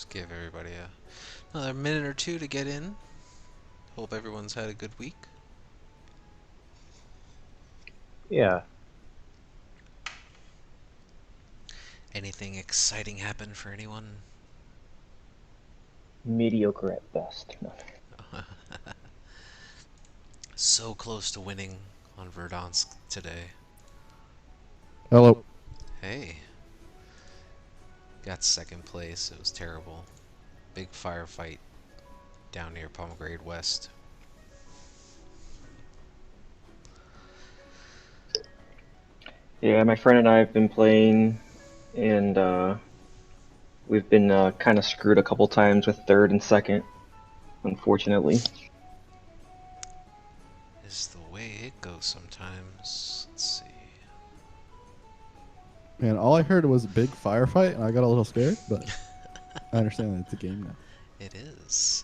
Just give everybody another minute or two to get in. Hope everyone's had a good week. Yeah, Anything exciting happen for anyone? mediocre at best. No. So close to winning on Verdansk today. Hello. Hey, got second place. It was terrible. Big firefight down near Pomegranate West. Yeah, my friend and I have been playing, and we've been kind of screwed a couple times with third and second, unfortunately. Is the way it goes sometimes. Let's see. Man, all I heard was a big firefight, and I got a little scared, but I understand that it's a game now. It is.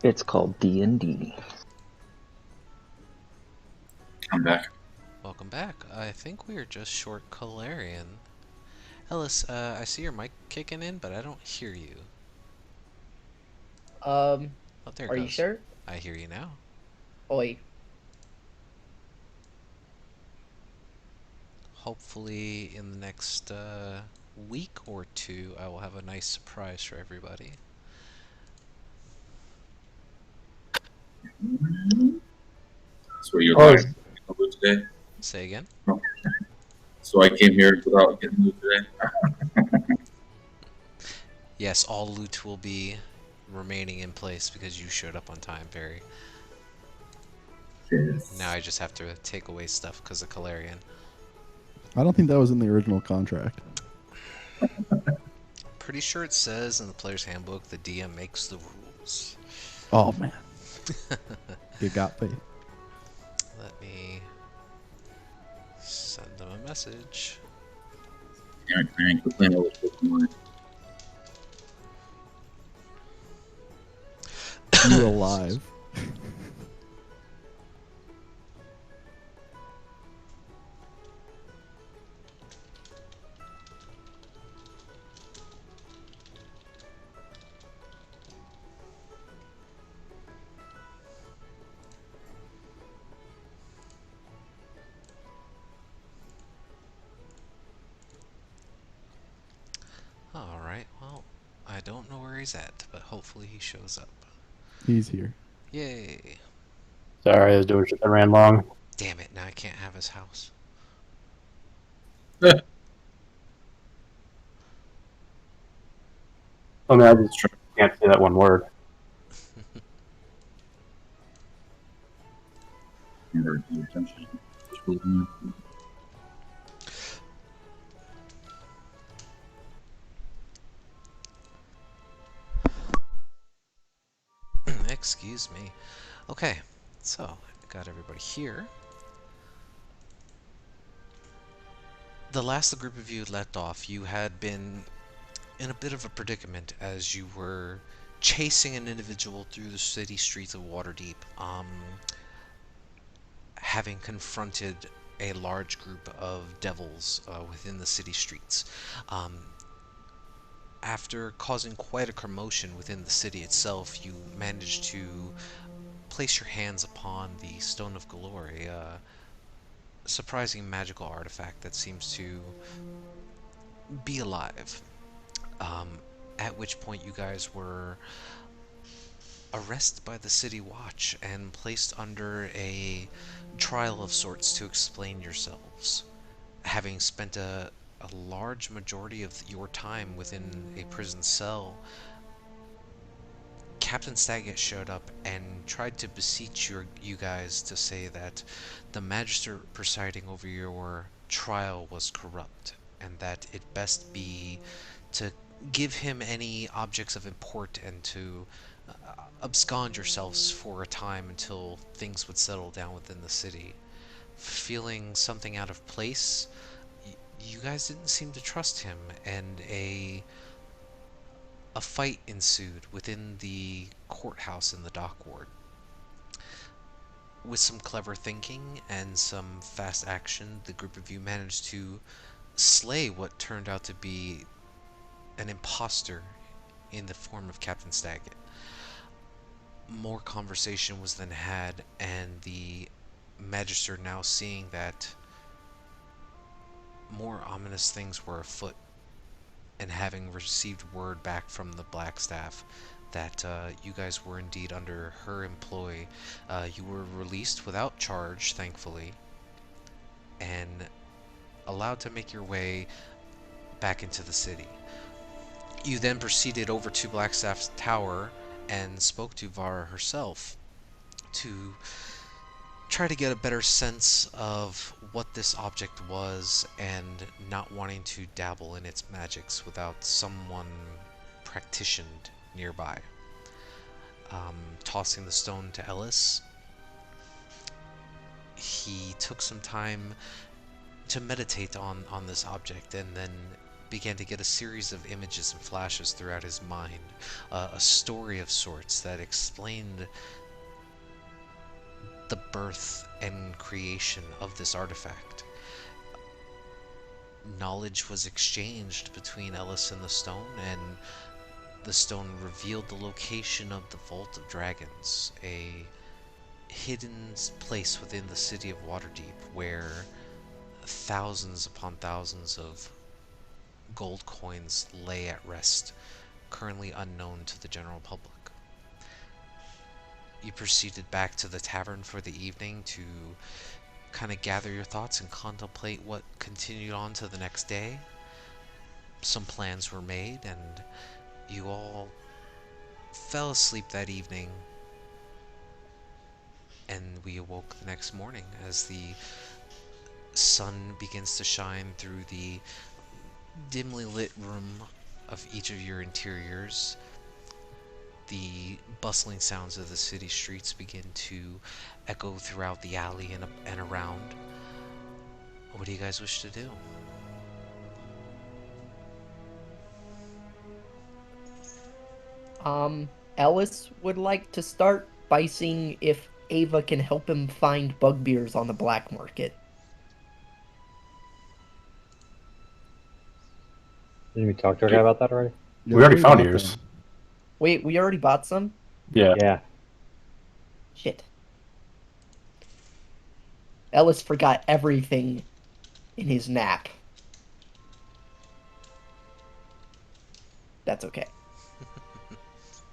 It's called D&D. I'm back. Welcome back. I think we are just short Calarian. Ellis, I see your mic kicking in, but I don't hear you. Um, Oh, there it are you goes. sure? I hear you now. Oi. Hopefully, in the next week or two, I will have a nice surprise for everybody. So you're live today. Say again? So I came here without getting loot today. Yes, all loot will be remaining in place because you showed up on time, Barry. Yes. Now I just have to take away stuff because of Calarian. I don't think that was in the original contract. Pretty sure it says in the player's handbook the DM makes the rules. Oh, man. You got faith. Let me send them a message. Damn it, man, quit playing all this Pokemon. You alive. Alright, well, I don't know where he's at, but hopefully he shows up. He's here. Yay! Sorry, I was doing shit that ran long. Damn it, now I can't have his house. I mean, I just can't say that one word. Never pay attention. Just Pokemon. Excuse me. Okay, so, got everybody here. The last the group of you left off, you had been in a bit of a predicament as you were chasing an individual through the city streets of Waterdeep, having confronted a large group of devils within the city streets. Um, After causing quite a commotion within the city itself, you managed to place your hands upon the Stone of Glory, a surprising magical artifact that seems to be alive. Um, at which point you guys were arrested by the City Watch and placed under a trial of sorts to explain yourselves. Having spent a large majority of your time within a prison cell, Captain Staggett showed up and tried to beseech you guys to say that the magistrate presiding over your trial was corrupt, and that it best be to give him any objects of import and to abscond yourselves for a time until things would settle down within the city. Feeling something out of place, you guys didn't seem to trust him, and a fight ensued within the courthouse in the dock ward. With some clever thinking and some fast action, the group of you managed to slay what turned out to be an imposter in the form of Captain Staggett. More conversation was then had, and the Magister, now seeing that more ominous things were afoot, and having received word back from the Black Staff that you guys were indeed under her employ, you were released without charge, thankfully, and allowed to make your way back into the city. You then proceeded over to Blackstaff's tower and spoke to Vara herself to try to get a better sense of what this object was, and not wanting to dabble in its magics without someone practitioned nearby. Tossing the stone to Ellis, he took some time to meditate on this object, and then began to get a series of images and flashes throughout his mind, a story of sorts that explained the birth and creation of this artifact. Knowledge was exchanged between Ellis and the stone, and the stone revealed the location of the Vault of Dragons, a hidden place within the city of Waterdeep where thousands upon thousands of gold coins lay at rest, currently unknown to the general public. You proceeded back to the tavern for the evening to kind of gather your thoughts and contemplate what continued on to the next day. Some plans were made, and you all fell asleep that evening, and we awoke the next morning as the sun begins to shine through the dimly lit room of each of your interiors. The bustling sounds of the city streets begin to echo throughout the alley and around. What do you guys wish to do? Ellis would like to start by seeing if Ava can help him find bugbears on the black market. Didn't we talk to our guy about that already? Yeah, We already found bought yours. them. Wait, we already bought some? Yeah. Yeah. Shit. Ellis forgot everything in his nap. That's okay.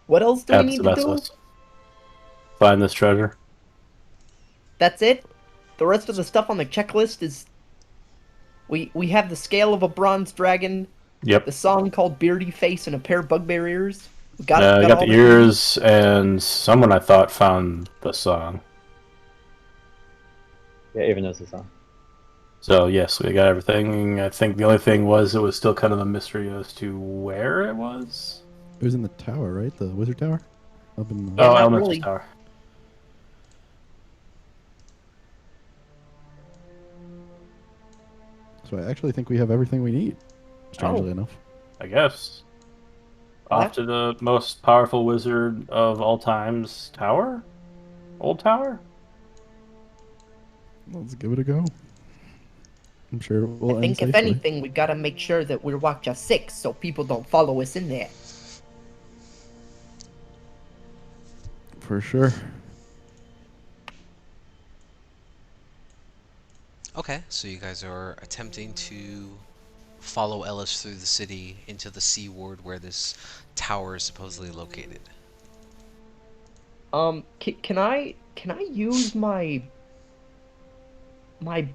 What else do we That's need the to best do? of us. Find this treasure. That's it? The rest of the stuff on the checklist is... We have the scale of a bronze dragon, Yep. the song called Beardy Face, and a pair of bugbear ears. We got, I got got all the that we need? ears, and someone I thought found the song. Yeah, Ava knows the song. So yes, we got everything. I think the only thing was it was still kind of a mystery as to where it was. It was in the tower, right? The wizard tower? Up in the... Yeah, Oh, not Elemental really. Tower. So I actually think we have everything we need, strangely enough. I guess. Well, Off to the most powerful wizard of all time's tower? Old tower? Let's give it a go. I'm sure it will I end think if safely. anything, we gotta make sure that we're Watcha 6 so people don't follow us in there. For sure. Okay, so you guys are attempting to follow Ellis through the city into the Sea Ward where this tower is supposedly located. Can I use my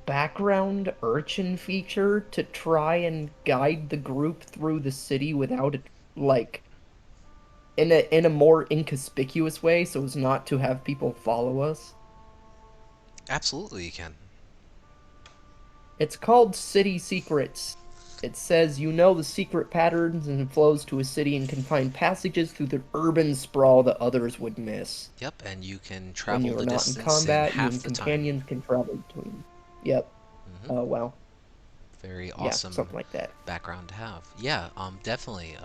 background urchin feature to try and guide the group through the city without it, like, in a more inconspicuous way, so as not to have people follow us? Absolutely, you can. It's called City Secrets. It says you know the secret patterns and flows to a city and can find passages through the urban sprawl that others would miss. Yep, and you can When travel you are the not in distance in combat, you half and the time. companions can travel between. Yep. Mhm. Well, Very yeah, awesome something like that. background to have. Yeah, definitely.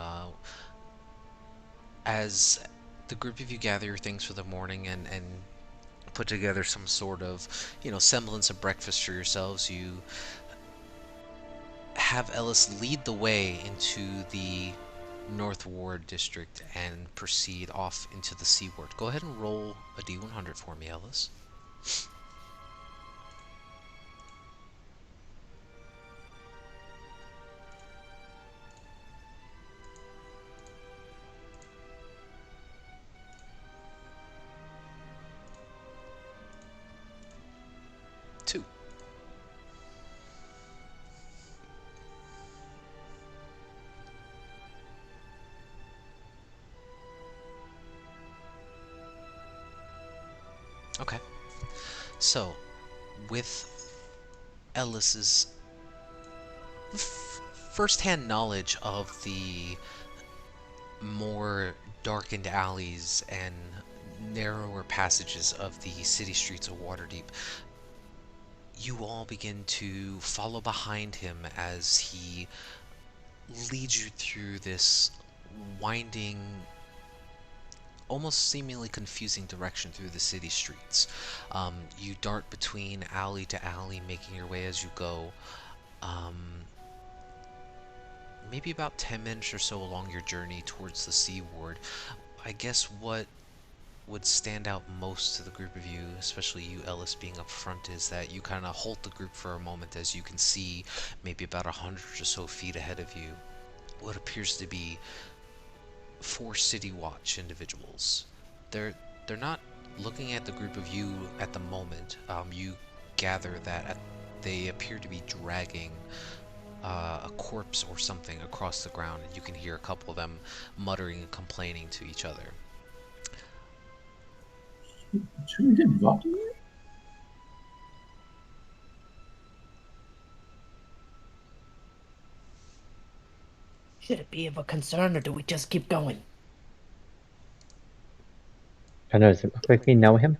As the group of you gather your things for the morning and put together some sort of, semblance of breakfast for yourselves, you have Ellis lead the way into the North Ward District and proceed off into the seaward. Go ahead and roll a d100 for me, Ellis. Two. Okay. So, with Ellis's first-hand knowledge of the more darkened alleys and narrower passages of the city streets of Waterdeep, you all begin to follow behind him as he leads you through this winding, almost seemingly confusing direction through the city streets. You dart between alley to alley, making your way as you go. Maybe about 10 minutes or so along your journey towards the seaward. I guess what would stand out most to the group of you, especially you, Ellis, being up front, is that you kind of halt the group for a moment as you can see maybe about 100 or so feet ahead of you what appears to be 4 City Watch individuals. They're not looking at the group of you at the moment. You gather that they appear to be dragging a corpse or something across the ground, and you can hear a couple of them muttering and complaining to each other. Should we get involved in it? Should it be of a concern, or do we just keep going? I know, does it look like we know him?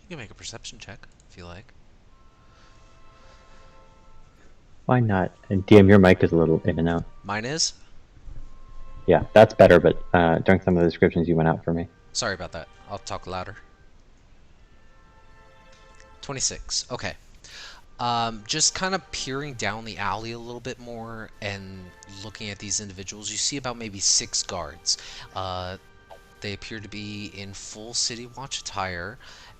You can make a perception check if you like. Why not? And DM, your mic is a little in and out. Mine is? Yeah, that's better, but during some of the descriptions you went out for me. Sorry about that. I'll talk louder. 26. Okay. Just kind of peering down the alley a little bit more and looking at these individuals, you see about maybe 6 guards. They appear to be in full City Watch attire,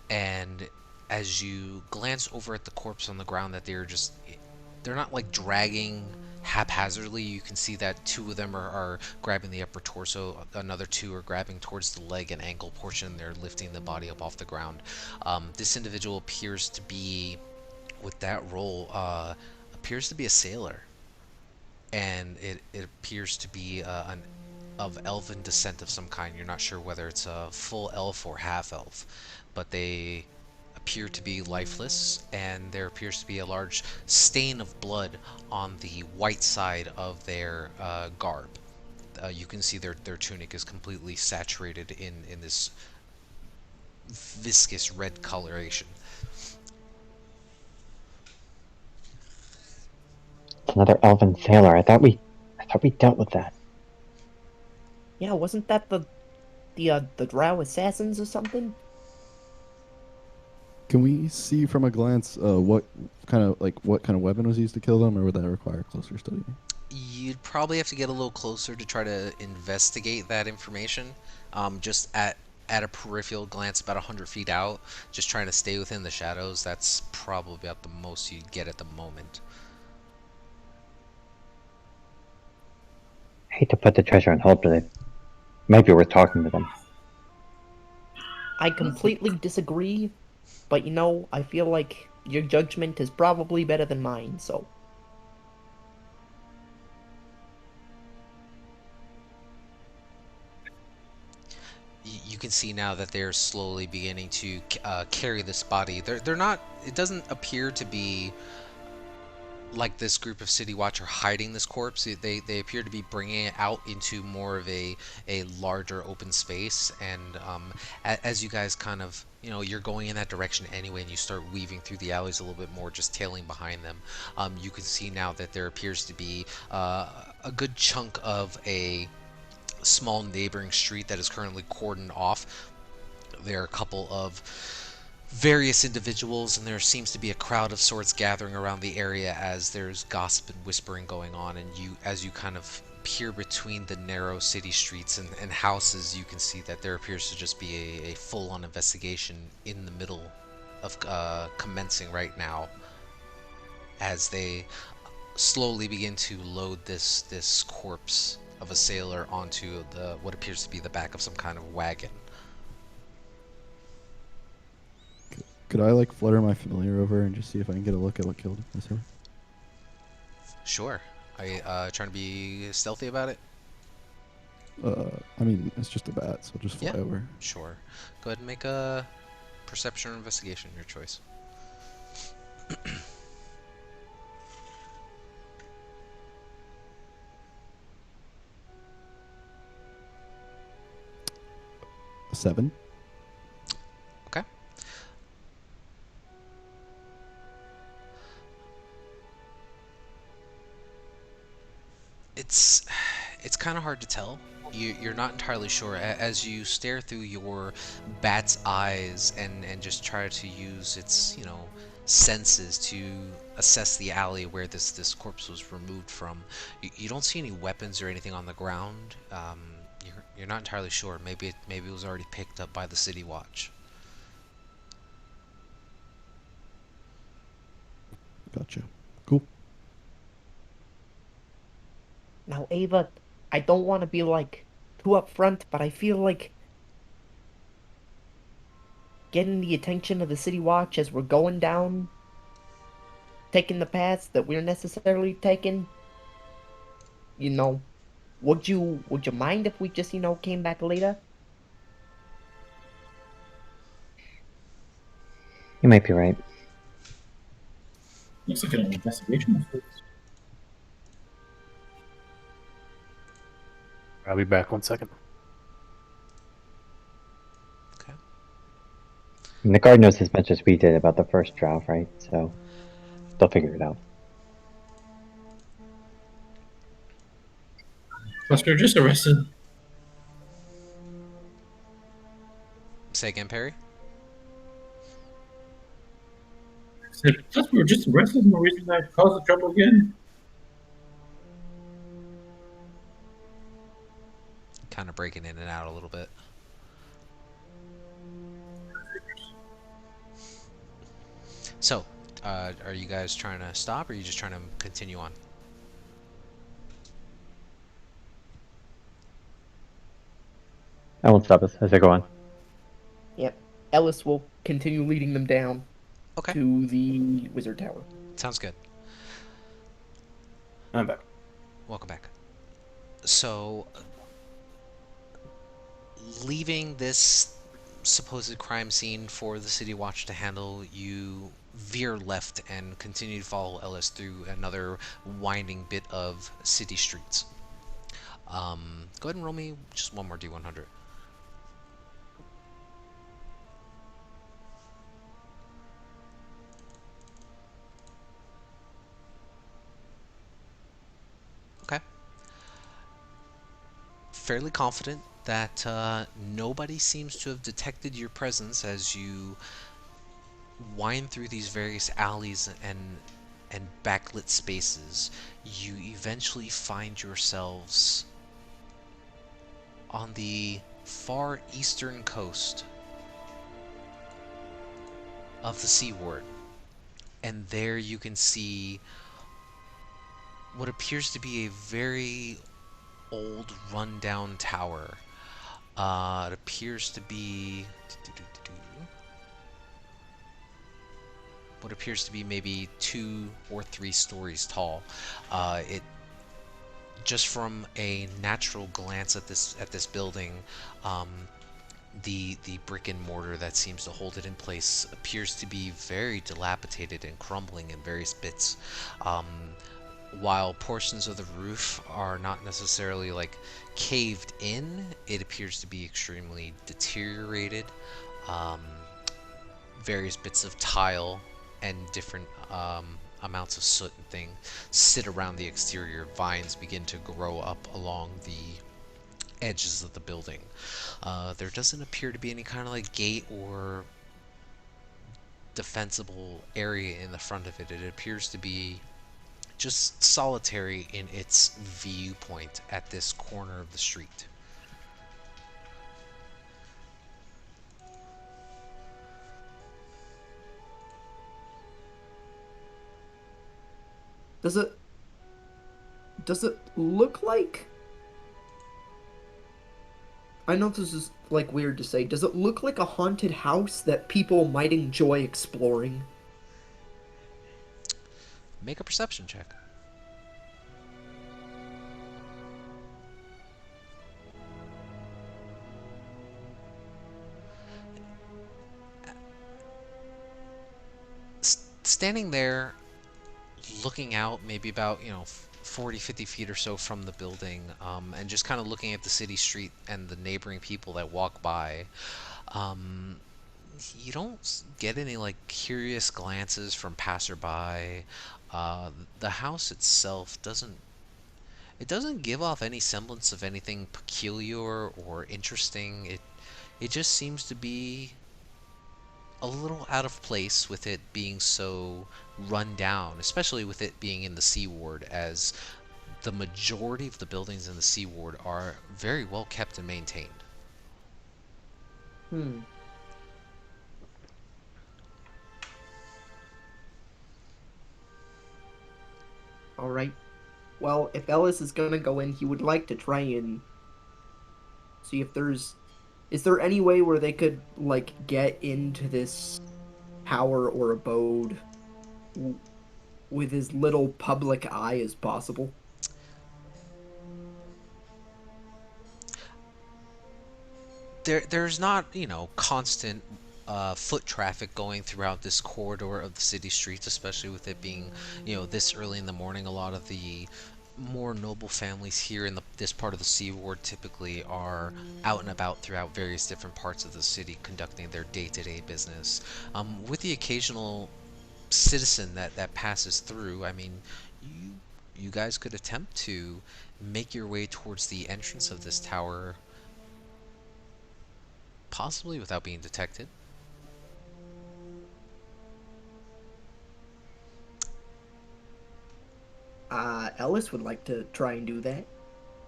and as you glance over at the corpse on the ground, that they're not like dragging haphazardly. You can see that 2 of them are grabbing the upper torso, another 2 are grabbing towards the leg and ankle portion. They're lifting the body up off the ground. This individual appears to be, with that role, appears to be a sailor, and it appears to be of elven descent of some kind. You're not sure whether it's a full elf or half elf, but they appear to be lifeless, and there appears to be a large stain of blood on the white side of their garb. You can see their tunic is completely saturated in this viscous red coloration. It's another elven sailor. I thought we dealt with that. Yeah, wasn't that the Drow assassins or something? Can we see from a glance what kind of weapon was used to kill them, or would that require closer study? You'd probably have to get a little closer to try to investigate that information. Just at a peripheral glance, about 100 feet out, just trying to stay within the shadows. That's probably about the most you'd get at the moment. I hate to put the treasure on hold, but it might be worth talking to them. I completely disagree, but I feel like your judgment is probably better than mine, so. You can see now that they're slowly beginning to carry this body. They're not. It doesn't appear to be like this group of City Watch are hiding this corpse. They appear to be bringing it out into more of a larger open space. And as you guys kind of, you're going in that direction anyway, and you start weaving through the alleys a little bit more, just tailing behind them, you can see now that there appears to be a good chunk of a small neighboring street that is currently cordoned off. There are a couple of various individuals, and there seems to be a crowd of sorts gathering around the area as there's gossip and whispering going on. And as you kind of peer between the narrow city streets and houses, you can see that there appears to just be a full-on investigation in the middle of commencing right now, as they slowly begin to load this corpse of a sailor onto the what appears to be the back of some kind of wagon. Could I like flutter my familiar over and just see if I can get a look at what killed this her? Sure. Are you trying to be stealthy about it? I mean, it's just a bat, so I'll just fly Yeah. over. Sure. Go ahead and make a perception or investigation, your choice. 7. Okay. It's kind of hard to tell. You're not entirely sure as you stare through your bat's eyes and just try to use its senses to assess the alley where this corpse was removed from. You don't see any weapons or anything on the ground. You're not entirely sure. Maybe it was already picked up by the city watch. Gotcha. Cool. Now, Ava, I don't want to be like too upfront, but I feel like getting the attention of the City Watch as we're going down, taking the paths that we're necessarily taking. Would you mind if we just came back later? You might be right. Looks like an investigation. I'll be back 1 second. Okay. And the guard knows as much as we did about the first trial, right? So they'll figure it out. Buster just arrested. Say again, Perry? Said, plus we were just arrested. No reason to cause the trouble again. Kind of breaking in and out a little bit. So, are you guys trying to stop, or are you just trying to continue on? I won't stop us as I go on. Yep. Ellis will continue leading them down Okay. to the Wizard Tower. Sounds good. I'm back. Welcome back. So, leaving this supposed crime scene for the City Watch to handle, you veer left and continue to follow Ellis through another winding bit of city streets. Go ahead and roll me just one more D100. Okay. Fairly confident that nobody seems to have detected your presence as you wind through these various alleys and backlit spaces. You eventually find yourselves on the far eastern coast of the Seaward, and there you can see what appears to be a very old rundown tower. It appears to be what appears to be maybe 2 or 3 stories tall. It just from a natural glance at this building, the brick and mortar that seems to hold it in place appears to be very dilapidated and crumbling in various bits. While portions of the roof are not necessarily like caved in, it appears to be extremely deteriorated. Various bits of tile and different amounts of soot and thing sit around the exterior. Vines begin to grow up along the edges of the building. There doesn't appear to be any kind of like gate or defensible area in the front of it. It appears to be just solitary in its viewpoint at this corner of the street. Does it look like, I know this is like weird to say, does it look like a haunted house that people might enjoy exploring? Make a perception check. Standing there, looking out, maybe about 40, 50 feet or so from the building, and just kind of looking at the city street and the neighboring people that walk by, um, you don't get any like curious glances from passerby. The house itself doesn't give off any semblance of anything peculiar or interesting. It just seems to be a little out of place with it being so run down, especially with it being in the C Ward, as the majority of the buildings in the C Ward are very well kept and maintained. Hmm. All right. Well, if Ellis is gonna go in, he would like to try and see if is there any way where they could like get into this tower or abode with as little public eye as possible? There's not, constant foot traffic going throughout this corridor of the city streets, especially with it being, this early in the morning. A lot of the more noble families here in this part of the Sea Ward typically are out and about throughout various different parts of the city conducting their day-to-day business. With the occasional citizen that passes through, I mean, you guys could attempt to make your way towards the entrance of this tower, possibly without being detected. Ellis would like to try and do that.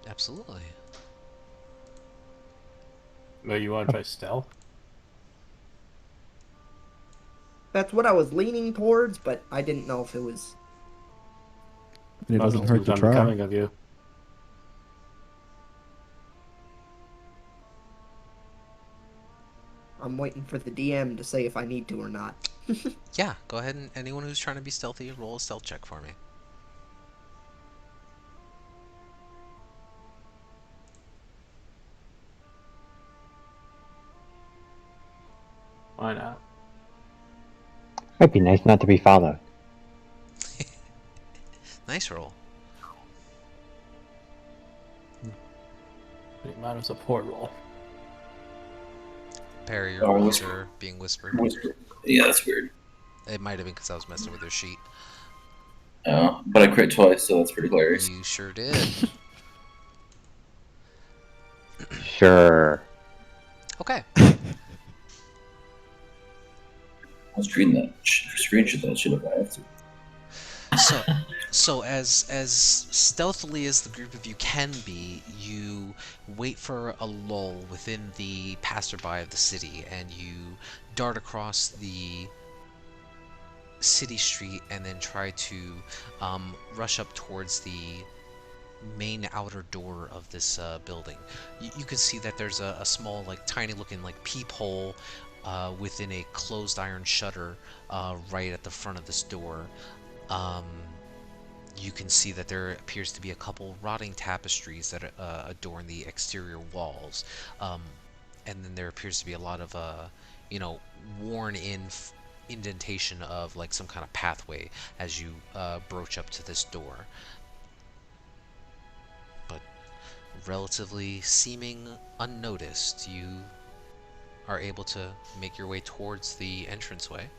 Absolutely. But you want to try stealth? That's what I was leaning towards, but I didn't know if it was. And it doesn't Nothing's hurt moved to try. unbecoming of you. I'm waiting for the DM to say if I need to or not. Yeah, go ahead, and anyone who's trying to be stealthy, roll a stealth check for me. Why not? It'd be nice not to be followed. Nice roll. Mine was a poor roll. Perry, your Oh, rolls whisper. are being whispered. Whisper. Yeah, that's weird. It might have been because I was messing with your sheet. But I crit twice, so that's pretty hilarious. You sure did. Sure. Okay. I'll screenshot that shit if I have to. So as stealthily as the group of you can be, you wait for a lull within the passerby of the city, and you dart across the city street and then try to rush up towards the main outer door of this building. You can see that there's a small, like, tiny looking, like, peephole within a closed iron shutter right at the front of this door. You can see that there appears to be a couple rotting tapestries that adorn the exterior walls, and then there appears to be a lot of worn-in indentation of like some kind of pathway as you broach up to this door. But relatively seeming unnoticed, you are able to make your way towards the entranceway.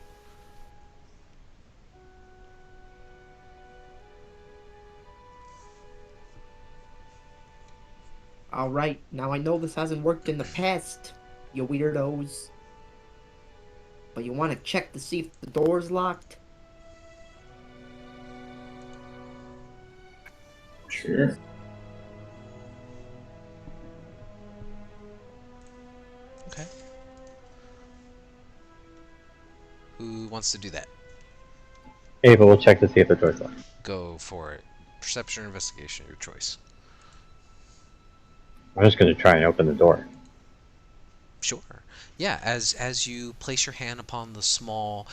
Alright, now I know this hasn't worked in the past, you weirdos. but you want to check to see if the door's locked? Sure. Okay. Who wants to do that? Ava will check to see if the door's locked. Go for it. Perception or investigation, your choice. I'm just going to try and open the door. Sure. Yeah, as you place your hand upon the small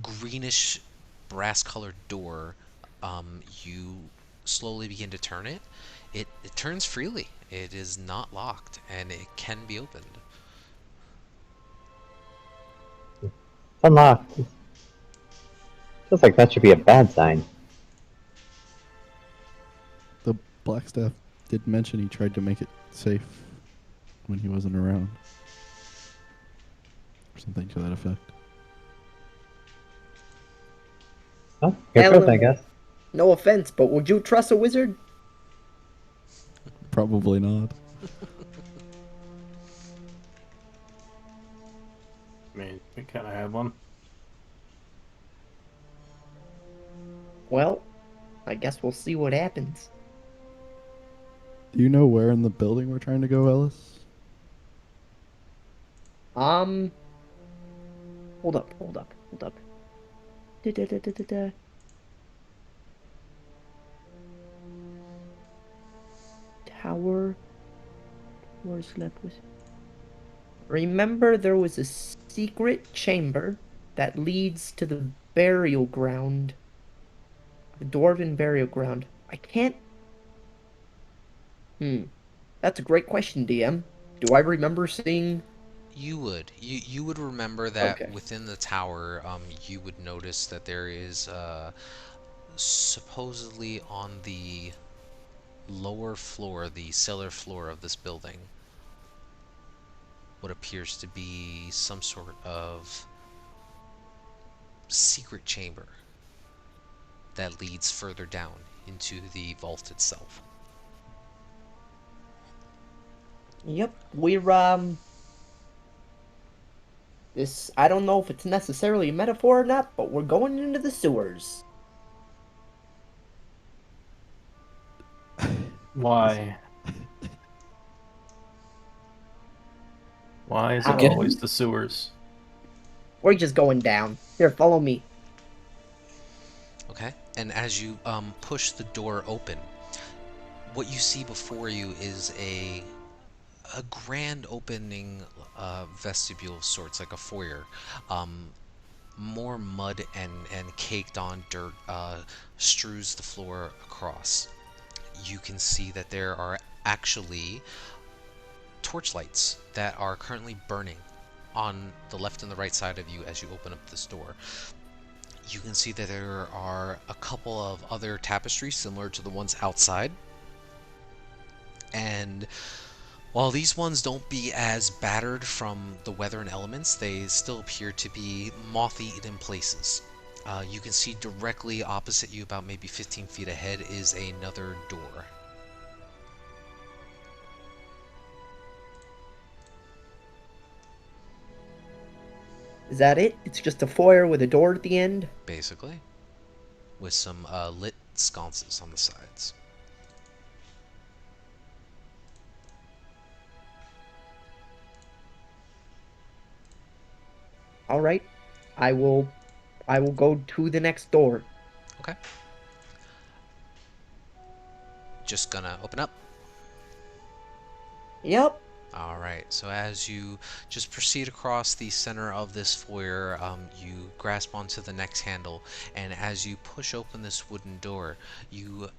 greenish brass-colored door, you slowly begin to turn it. It turns freely. It is not locked, and it can be opened. It's unlocked. Feels like that should be a bad sign. The Blackstaff did mention he tried to make it safe when he wasn't around. Or something to that effect. Oh, good truth, I Ellen. guess. No offense, but would you trust a wizard? Probably not. I mean, we kind of have one. Well, I guess we'll see what happens. Do you know where in the building we're trying to go, Ellis? Hold up. Da-da-da-da-da-da. Tower. Where's left was? Remember, there was a secret chamber that leads to the burial ground. The dwarven burial ground. I can't. That's a great question, DM. Do I remember seeing? You would remember that Okay. within the tower, you would notice that there is supposedly on the lower floor, the cellar floor of this building, what appears to be some sort of secret chamber that leads further down into the vault itself. Yep, we're this, I don't know if it's necessarily a metaphor or not, but we're going into the sewers. Why? Why is it Again? always the sewers? We're just going down. Here, follow me. Okay, and as you push the door open, what you see before you is a grand opening vestibule of sorts, like a foyer. More mud and caked on dirt strews the floor across. You can see that there are actually torchlights that are currently burning on the left and the right side of you as you open up this door. You can see that there are a couple of other tapestries similar to the ones outside. And while these ones don't be as battered from the weather and elements, they still appear to be moth-eaten in places. You can see directly opposite you, about maybe 15 feet ahead, is another door. Is that it? It's just a foyer with a door at the end? Basically, with some lit sconces on the sides. All right. I will go to the next door. Okay. Just gonna open up. Yep. Alright, so as you just proceed across the center of this foyer, you grasp onto the next handle, and as you push open this wooden door, the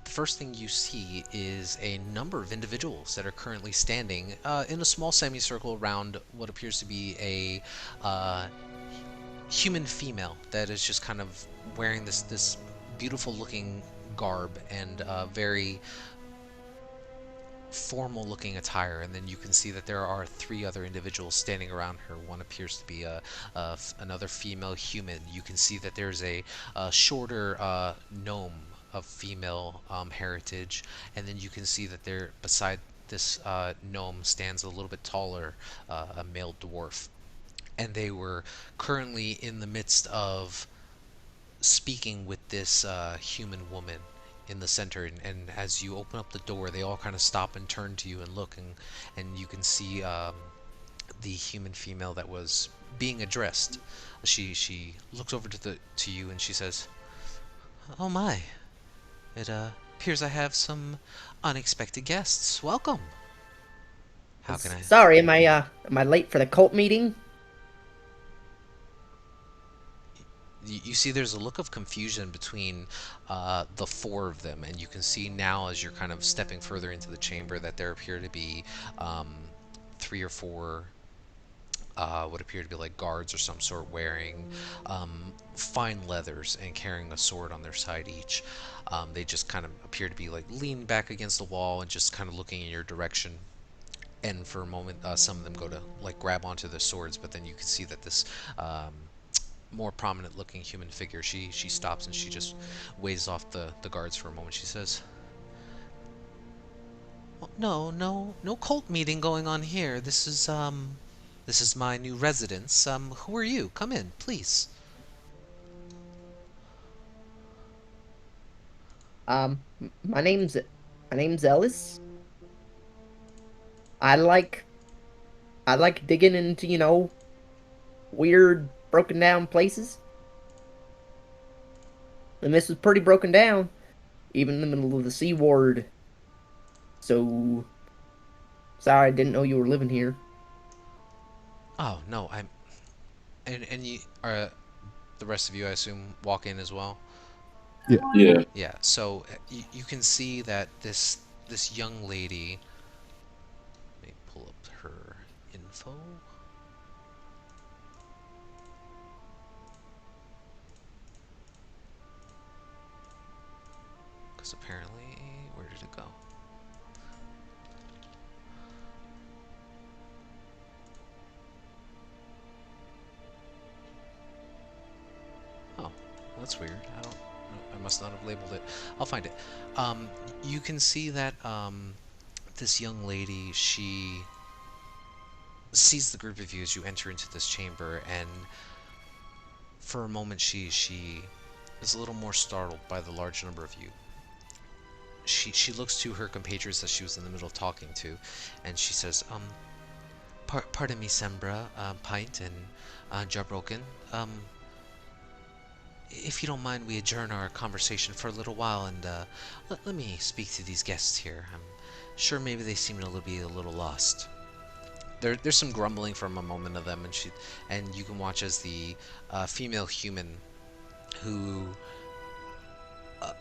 first thing you see is a number of individuals that are currently standing in a small semicircle around what appears to be a human female that is just kind of wearing this beautiful looking garb and very formal looking attire, and then you can see that there are three other individuals standing around her. One appears to be another female human. You can see that there's a shorter gnome of female heritage, and then you can see that there beside this gnome stands a little bit taller a male dwarf. and they were currently in the midst of speaking with this human woman in the center. And as you open up the door, they all kind of stop and turn to you and look, and you can see the human female that was being addressed. She looks over to you and she says, "Oh my, it appears I have some unexpected guests. Welcome. How can I?" Sorry, am I late for the cult meeting? You see there's a look of confusion between the four of them, and you can see now as you're kind of stepping further into the chamber that there appear to be um, three or four what appear to be like guards or some sort, wearing fine leathers and carrying a sword on their side each. They just kind of appear to be like leaning back against the wall and just kind of looking in your direction. And for a moment, some of them go to like grab onto the swords, but then you can see that this more prominent looking human figure, she stops and she just waves off the guards for a moment. She says, "Oh, no cult meeting going on here. This is my new residence. Who are you? Come in, please." My name's Ellis. I like I like digging into, weird broken down places. And this was pretty broken down, even in the middle of the Sea Ward. So sorry I didn't know you were living here. Oh no, I'm and you are the rest of you, I assume, walk in as well. Yeah. Yeah. Yeah. So you can see that this young lady. Let me pull up her info. Because apparently, where did it go? Oh, that's weird. I must not have labeled it. I'll find it. You can see that this young lady, she sees the group of you as you enter into this chamber, and for a moment she is a little more startled by the large number of you. She looks to her compatriots that she was in the middle of talking to, and she says, pardon me, Sembra, Pint, and Jarbroken. If you don't mind, we adjourn our conversation for a little while, and let me speak to these guests here. I'm sure maybe they seem to be a little lost. There's some grumbling from a moment of them, and you can watch as the female human who,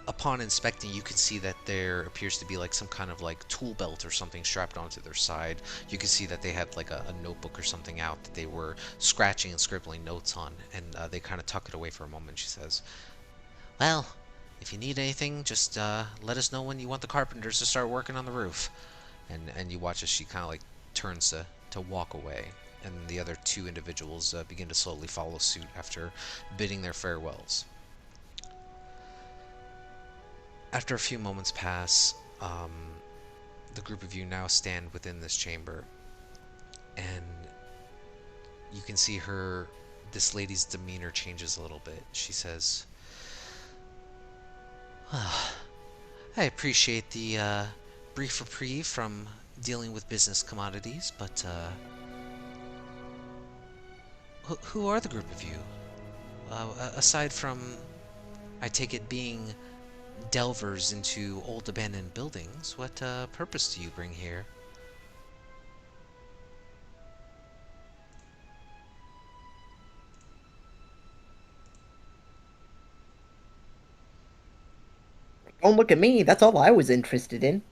upon inspecting, you can see that there appears to be like some kind of like tool belt or something strapped onto their side. You can see that they had like a notebook or something out that they were scratching and scribbling notes on, and they kind of tuck it away for a moment. She says, "Well, if you need anything, just let us know when you want the carpenters to start working on the roof." And you watch as she kind of like turns to walk away, and the other two individuals begin to slowly follow suit after bidding their farewells. After a few moments pass, the group of you now stand within this chamber, and you can see this lady's demeanor changes a little bit. She says, "Ah, I appreciate the brief reprieve from dealing with business commodities, but who are the group of you? Aside from, I take it, being delvers into old abandoned buildings, what purpose do you bring here?" Don't look at me, that's all I was interested in.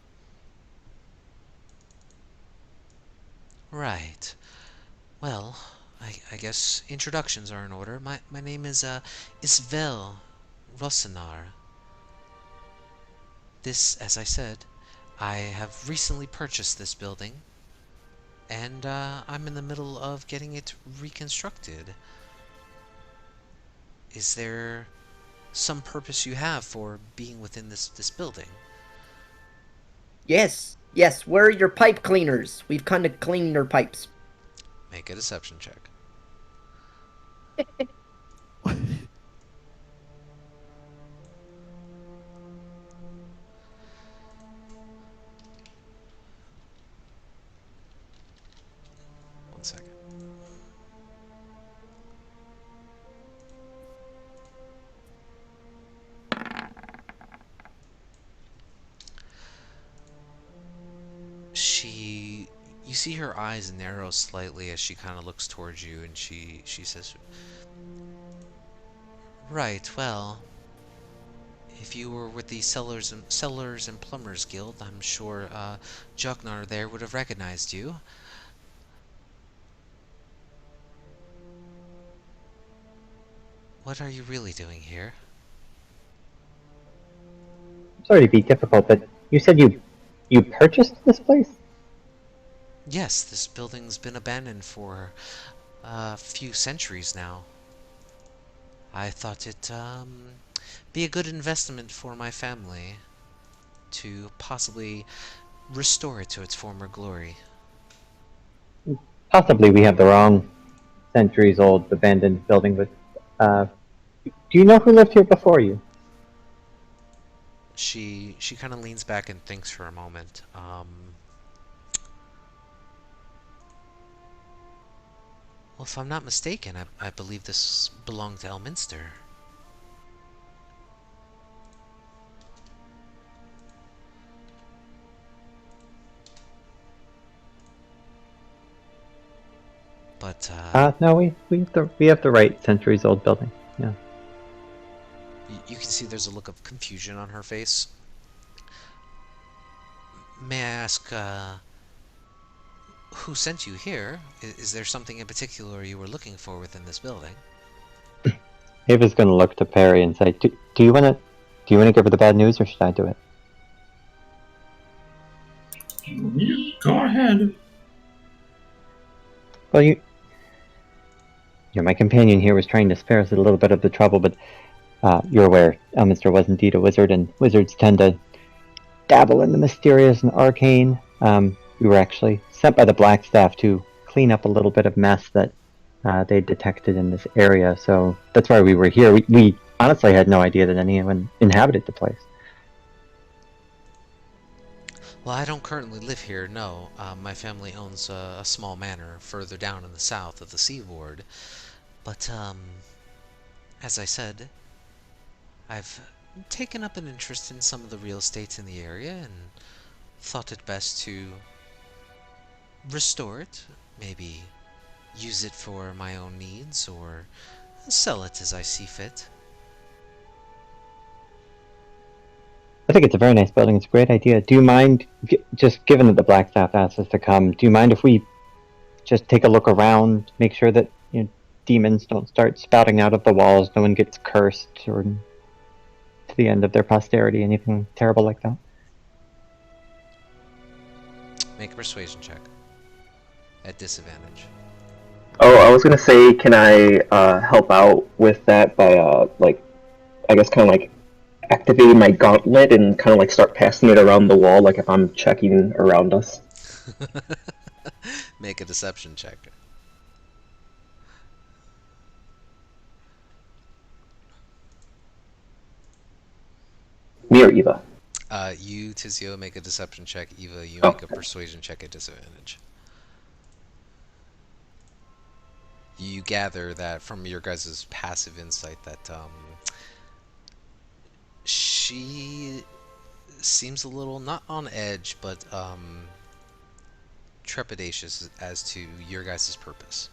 Right. Well, I guess introductions are in order. My name is Isvel Rosenar. This, as I said, I have recently purchased this building, and I'm in the middle of getting it reconstructed. Is there some purpose you have for being within this building? Yes, where are your pipe cleaners? We've kind of cleaned our pipes. Make a deception check. One second. She, you see her eyes narrow slightly as she kind of looks towards you, and she says, "Right. Well, if you were with the Sellers and Plumbers Guild, I'm sure Jugnar there would have recognized you. What are you really doing here?" Sorry to be difficult, but you said you purchased this place? Yes, this building's been abandoned for a few centuries now. I thought it be a good investment for my family to possibly restore it to its former glory. Possibly we have the wrong centuries-old abandoned building, but do you know who lived here before you? She kind of leans back and thinks for a moment. Well, if I'm not mistaken, I believe this belonged to Elminster. But No, we have the right centuries-old building. Yeah. you can see there's a look of confusion on her face. May I ask who sent you here? Is there something in particular you were looking for within this building? Ava's gonna look to Perry and say, "Do you wanna give her the bad news, or should I do it?" Go ahead. Well, my companion here was trying to spare us a little bit of the trouble, but you're aware Elminster was indeed a wizard, and wizards tend to dabble in the mysterious and arcane. We were actually sent by the Blackstaff to clean up a little bit of mess that they detected in this area, so that's why we were here. We honestly had no idea that anyone inhabited the place. Well, I don't currently live here, no. My family owns a small manor further down in the south of the seaboard. But, as I said, I've taken up an interest in some of the real estate in the area and thought it best to restore it, maybe use it for my own needs, or sell it as I see fit. I think it's a very nice building. It's a great idea. Do you mind, just given that the Blackstaff asked us to come, do you mind if we just take a look around, make sure that demons don't start spouting out of the walls, no one gets cursed, or to the end of their posterity, anything terrible like that? Make a persuasion check. At disadvantage. Oh, I was gonna say, can I help out with that by I guess kind of like activating my gauntlet and kind of like start passing it around the wall, like if I'm checking around us. Make a deception check. Me or Eva? You, Tizio, make a deception check. Eva, you Oh. make a persuasion check at disadvantage. You gather that from your guys' passive insight that she seems a little not on edge, but trepidatious as to your guys' purpose.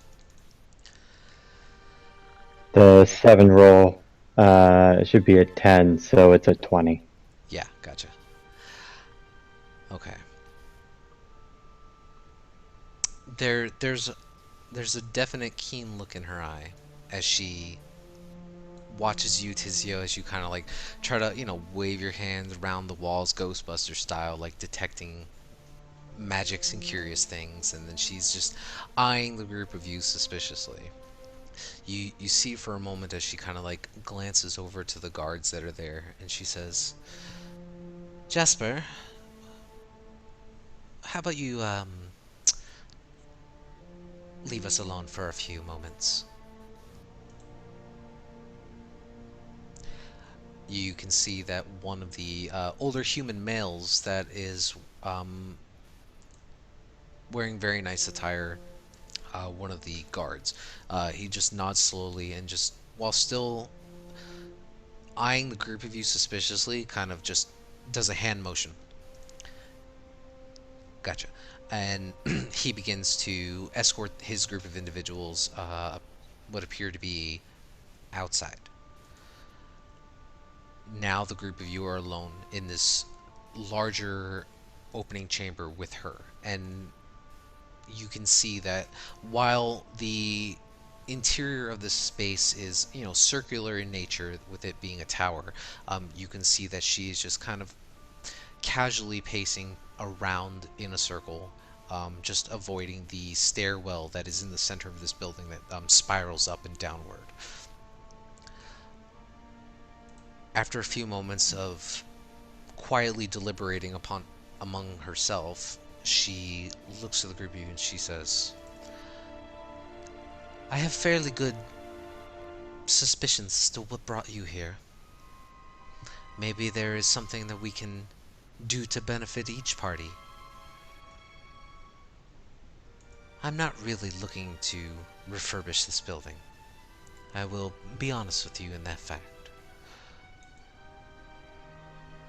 The 7 roll should be a 10, so it's a 20. Yeah, gotcha. Okay. There's a definite keen look in her eye as she watches you, Tizio, as you kind of like try to, wave your hands around the walls, Ghostbuster style, like detecting magics and curious things, and then she's just eyeing the group of you suspiciously. You see for a moment as she kind of like glances over to the guards that are there, and she says, "Jasper, how about you leave us alone for a few moments?" You can see that one of the older human males that is wearing very nice attire, one of the guards, he just nods slowly and just, while still eyeing the group of you suspiciously, kind of just does a hand motion. Gotcha. And he begins to escort his group of individuals, what appear to be outside. Now the group of you are alone in this larger opening chamber with her. And you can see that while the interior of this space is, circular in nature, with it being a tower, you can see that she is just kind of casually pacing around in a circle, just avoiding the stairwell that is in the center of this building that spirals up and downward. After a few moments of quietly deliberating among herself, she looks at the group of you and she says, I have fairly good suspicions as to what brought you here. Maybe there is something that we can do to benefit each party. I'm not really looking to refurbish this building. I will be honest with you in that fact.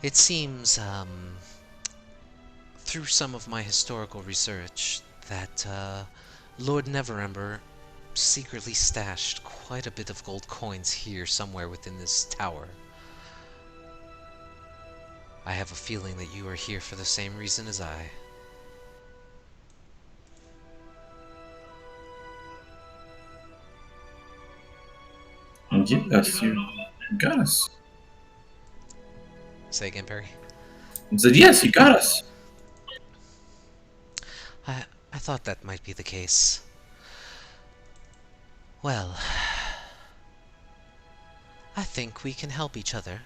It seems, through some of my historical research, that Lord Neverember secretly stashed quite a bit of gold coins here somewhere within this tower. I have a feeling that you are here for the same reason as I. Yes, you got us. Say again, Perry. I said, yes, you got us. I thought that might be the case. Well, I think we can help each other.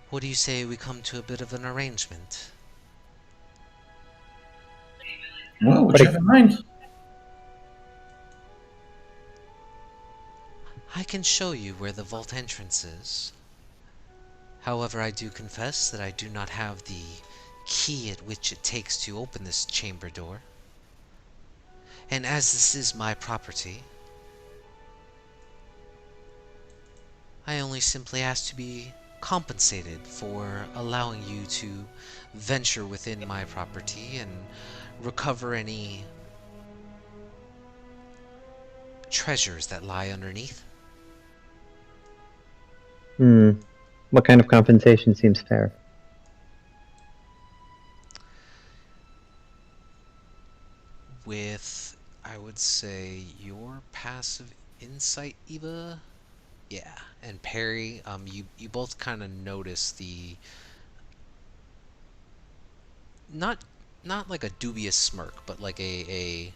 What do you say we come to a bit of an arrangement? Well, what you have in mind? I can show you where the vault entrance is. However, I do confess that I do not have the key at which it takes to open this chamber door. And as this is my property, I only simply ask to be compensated for allowing you to venture within my property and recover any treasures that lie underneath. What kind of compensation seems fair? With, I would say, your passive insight, Eva. Yeah, and Perry, you both kind of notice the not like a dubious smirk, but like a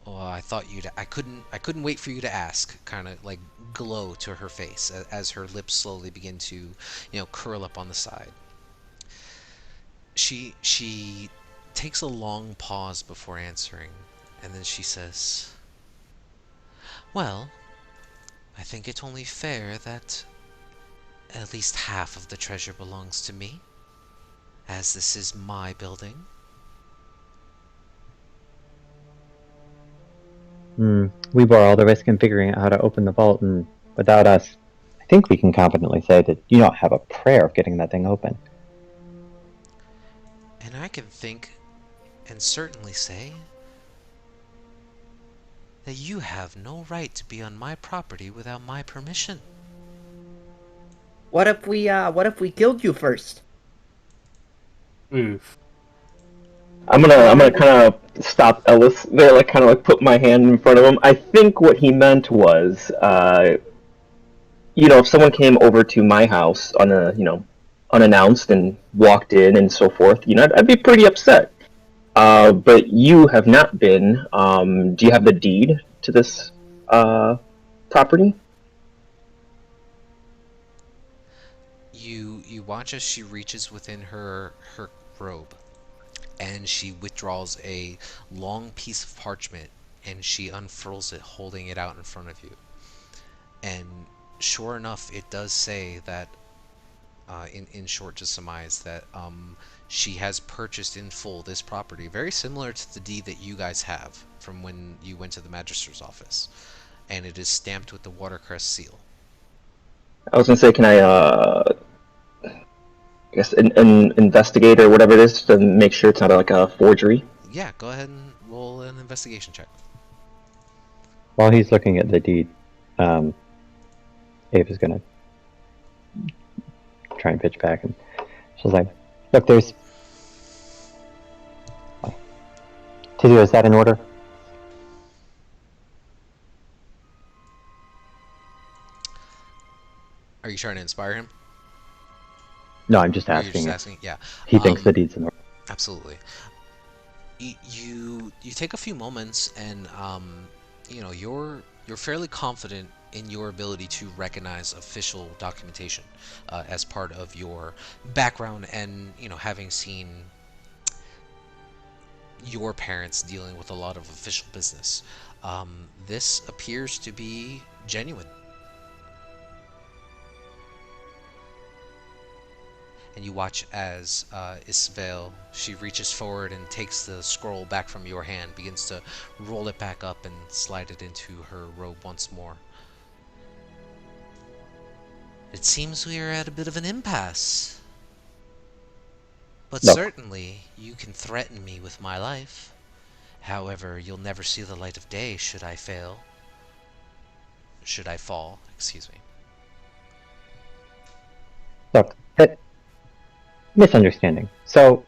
oh, I couldn't wait for you to ask kind of like glow to her face as her lips slowly begin to, curl up on the side. She takes a long pause before answering, and then she says, "Well, I think it only fair that at least half of the treasure belongs to me, as this is my building." We bore all the risk in figuring out how to open the vault, and without us, I think we can confidently say that you don't have a prayer of getting that thing open. And I can think and certainly say that you have no right to be on my property without my permission. What if we killed you first? Oof. I'm gonna kind of stop Ellis there, like kind of like put my hand in front of him. I think what he meant was, if someone came over to my house unannounced and walked in and so forth, I'd be pretty upset. But you have not been. Do you have the deed to this property? You watch as she reaches within her robe, and she withdraws a long piece of parchment, and she unfurls it, holding it out in front of you. And sure enough, it does say that, in short, to surmise that she has purchased in full this property, very similar to the deed that you guys have from when you went to the magister's office, and it is stamped with the watercress seal. I was gonna say, can I guess an investigate or whatever it is to make sure it's not like a forgery? Yeah, go ahead and roll an investigation check. While he's looking at the deed, Abe is gonna try and pitch back, and she's like, "Look, there's Tizio. Is that in order?" Are you trying to inspire him? No, I'm just Or you're just asking if asking? Yeah, he thinks the deed's in order. absolutely. You take a few moments, and you're fairly confident in your ability to recognize official documentation as part of your background, and having seen your parents dealing with a lot of official business. This appears to be genuine. And you watch as Isabel, she reaches forward and takes the scroll back from your hand, begins to roll it back up and slide it into her robe once more. It seems we are at a bit of an impasse. But Look. certainly, you can threaten me with my life. However, you'll never see the light of day should I fail. Should I fall, excuse me. Look, that misunderstanding. So,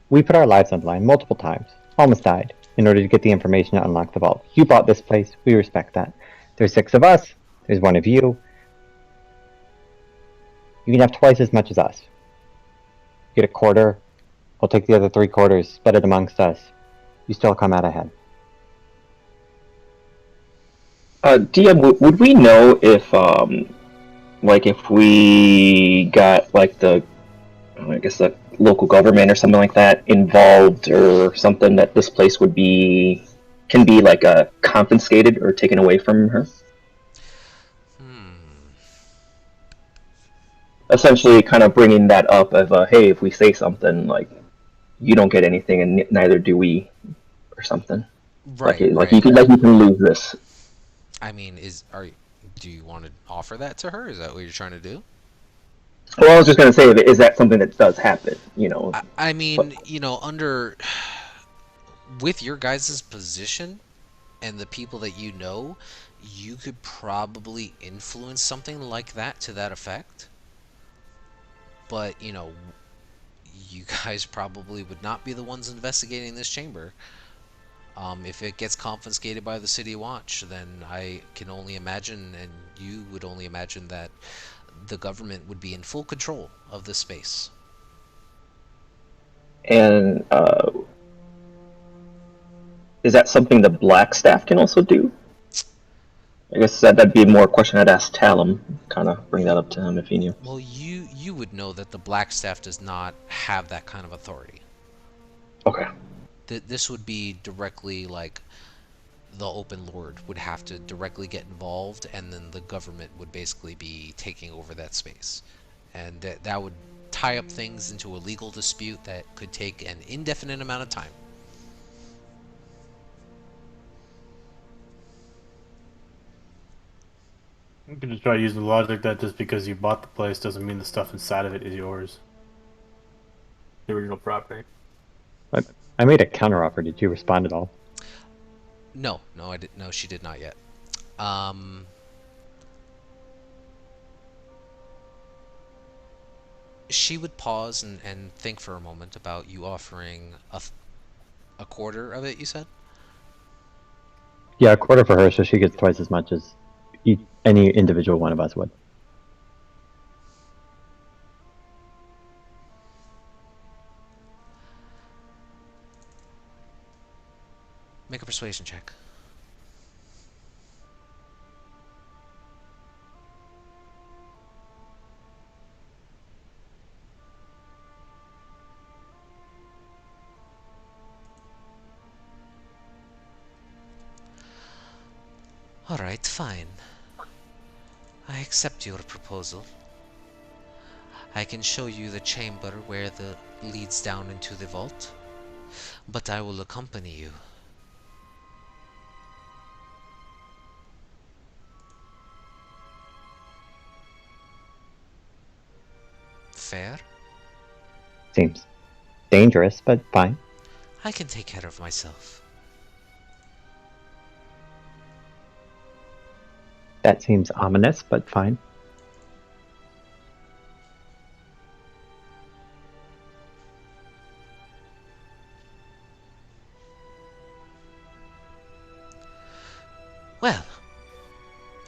we put our lives on the line multiple times, almost died, in order to get the information to unlock the vault. You bought this place, we respect that. There's 6 of us, there's 1 of you. You can have twice as much as us. Get a quarter, we'll take the other 3 quarters, split it amongst us. You still come out ahead. DM, would we know if, like, if we got, like, I guess the local government or something like that involved or something, that this place can be, like, confiscated or taken away from her? Essentially kind of bringing that up of, hey, if we say something, like, you don't get anything and neither do we, or something. Right, Like right. you can lose this. I mean, do you want to offer that to her? Is that what you're trying to do? Well, I was just gonna say, is that something that does happen? I But mean, with your guys' position and the people that you know, you could probably influence something like that to that effect. But, you guys probably would not be the ones investigating this chamber. If it gets confiscated by the City Watch, then I can only imagine, and you would only imagine, that the government would be in full control of this space. and is that something the black staff can also do? I guess that'd be more a question I'd ask Talum. Kind of bring that up to him if he knew. Well, you would know that the black staff does not have that kind of authority. Okay. This would be directly like the open lord would have to directly get involved, and then the government would basically be taking over that space, and that would tie up things into a legal dispute that could take an indefinite amount of time. You can just try using the logic that just because you bought the place doesn't mean the stuff inside of it is yours. The original property. I made a counteroffer. Did you respond at all? No, I did. No, she did not yet. She would pause and think for a moment about you offering a quarter of it, you said? Yeah, a quarter for her, so she gets twice as much as any individual one of us would. Make a persuasion check. Alright, fine. I accept your proposal. I can show you the chamber where the leads down into the vault, but I will accompany you. Fair? Seems dangerous, but fine. I can take care of myself. That seems ominous, but fine. Well,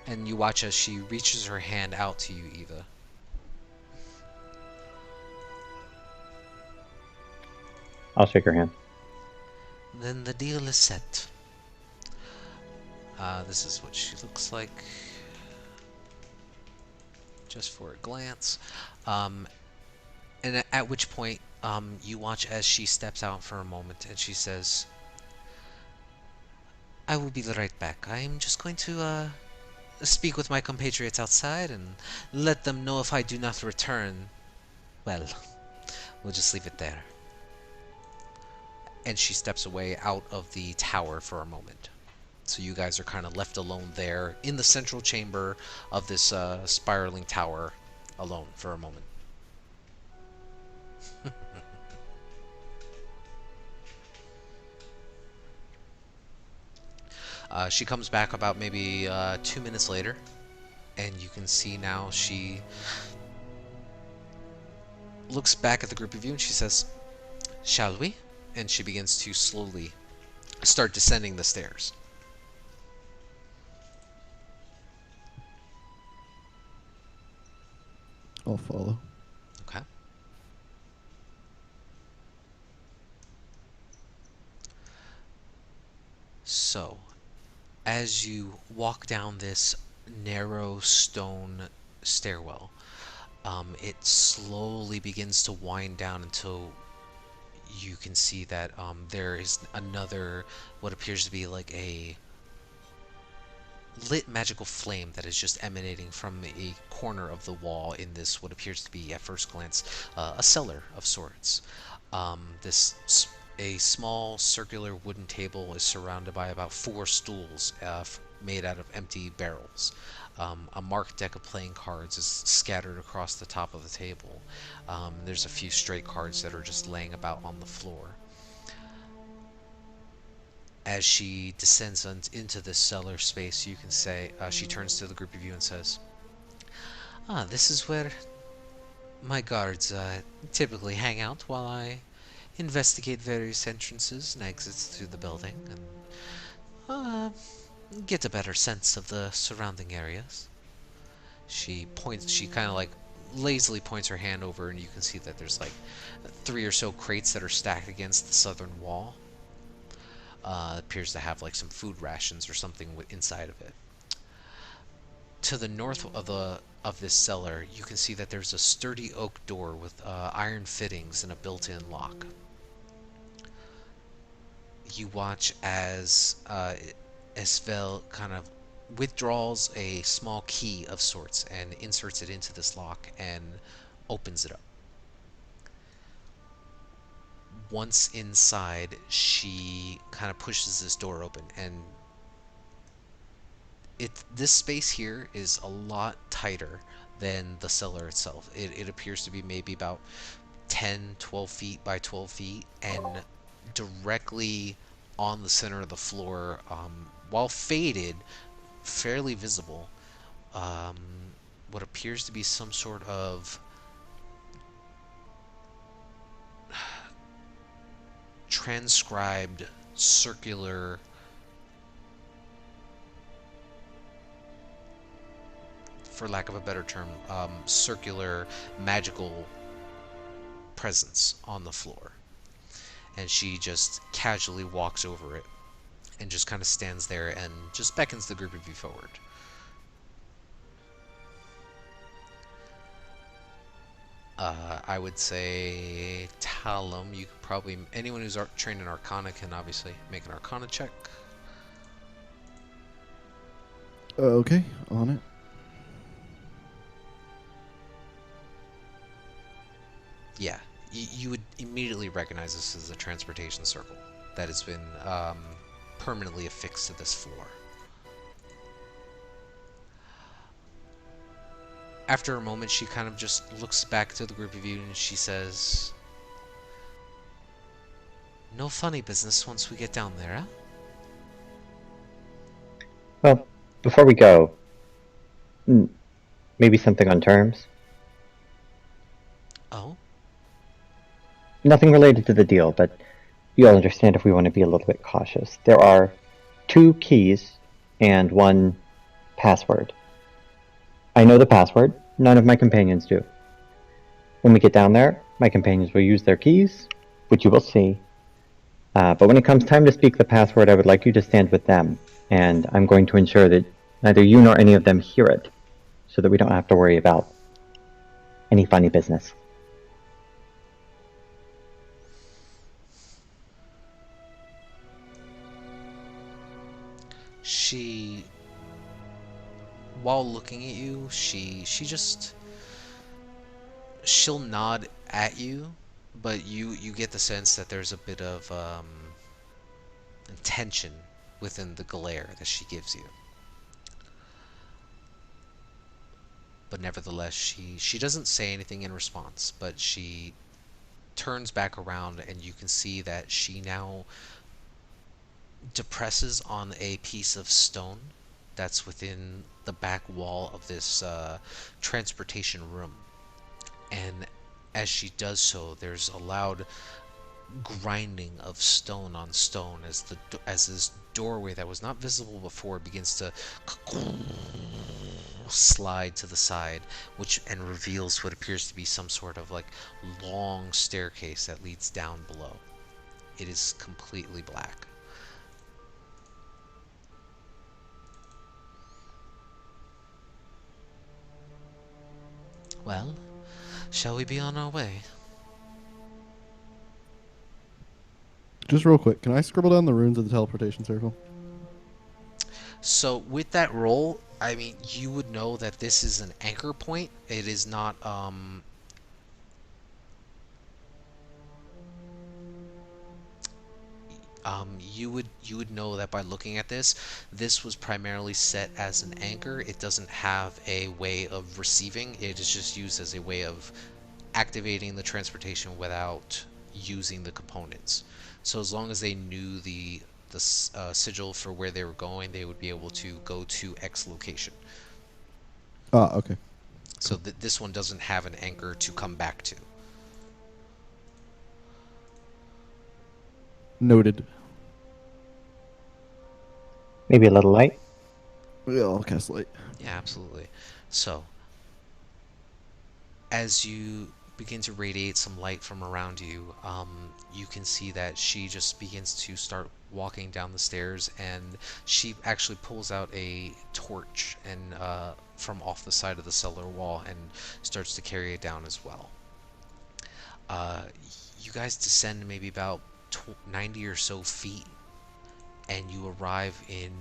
and you watch as she reaches her hand out to you, Eva. I'll shake her hand. Then the deal is set. This is what she looks like, just for a glance. And at which point, you watch as she steps out for a moment and she says, I will be right back. I am just going to, speak with my compatriots outside and let them know if I do not return. Well, we'll just leave it there. And she steps away out of the tower for a moment. So you guys are kind of left alone there in the central chamber of this spiraling tower, alone for a moment. She comes back about maybe 2 minutes later, and you can see now she looks back at the group of you and she says, shall we? And she begins to slowly start descending the stairs. I'll follow. Okay. So, as you walk down this narrow stone stairwell, it slowly begins to wind down until you can see that there is another, what appears to be like a lit magical flame that is just emanating from a corner of the wall in this, what appears to be, at first glance, a cellar of sorts. A small circular wooden table is surrounded by about 4 stools made out of empty barrels. A marked deck of playing cards is scattered across the top of the table. There's a few stray cards that are just laying about on the floor. As she descends into this cellar space, you can say, she turns to the group of you and says, this is where my guards typically hang out while I investigate various entrances and exits through the building and get a better sense of the surrounding areas. She kind of like lazily points her hand over, and you can see that there's like 3 or so crates that are stacked against the southern wall. Appears to have like some food rations or something inside of it. To the north of this cellar, you can see that there's a sturdy oak door with iron fittings and a built-in lock. You watch as Esvel kind of withdraws a small key of sorts and inserts it into this lock and opens it up. Once inside, she kind of pushes this door open, and this space here is a lot tighter than the cellar itself. It appears to be maybe about 10, 12 feet by 12 feet, and directly on the center of the floor, while faded, fairly visible, what appears to be some sort of transcribed circular for lack of a better term, circular magical presence on the floor. And she just casually walks over it and just kind of stands there and just beckons the group of you forward. I would say Talum, you could probably, anyone who's trained in Arcana can obviously make an Arcana check. Okay, on it. Yeah, you would immediately recognize this as a transportation circle that has been permanently affixed to this floor. After a moment, she kind of just looks back to the group of you and she says, "No funny business once we get down there, huh?" Well, before we go, maybe something on terms. Oh? Nothing related to the deal, but you'll understand if we want to be a little bit cautious. There are 2 keys and 1 password. I know the password. None of my companions do. When we get down there, my companions will use their keys, which you will see. But when it comes time to speak the password, I would like you to stand with them, and I'm going to ensure that neither you nor any of them hear it, so that we don't have to worry about any funny business. She, while looking at you, she just she'll nod at you, but you get the sense that there's a bit of tension within the glare that she gives you. But nevertheless, she doesn't say anything in response, but she turns back around and you can see that she now depresses on a piece of stone that's within the back wall of this transportation room. And as she does so, there's a loud grinding of stone on stone as this doorway that was not visible before begins to slide to the side, which and reveals what appears to be some sort of like long staircase that leads down below. It is completely black. Well, shall we be on our way? Just real quick, can I scribble down the runes of the teleportation circle? So with that roll, I mean, you would know that this is an anchor point. It is not you would know that by looking at this. This was primarily set as an anchor. It doesn't have a way of receiving. It is just used as a way of activating the transportation without using the components. So as long as they knew the sigil for where they were going, they would be able to go to X location. Ah, okay. So this one doesn't have an anchor to come back to. Noted. Maybe a little light. Yeah, I'll cast light. Yeah, absolutely. So as you begin to radiate some light from around you, you can see that she just begins to start walking down the stairs, and she actually pulls out a torch and from off the side of the cellar wall and starts to carry it down as well. Uh, you guys descend maybe about 90 or so feet, and you arrive in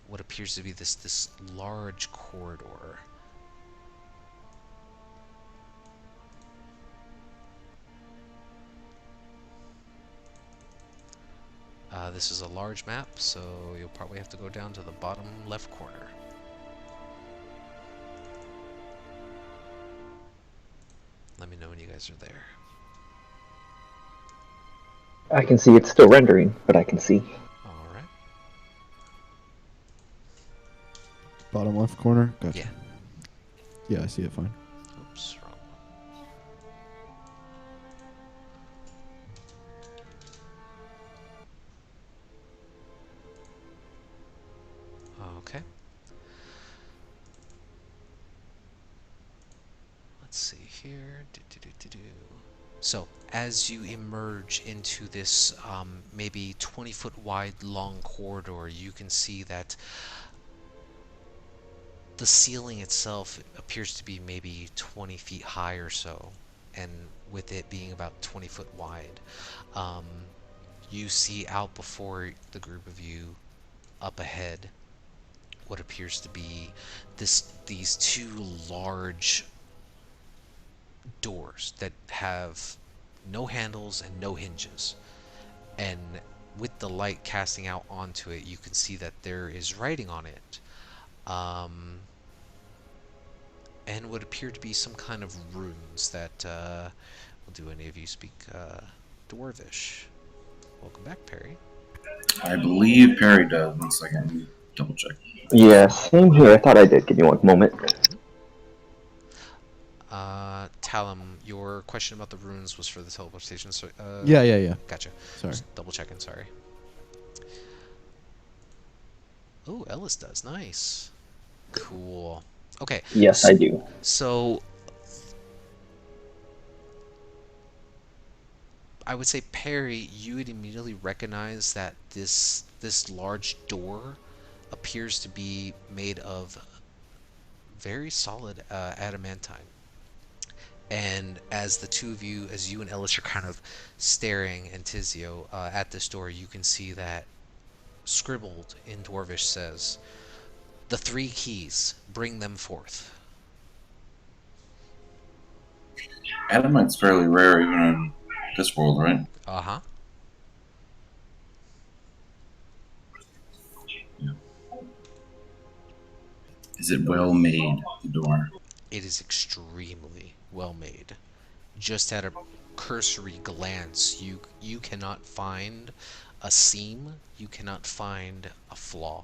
what appears to be this large corridor. This is a large map, so you'll probably have to go down to the bottom left corner. Let me know when you guys are there. I can see it's still rendering, but I can see. Alright. Bottom left corner. Gotcha. Yeah. Yeah, I see it fine. Oops, wrong one. Okay. Let's see here. So, as you emerge into this maybe 20-foot wide long corridor, you can see that the ceiling itself appears to be maybe 20 feet high or so, and with it being about 20 foot wide. Um, you see out before the group of you, up ahead, what appears to be these 2 large doors that have no handles and no hinges. And with the light casting out onto it, you can see that there is writing on it. And would appear to be some kind of runes that, well, do any of you speak Dwarvish? Welcome back, Perry. I believe Perry does. 1 second, let me double check. Yeah, same here. I thought I did. Give me one moment. Talum, your question about the runes was for the teleportation. So, Yeah. Gotcha. Sorry. Just double checking. Sorry. Oh, Ellis does. Nice. Cool. Okay. Yes, I do. So, I would say, Perry, you would immediately recognize that this large door appears to be made of very solid adamantine. And as the two of you, as you and Ellis are kind of staring, and Tizio, at this door, you can see that scribbled in Dwarvish says, "The 3 keys, bring them forth." Adamite's fairly rare even in this world, right? Uh-huh. Yeah. Is it well made, the door? It is extremely well made. Just at a cursory glance, you cannot find a seam, you cannot find a flaw.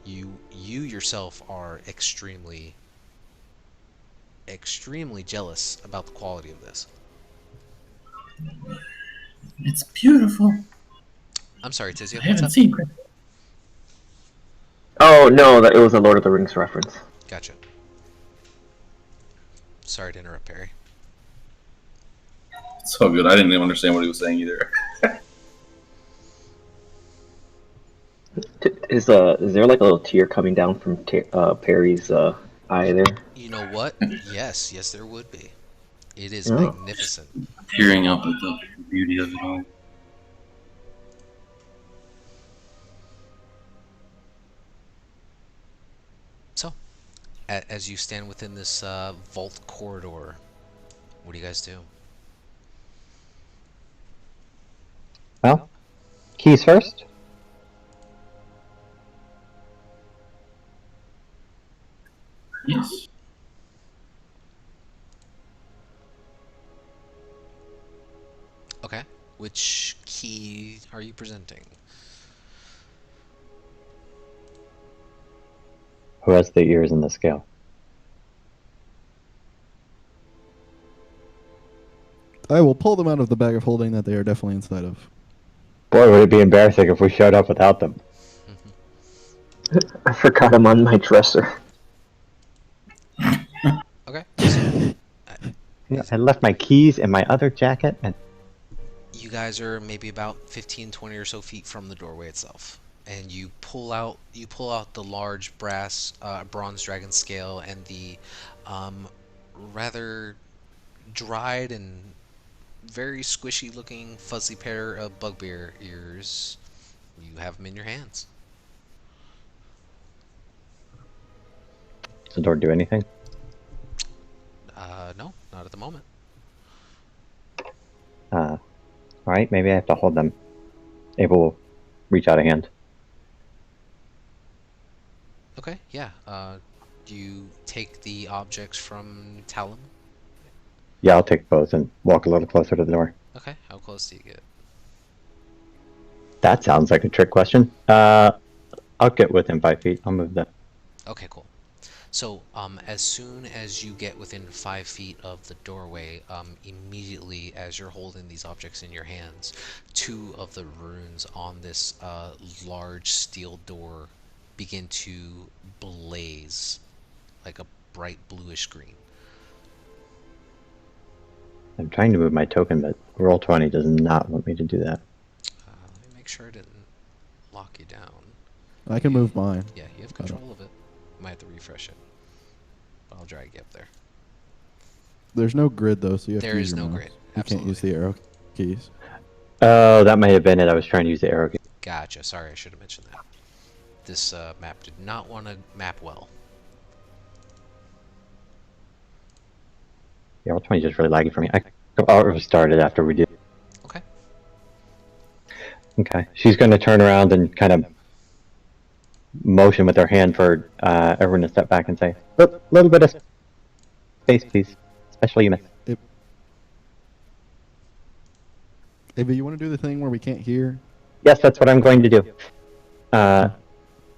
You yourself are extremely jealous about the quality of this. It's beautiful. I'm sorry, Tizio, I what's haven't up? seen it. Oh no, that it was a Lord of the Rings reference. Gotcha. Sorry to interrupt, Perry. It's so good. I didn't even understand what he was saying either. Is there like a little tear coming down from Perry's eye there? You know what? Yes, there would be. It is Oh. magnificent. Tearing up at the beauty of it all. So, as you stand within this vault corridor, what do you guys do? Well, keys first. Yes. Okay. Which key are you presenting? Who has the ears in the scale? I will pull them out of the bag of holding that they are definitely inside of. Boy, would it be embarrassing if we showed up without them. I forgot them on my dresser. Okay. So, Yeah, I left my keys in my other jacket, and you guys are maybe about 15, 20 or so feet from the doorway itself, and you pull out the large bronze dragon scale and the rather dried and very squishy looking fuzzy pair of bugbear ears. You have them in your hands. does the door do anything? No, not at the moment. All right, maybe I have to hold them. Abel will reach out a hand. Okay, yeah. Do you take the objects from Talum? Yeah, I'll take both and walk a little closer to the door. Okay, how close do you get? That sounds like a trick question. I'll get within 5 feet. I'll move that. Okay, cool. So, as soon as you get within 5 feet of the doorway, immediately as you're holding these objects in your hands, 2 of the runes on this large steel door begin to blaze like a bright bluish green. I'm trying to move my token, but Roll20 does not want me to do that. Let me make sure I didn't lock you down. I can move mine. Yeah, you have control of it. Might have to refresh it. But I'll drag you up there. There's no grid though, so you have There to use is your no mouse. grid. You can't use the arrow keys. Oh, that might have been it. I was trying to use the arrow key. Gotcha. Sorry, I should have mentioned that. This map did not want to map well. Yeah, roll 20 is just really laggy for me. I'll restart it after we do. Okay. Okay. She's going to turn around and kind of motion with her hand for everyone to step back and say, little bit of space, please. Especially you, miss. Ava, you want to do the thing where we can't hear? Yes, that's what I'm going to do.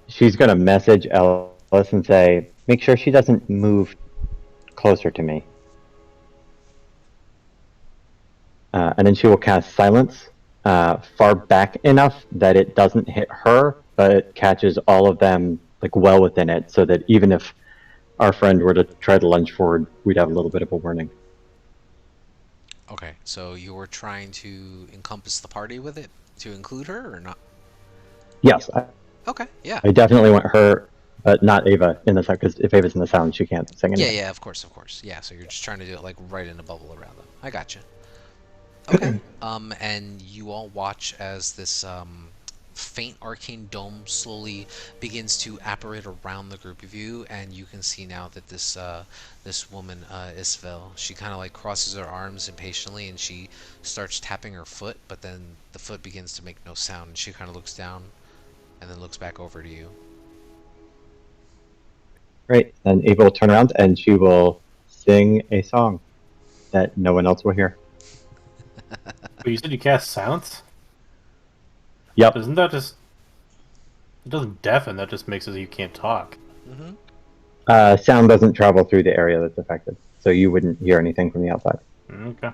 She's going to message Ellis and say, make sure she doesn't move closer to me. And then she will cast silence far back enough that it doesn't hit her, but it catches all of them like well within it, so that even if our friend were to try to lunge forward, we'd have a little bit of a warning. Okay, so you're trying to encompass the party with it to include her or not? Yes, Okay, yeah. I definitely want her, but not Ava in the sound, because if Ava's in the sound, she can't sing anything. Yeah, of course. Yeah, so you're just trying to do it like right in a bubble around them. I gotcha. Okay. And you all watch as this faint arcane dome slowly begins to apparate around the group of you, and you can see now that this woman, Isabel, she kind of like crosses her arms impatiently, and she starts tapping her foot, but then the foot begins to make no sound, and she kind of looks down, and then looks back over to you. Right, and Ava will turn around and she will sing a song that no one else will hear. But you said you cast silence? Yep. Doesn't that just... It doesn't deafen, that just makes it so you can't talk. Mm-hmm. Sound doesn't travel through the area that's affected, so you wouldn't hear anything from the outside. Okay.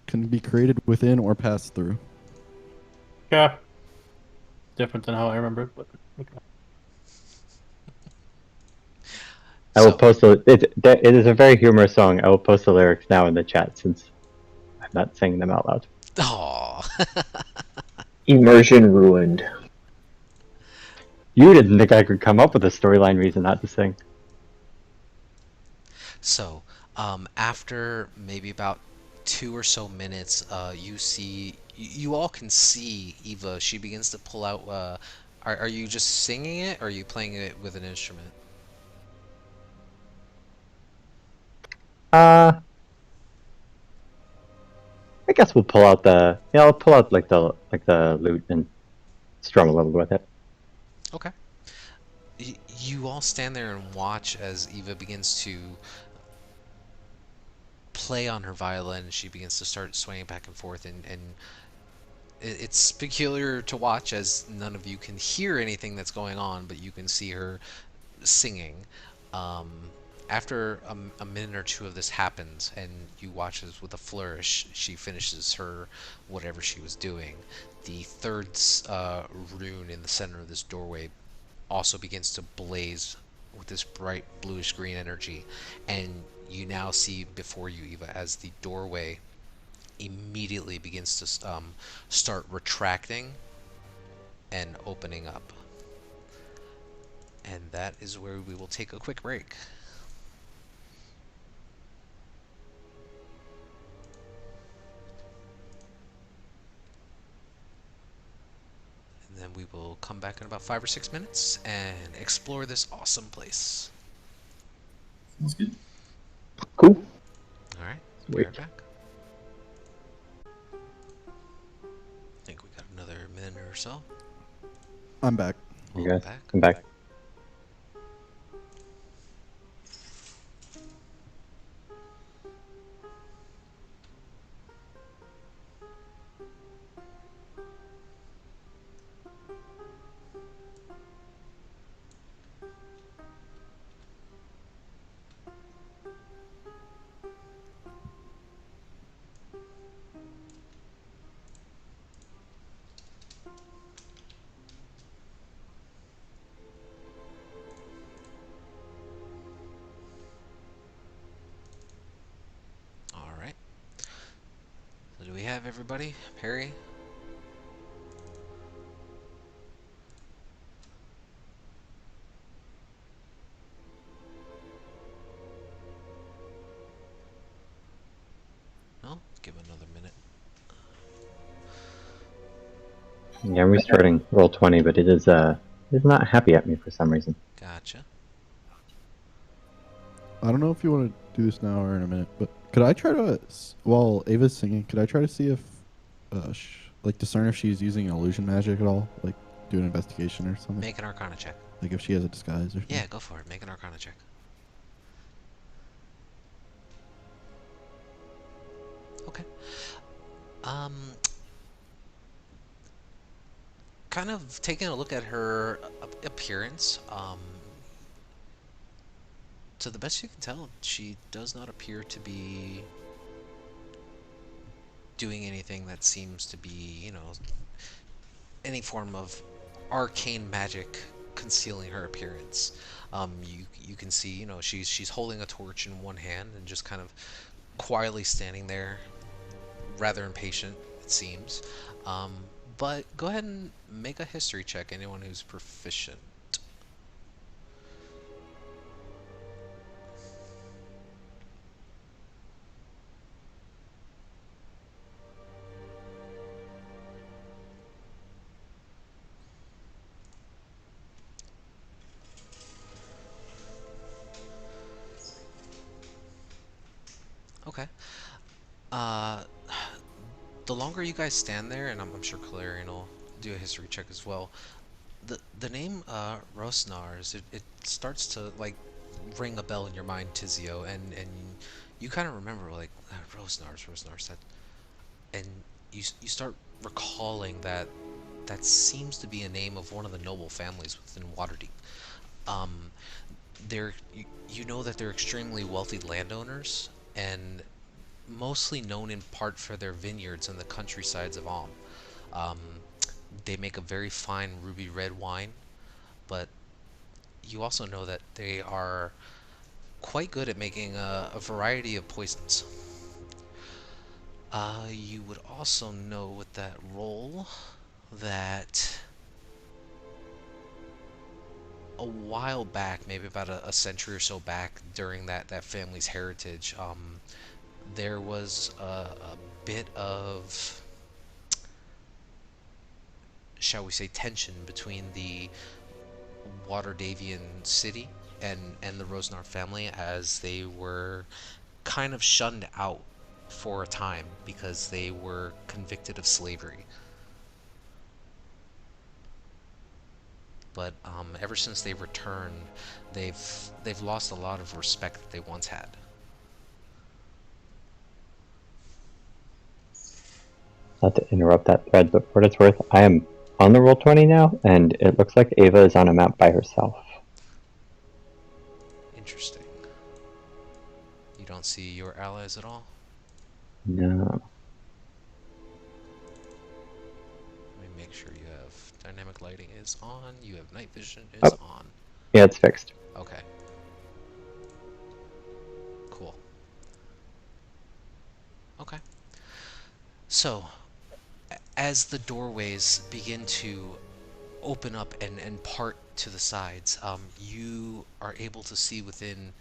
Can be created within or passed through. Yeah. Different than how I remember it, but okay. I will post it is a very humorous song. I will post the lyrics now in the chat since I'm not singing them out loud. Aww. Immersion ruined. You didn't think I could come up with a storyline reason not to sing. So, after maybe about 2 or so minutes, you all can see Eva. She begins to pull out. Are you just singing it, or are you playing it with an instrument? I guess we'll pull out I'll pull out like the lute and strum a little with it. Okay. You all stand there and watch as Eva begins to play on her violin. She begins to start swaying back and forth, and it's peculiar to watch as none of you can hear anything that's going on, but you can see her singing. After a minute or two of this happens, and you watch as with a flourish, she finishes her whatever she was doing. The third rune in the center of this doorway also begins to blaze with this bright bluish green energy, and you now see before you, Eva, as the doorway immediately begins to start retracting and opening up. And that is where we will take a quick break. And then we will come back in about 5 or 6 minutes and explore this awesome place. Sounds good. Cool. Alright, be right back. I think we got another minute or so. I'm back. You guys, Back. come back. Alright. So do we have everybody? Perry? No? Give it another minute. Yeah, I'm restarting roll 20, but it is not happy at me for some reason. Gotcha. I don't know if you want to do this now or in a minute, but could I try to, while Ava's singing, could I try to see if, like, discern if she's using illusion magic at all? Like, do an investigation or something? Make an Arcana check. Like, if she has a disguise or something? Yeah, go for it. Make an Arcana check. Okay. Um, kind of taking a look at her appearance, to the best you can tell, she does not appear to be doing anything that seems to be, any form of arcane magic concealing her appearance. You can see, she's holding a torch in one hand and just kind of quietly standing there, rather impatient, it seems. But go ahead and make a history check, anyone who's proficient. Okay. Uh, the longer you guys stand there, and I'm sure Calarian will do a history check as well. The name Rosnars, it starts to like ring a bell in your mind, Tizio, and you kind of remember like Rosnars, that, and you start recalling that seems to be a name of one of the noble families within Waterdeep. Um, you know that they're extremely wealthy landowners and mostly known in part for their vineyards in the countrysides of Alm. Um, they make a very fine ruby red wine, but you also know that they are quite good at making a variety of poisons. You would also know with that roll that a while back, maybe about a century or so back, during that family's heritage, there was a bit of, shall we say, tension between the Waterdavian city and the Rosnar family, as they were kind of shunned out for a time because they were convicted of slavery. But ever since they returned, they've lost a lot of respect that they once had. Not to interrupt that thread, but for what it's worth, I am on the Roll20 now, and it looks like Ava is on a map by herself. Interesting. You don't see your allies at all? No. Let me make sure you have dynamic lighting is on, you have night vision is Oh. on. Yeah, it's fixed. Okay. Cool. Okay. So, as the doorways begin to open up and part to the sides, you are able to see within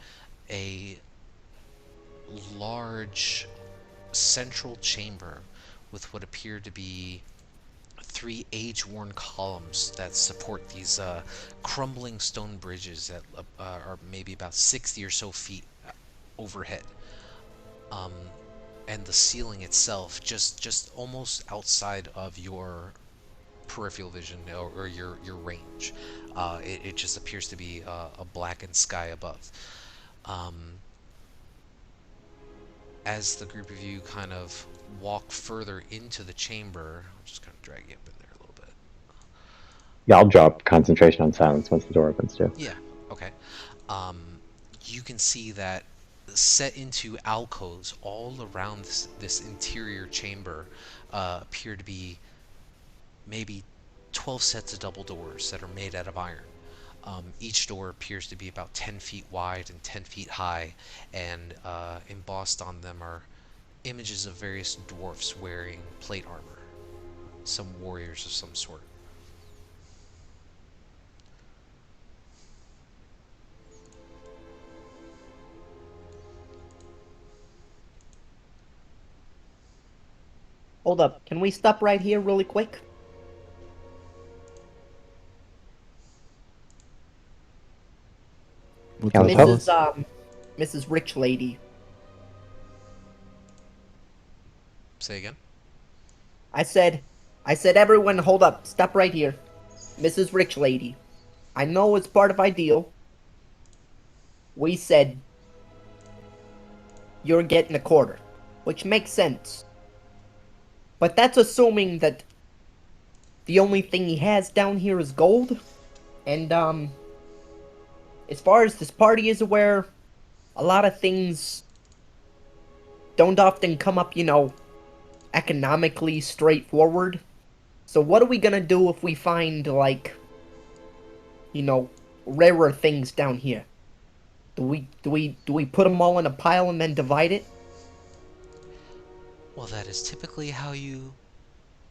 a large central chamber with what appear to be three age-worn columns that support these crumbling stone bridges that are maybe about 60 or so feet overhead. Um, and the ceiling itself, just almost outside of your peripheral vision, or your range. It just appears to be a blackened sky above. Um, as the group of you kind of walk further into the chamber, I'll just kind of drag you up in there a little bit. Yeah, I'll drop concentration on silence once the door opens too. Yeah, okay. You can see that set into alcoves all around this interior chamber appear to be maybe 12 sets of double doors that are made out of iron. Each door appears to be about 10 feet wide and 10 feet high, and embossed on them are images of various dwarfs wearing plate armor, some warriors of some sort. Hold up, can we stop right here really quick? What's Yeah, up, what's fellas? Mrs. Mrs. Rich Lady. Say again? I said, everyone hold up, stop right here. Mrs. Rich Lady. I know it's part of our deal. We said you're getting a quarter, which makes sense. But that's assuming that the only thing he has down here is gold. And, as far as this party is aware, a lot of things don't often come up, economically straightforward. So what are we gonna do if we find, like, rarer things down here? Do we put them all in a pile and then divide it? Well, that is typically how you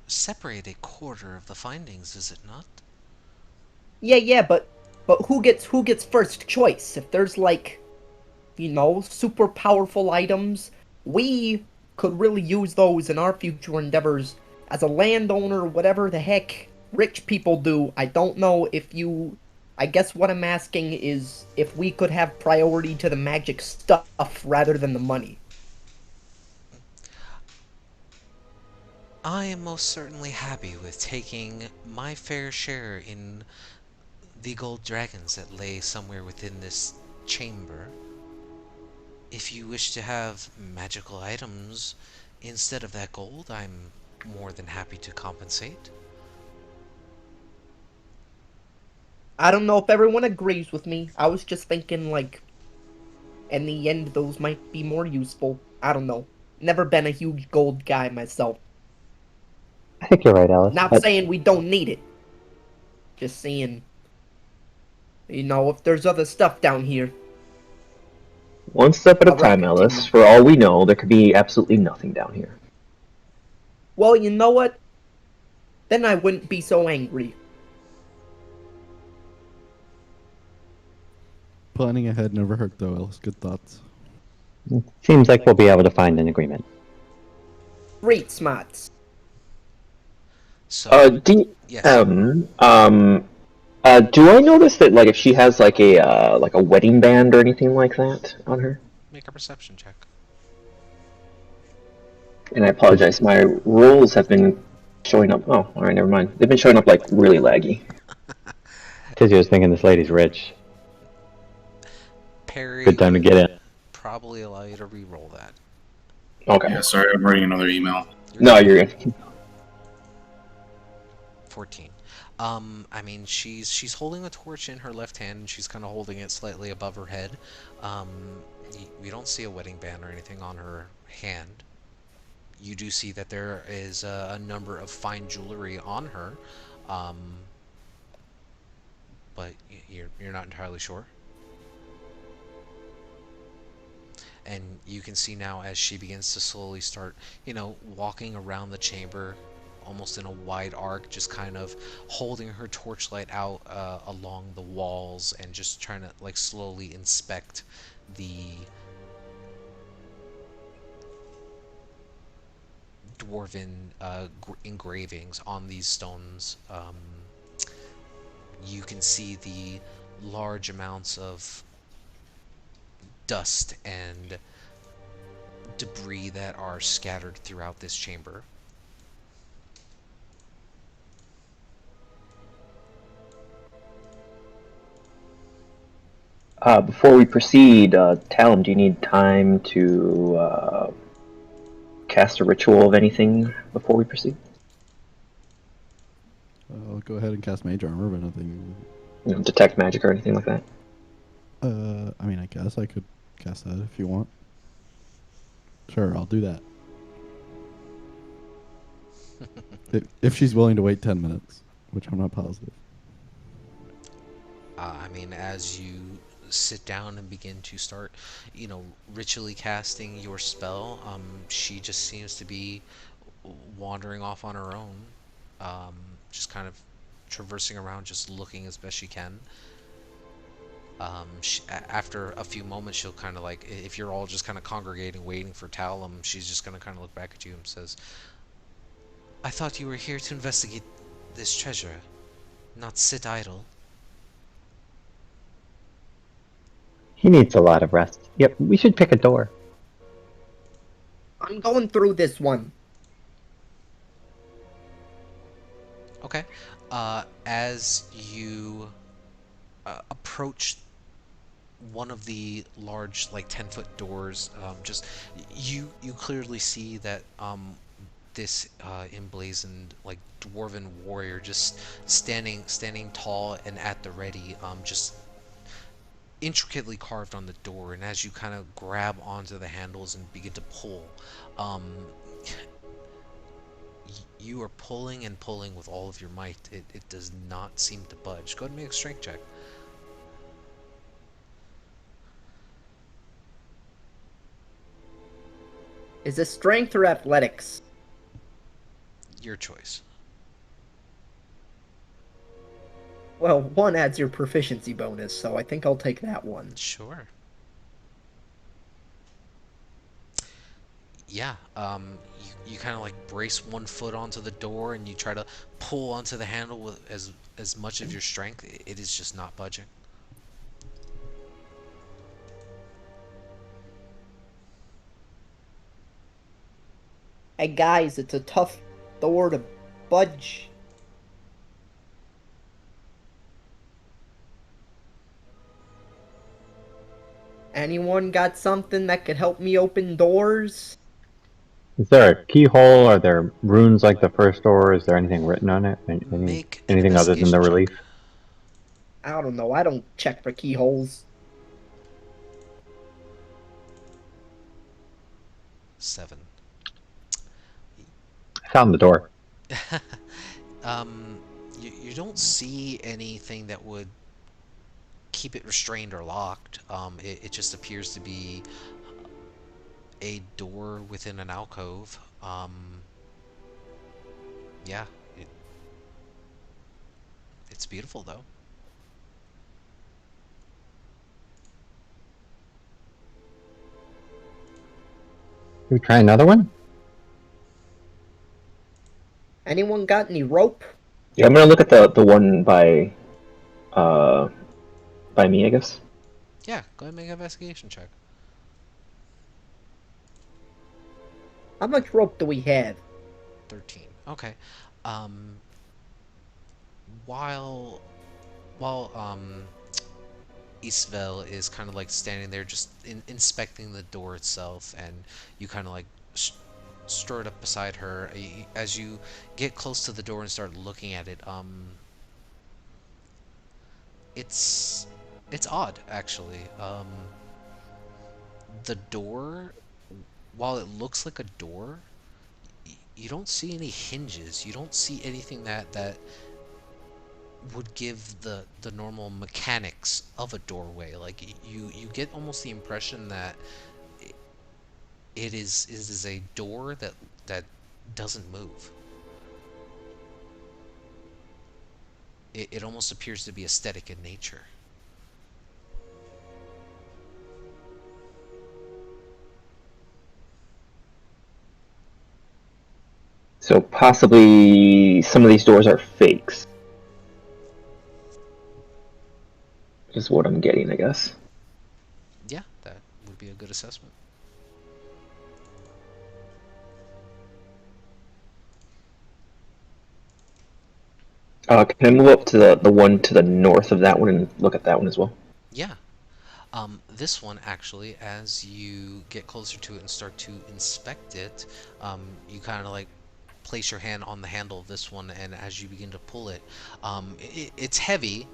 separate a quarter of the findings, is it not? Yeah, but who gets first choice? If there's like, super powerful items, we could really use those in our future endeavors. As a landowner, whatever the heck rich people do, I don't know if you. I guess what I'm asking is if we could have priority to the magic stuff rather than the money. I am most certainly happy with taking my fair share in the gold dragons that lay somewhere within this chamber. If you wish to have magical items instead of that gold, I'm more than happy to compensate. I don't know if everyone agrees with me. I was just thinking, like, in the end, those might be more useful. I don't know. Never been a huge gold guy myself. I think you're right, Alice. Not But saying we don't need it. Just saying, if there's other stuff down here. One step at a Alright, time, continue. Ellis. For all we know, there could be absolutely nothing down here. Well, you know what? Then I wouldn't be so angry. Planning ahead never hurt, though, Ellis. Good thoughts. it seems like we'll be able to find an agreement. Street smarts. So, yes. Do I notice that, like, if she has like a wedding band or anything like that on her? Make a perception check. And I apologize, my rolls have been showing up. Oh, all right, never mind. They've been showing up like really laggy. Tizzy was thinking this lady's rich. Perry Good time to get in. probably allow you to re-roll that. Okay. Yeah, sorry, I'm writing another email. No, you're good. 14. I mean, she's holding a torch in her left hand, and she's kind of holding it slightly above her head. We don't see a wedding band or anything on her hand. You do see that there is a number of fine jewelry on her, but you're not entirely sure. And you can see now as she begins to slowly start, walking around the chamber, almost in a wide arc, just kind of holding her torchlight out along the walls and just trying to like slowly inspect the dwarven engravings on these stones. You can see the large amounts of dust and debris that are scattered throughout this chamber. Before we proceed, Talon, do you need time to cast a ritual of anything before we proceed? I'll go ahead and cast Mage Armor, but nothing. Detect magic or anything like that? I mean, I guess I could cast that if you want. Sure, I'll do that. if she's willing to wait 10 minutes, which I'm not positive. I mean, as you sit down and begin to start, ritually casting your spell, she just seems to be wandering off on her own, just kind of traversing around, just looking as best she can. After a few moments, she'll kind of like, if you're all just kind of congregating, waiting for Talum, she's just going to kind of look back at you and says, I thought you were here to investigate this treasure, not sit idle. He needs a lot of rest. Yep, we should pick a door. I'm going through this one. Okay. As you approach one of the large, like 10-foot doors, just you clearly see that this emblazoned like dwarven warrior just standing tall and at the ready, just intricately carved on the door. And as you kind of grab onto the handles and begin to pull, um, you are pulling and pulling with all of your might. It does not seem to budge. Go ahead and make a strength check. Is this strength or athletics? Your choice. Well, one adds your proficiency bonus, so I think I'll take that one. Sure. Yeah, you kind of like brace one foot onto the door and you try to pull onto the handle with as much of your strength. It is just not budging. Hey guys, it's a tough door to budge. Anyone got something that could help me open doors? Is there a keyhole? Are there runes like the first door? Is there anything written on it? Make an Anything other than the investigation check. relief? I don't know, I don't check for keyholes. 7. I found the door. You don't see anything that would keep it restrained or locked. It just appears to be a door within an alcove. Yeah, it's beautiful though. Should we try another one? Anyone got any rope? Yeah, I'm gonna look at the one by me, I guess. Yeah, go ahead and make an investigation check. How much rope do we have? 13. Okay. Um, while Isvel is kind of like standing there just inspecting the door itself, and you kind of like stir it up beside her. As you get close to the door and start looking at it, it's odd actually. The door, while it looks like a door, you don't see any hinges. You don't see anything that would give the normal mechanics of a doorway. Like you get almost the impression that it is a door that doesn't move. It almost appears to be aesthetic in nature. So possibly some of these doors are fakes. Is what I'm getting, I guess. Yeah, that would be a good assessment. Can I move up to the one to the north of that one and look at that one as well? Yeah. This one actually, as you get closer to it and start to inspect it, you kind of like place your hand on the handle of this one, and as you begin to pull it, it's heavy.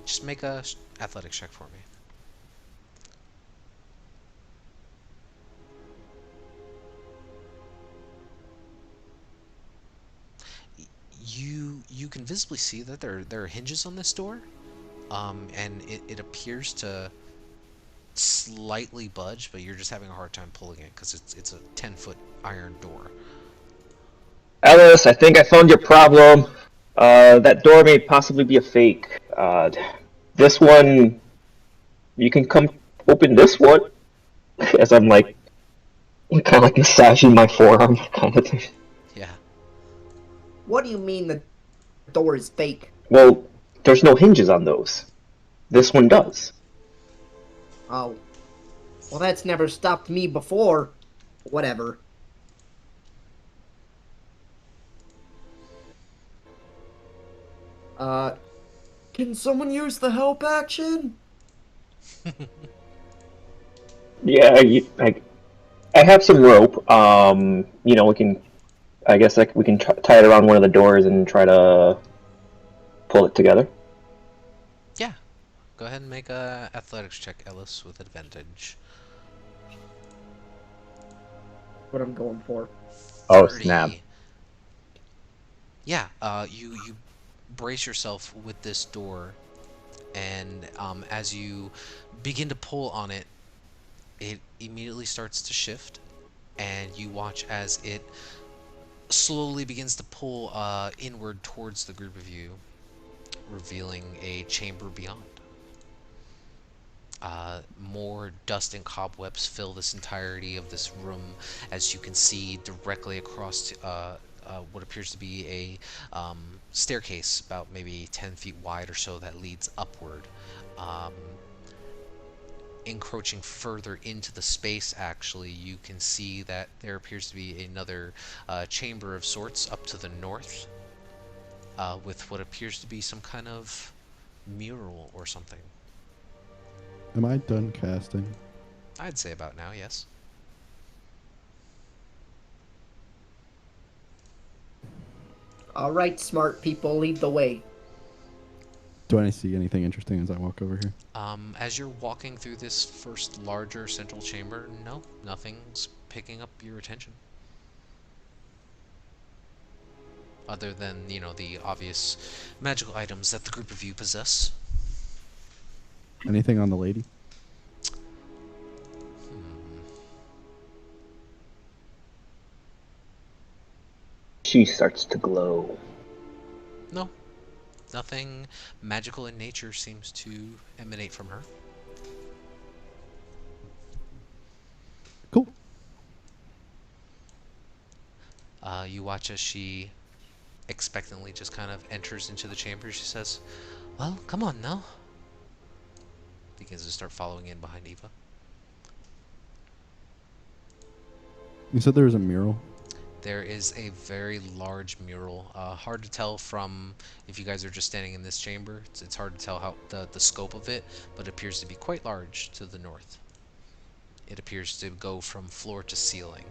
Just make a athletics check for me. You can visibly see that there are hinges on this door, and it appears to slightly budge, but you're just having a hard time pulling it because it's a 10-foot iron door. Alice, I think I found your problem. That door may possibly be a fake. This one, you can come open this one. As I'm like, kind of like massaging my forearm, kind of thing. Yeah. What do you mean the door is fake? Well, there's no hinges on those. This one does. Oh, well, that's never stopped me before. Whatever. Uh, can someone use the help action? Yeah, I have some rope. We can, I guess, like we can tie it around one of the doors and try to pull it together. Yeah, go ahead and make a athletics check, Ellis, with advantage. What I'm going for. Oh, snap. 30. Yeah, you brace yourself with this door, and as you begin to pull on it, it immediately starts to shift, and you watch as it slowly begins to pull inward towards the group of you, revealing a chamber beyond. More dust and cobwebs fill this entirety of this room, as you can see directly across what appears to be a staircase about maybe 10 feet wide or so that leads upward. Um, Encroaching further into the space, actually, you can see that there appears to be another chamber of sorts up to the north, with what appears to be some kind of mural or something. Am I done casting? I'd say about now, yes. All right, smart people, lead the way. Do I see anything interesting as I walk over here? As you're walking through this first larger central chamber, no, nothing's picking up your attention. Other than, the obvious magical items that the group of you possess. Anything on the lady? Hmm. She starts to glow. No, nothing magical in nature seems to emanate from her. Cool. You watch as she expectantly just kind of enters into the chamber. She says, "Well, come on now." Begins to start following in behind Eva. You said there was a mural. There is a very large mural. Hard to tell from if you guys are just standing in this chamber. It's hard to tell how the scope of it, but it appears to be quite large to the north. It appears to go from floor to ceiling.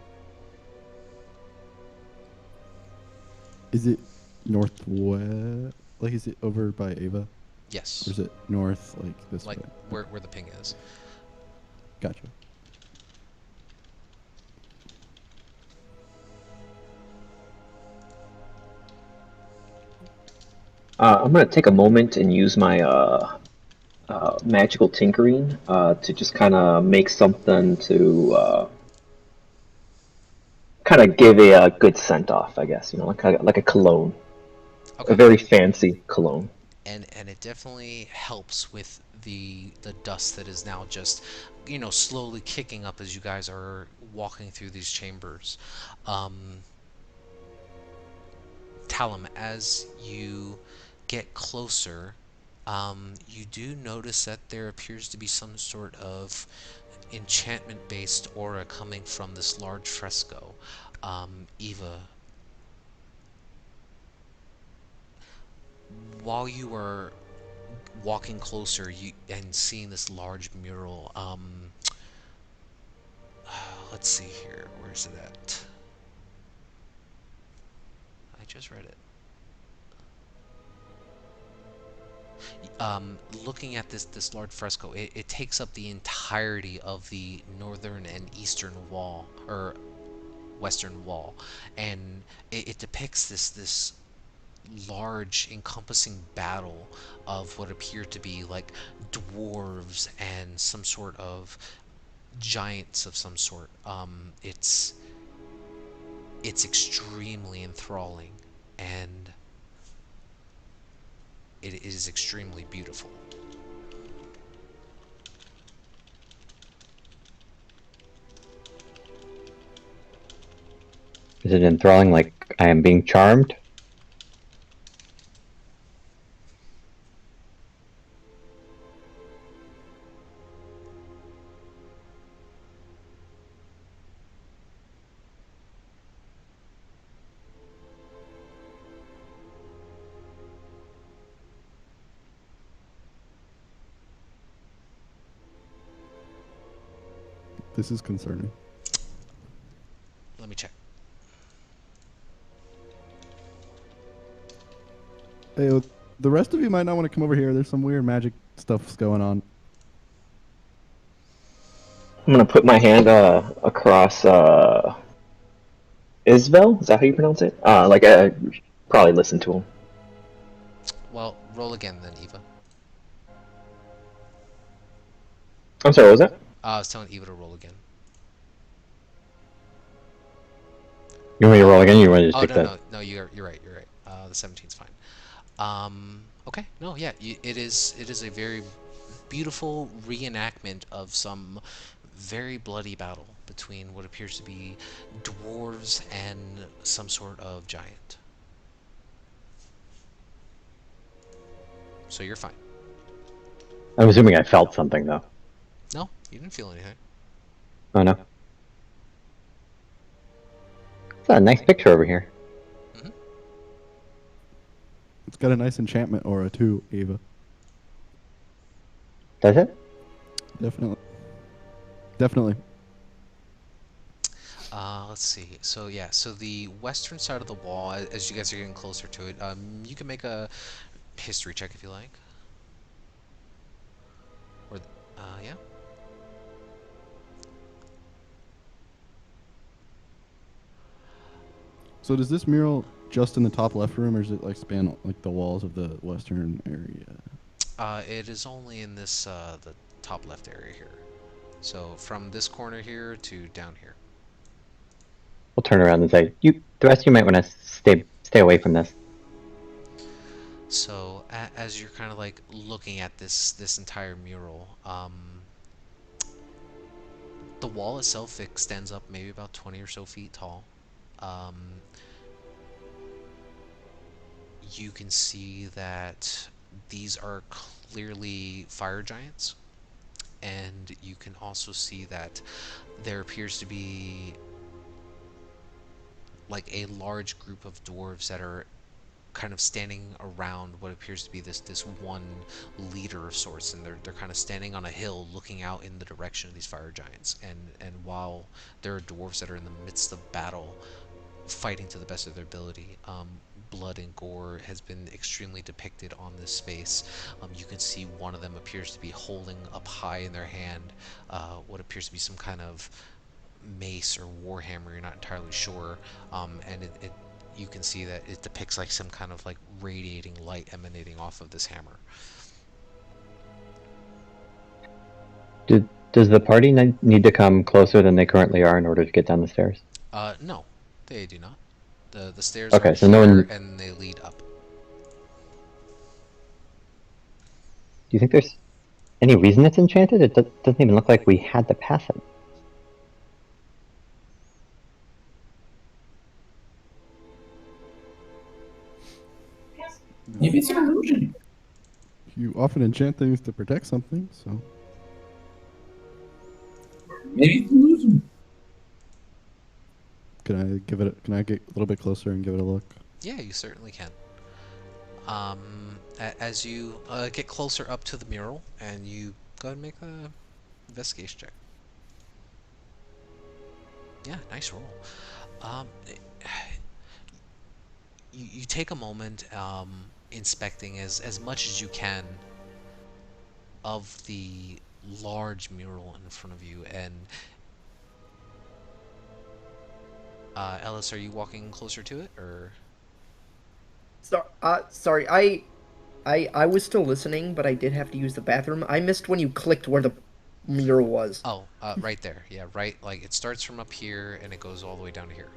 Is it northwest? Like, is it over by Ava? Or Yes, is it north, like this like way? where the ping is. Gotcha. I'm gonna take a moment and use my magical tinkering to just kind of make something to kind of give a good scent off, I guess. Like a cologne, a Okay. very fancy cologne. And it definitely helps with the dust that is now just slowly kicking up as you guys are walking through these chambers. um Talum, as you get closer, you do notice that there appears to be some sort of enchantment based aura coming from this large fresco. Eva, while you are walking closer and seeing this large mural, let's see here. Where's it at? I just read it. Looking at this large fresco, it takes up the entirety of the northern and eastern wall, or western wall, and it depicts this large encompassing battle of what appear to be like dwarves and some sort of giants of some sort. It's extremely enthralling, and it is extremely beautiful. Is it enthralling like I am being charmed? This is concerning. Let me check. Hey, the rest of you might not want to come over here. There's some weird magic stuff's going on. I'm gonna put my hand across Isvel. Is that how you pronounce it? Probably listen to him. Well, roll again then, Eva. I'm sorry. What was that? I was telling Eva to roll again. You want me to roll again? Or you want to just Oh take no, that? no, you're right. You're right. The 17's fine. Okay, no, yeah, it is a very beautiful reenactment of some very bloody battle between what appears to be dwarves and some sort of giant. So you're fine. I'm assuming I felt something though. No, you didn't feel anything. Oh no. It's a nice picture over here. It's got a nice enchantment aura too, Ava. Does it? Definitely. Definitely. Let's see. So yeah, so the western side of the wall, as you guys are getting closer to it, you can make a history check if you like. Or, yeah. So does this mural just in the top left room, or does it like span like the walls of the western area? It is only in this the top left area here. So from this corner here to down here. We'll turn around and say, "You, the rest of you might want to stay away from this." So as you're kind of like looking at this entire mural, the wall itself extends up maybe about 20 or so feet tall. Um, you can see that these are clearly fire giants, and you can also see that there appears to be like a large group of dwarves that are kind of standing around what appears to be this one leader of sorts, and they're kind of standing on a hill looking out in the direction of these fire giants. And while there are dwarves that are in the midst of battle fighting to the best of their ability, blood and gore has been extremely depicted on this space. You can see one of them appears to be holding up high in their hand what appears to be some kind of mace or warhammer. You're not entirely sure, and it you can see that it depicts like some kind of like radiating light emanating off of this hammer. Does the party need to come closer than they currently are in order to get down the stairs? No, they do not. The stairs are Okay, so no here one. and they lead up. Do you think there's any reason it's enchanted? It doesn't even look like we had to pass it. Maybe it's an illusion. You often enchant things to protect something, so Maybe it's an illusion. Can I get a little bit closer and give it a look? Yeah, you certainly can. As you get closer up to the mural, and you go ahead and make a investigation check. Yeah, nice roll. Um, you take a moment inspecting as much as you can of the large mural in front of you. And Ellis, are you walking closer to it, or? Sorry, I was still listening, but I did have to use the bathroom. I missed when you clicked where the mural was. Oh, right there. Yeah, right. Like it starts from up here and it goes all the way down to here.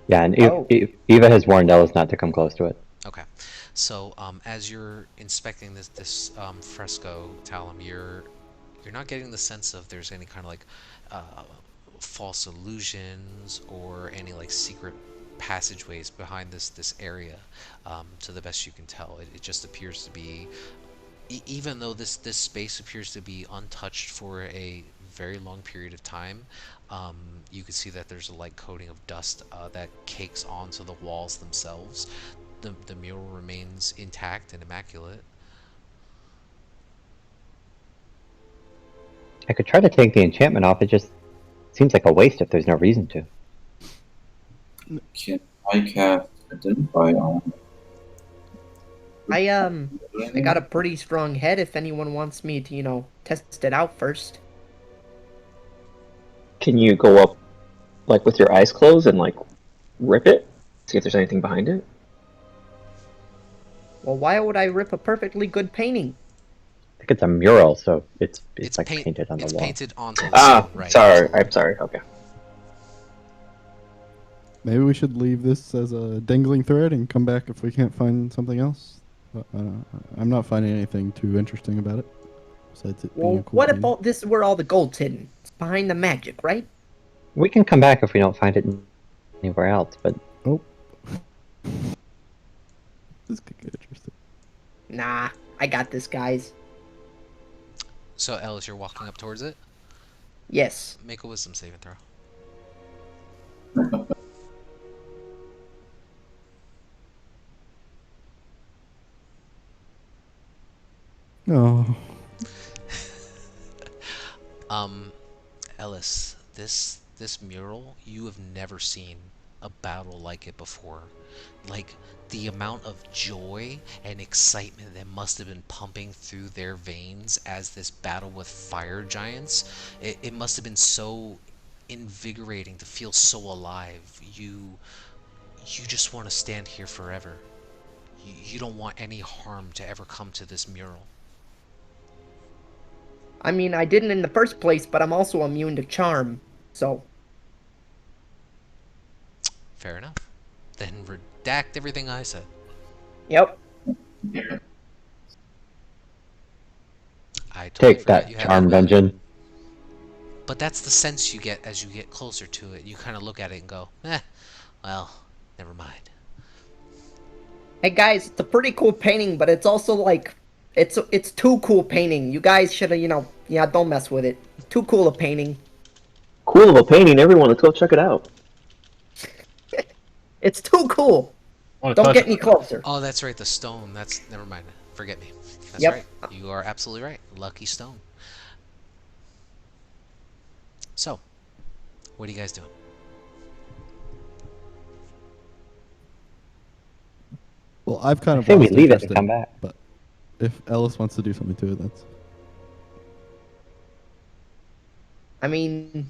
Yeah, and Oh. Eva has warned Ellis not to come close to it. Okay, so as you're inspecting this fresco, Talum, you're not getting the sense of there's any kind of like false illusions or any like secret passageways behind this area. To the best you can tell, it just appears to be, even though this space appears to be untouched for a very long period of time, you can see that there's a light coating of dust that cakes onto the walls themselves. The mural remains intact and immaculate. I could try to take the enchantment off. It just seems like a waste if there's no reason to. Can I cast Identify on? I got a pretty strong head if anyone wants me to, test it out first. Can you go up, like, with your eyes closed and, like, rip it? See if there's anything behind it? Well, why would I rip a perfectly good painting? I think it's a mural, so it's It's like painted on the It's wall. painted onto the Ah, stone, right? sorry. Absolutely. I'm sorry. Okay. Maybe we should leave this as a dangling thread and come back if we can't find something else. I'm not finding anything too interesting about it, besides it being a Well, cool what painting. about this is where all the gold's hidden? It's behind the magic, right? We can come back if we don't find it anywhere else, but Oh. This could get interesting. Nah, I got this, guys. So, Ellis, you're walking up towards it. Yes. Make a wisdom saving throw. Oh. Ellis, this mural, you have never seen a battle like it before. Like, the amount of joy and excitement that must have been pumping through their veins as this battle with fire giants, it must have been so invigorating to feel so alive. You just want to stand here forever. You don't want any harm to ever come to this mural. I mean, I didn't in the first place, but I'm also immune to charm, so... Fair enough. Then redact everything I said. Yep. I totally take forgot that, you had charm ability. dungeon. But that's the sense you get as you get closer to it. You kind of look at it and go, well, never mind. Hey guys, it's a pretty cool painting, but it's also like... It's too cool painting. You guys should have, yeah, don't mess with it. Too cool a painting. Cool of a painting. Everyone, let's go check it out. It's too cool. Wanna Don't touch get it? any closer. Oh, that's right, the stone. Never mind. Forget me. That's Yep. right. You are absolutely right. Lucky stone. So, what are you guys doing? Well, I've kind I of say we lost leave it interest and in come back. but if Ellis wants to do something to it, that's... I mean...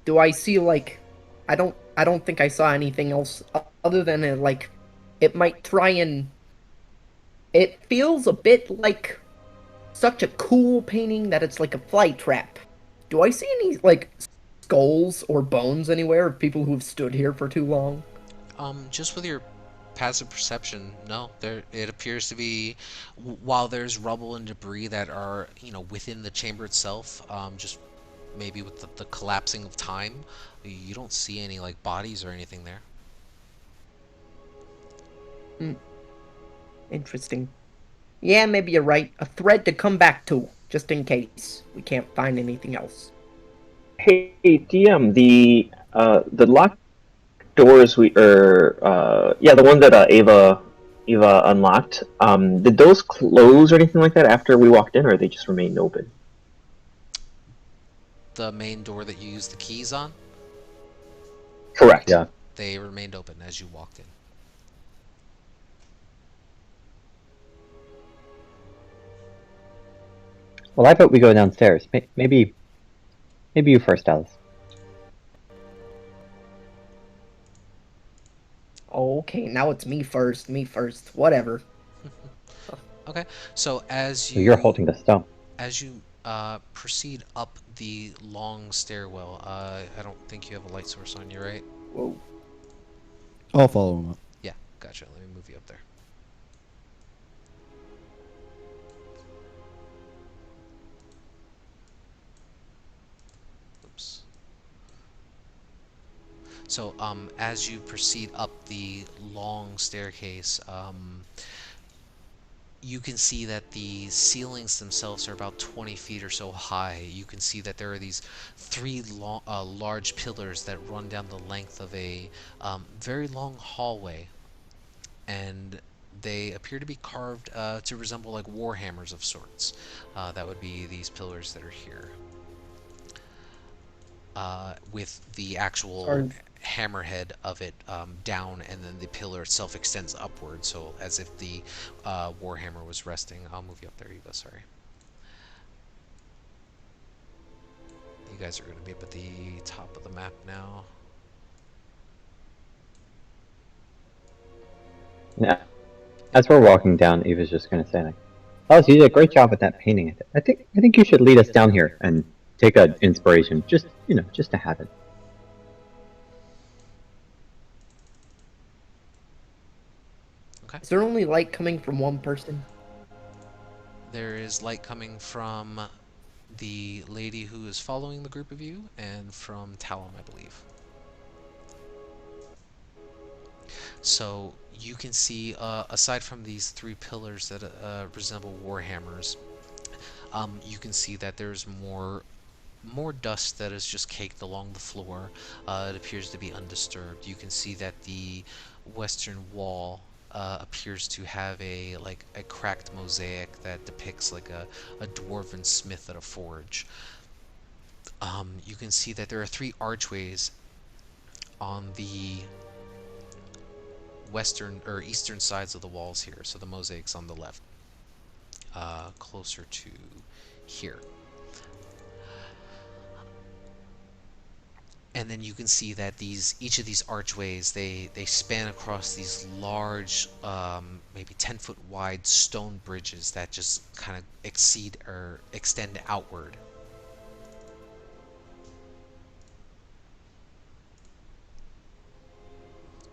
Do I see, like... I don't think I saw anything else other than, it might try and... It feels a bit like such a cool painting that it's like a fly trap. Do I see any, like, skulls or bones anywhere of people who've stood here for too long? Just with your passive perception, no. It appears to be, while there's rubble and debris that are, within the chamber itself, just maybe with the collapsing of time, you don't see any, like, bodies or anything there. Interesting. Yeah, maybe you're right. A thread to come back to, just in case we can't find anything else. Hey, DM, the locked doors the one that Ava unlocked. Did those close or anything like that after we walked in, or they just remained open? The main door that you used the keys on, Correct. Yeah. they remained open as you walked in. Well, I vote we go downstairs. Maybe you first, Alice. Okay, now it's me first, whatever. Okay, so as So you you're holding the stone. as you proceed up the long stairwell, I don't think you have a light source on you, right? Whoa. I'll follow him up. Yeah, gotcha. Let me move you up there. Oops. So, as you proceed up the long staircase, you can see that the ceilings themselves are about 20 feet or so high. You can see that there are these three large pillars that run down the length of a very long hallway, and they appear to be carved to resemble like war hammers of sorts. That would be these pillars that are here. with the actual Sorry. hammerhead of it down, and then the pillar itself extends upward, so as if the warhammer was resting. I'll move you up. There you go. Sorry. You guys are going to be up at the top of the map now. Yeah. As we're walking down, Eva's just gonna say like, "Oh, so you did a great job with that painting. I think you should lead us down here and take an inspiration, just just to have it." Okay. Is there only light coming from one person? There is light coming from the lady who is following the group of you, and from Talon, I believe. So you can see, aside from these three pillars that resemble warhammers, you can see that there's more dust that is just caked along the floor. It appears to be undisturbed. You can see that the western wall appears to have a cracked mosaic that depicts like a dwarven smith at a forge. You can see that there are three archways on the western or eastern sides of the walls here. So the mosaic's on the left, closer to here. And then you can see that each of these archways, they span across these large, maybe 10-foot wide stone bridges that just kind of extend outward.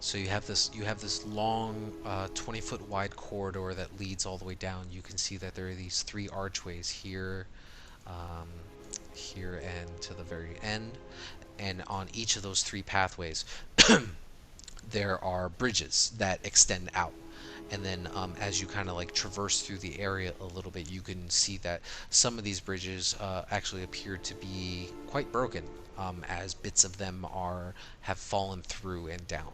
So you have this long 20-foot wide corridor that leads all the way down. You can see that there are these three archways here, um, here, and to the very end. And on each of those three pathways, there are bridges that extend out. And then as you kind of like traverse through the area a little bit, you can see that some of these bridges actually appear to be quite broken, as bits of them have fallen through and down.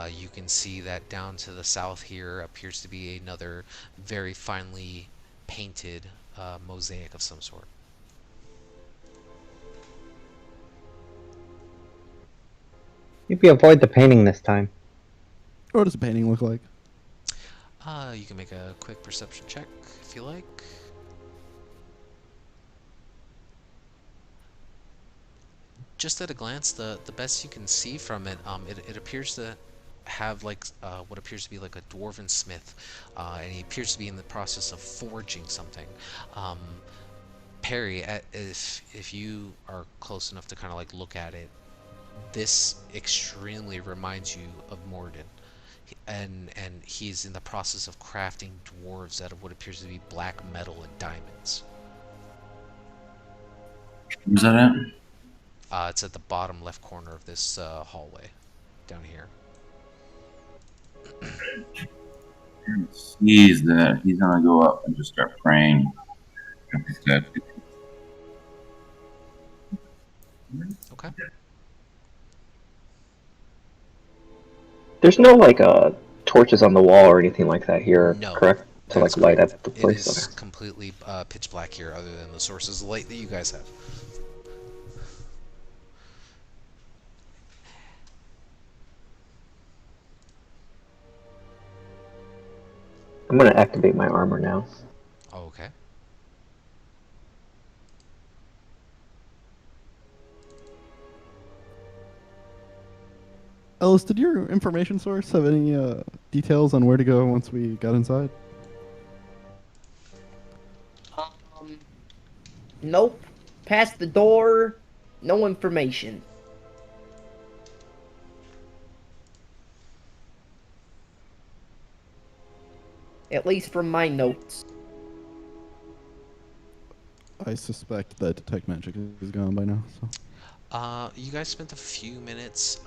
You can see that down to the south here appears to be another very finely painted mosaic of some sort. Maybe avoid the painting this time. What does the painting look like? You can make a quick perception check if you like. Just at a glance, the best you can see from it, it appears to have what appears to be like a dwarven smith, and he appears to be in the process of forging something. Um, Perry, if you are close enough to kind of like look at it, this extremely reminds you of Morden. And he's in the process of crafting dwarves out of what appears to be black metal and diamonds. Where's that at? It's at the bottom left corner of this hallway, down here. Sees that he's gonna go up and just start praying at the statue. Okay. There's no torches on the wall or anything like that here, No, correct? To that's light correct. up the It place. is Okay. completely pitch black here, other than the sources of light that you guys have. I'm gonna activate my armor now. Oh, okay. Ellis, did your information source have any details on where to go once we got inside? Um, nope. Past the door, no information. At least from my notes. I suspect that detect magic is gone by now. So You guys spent a few minutes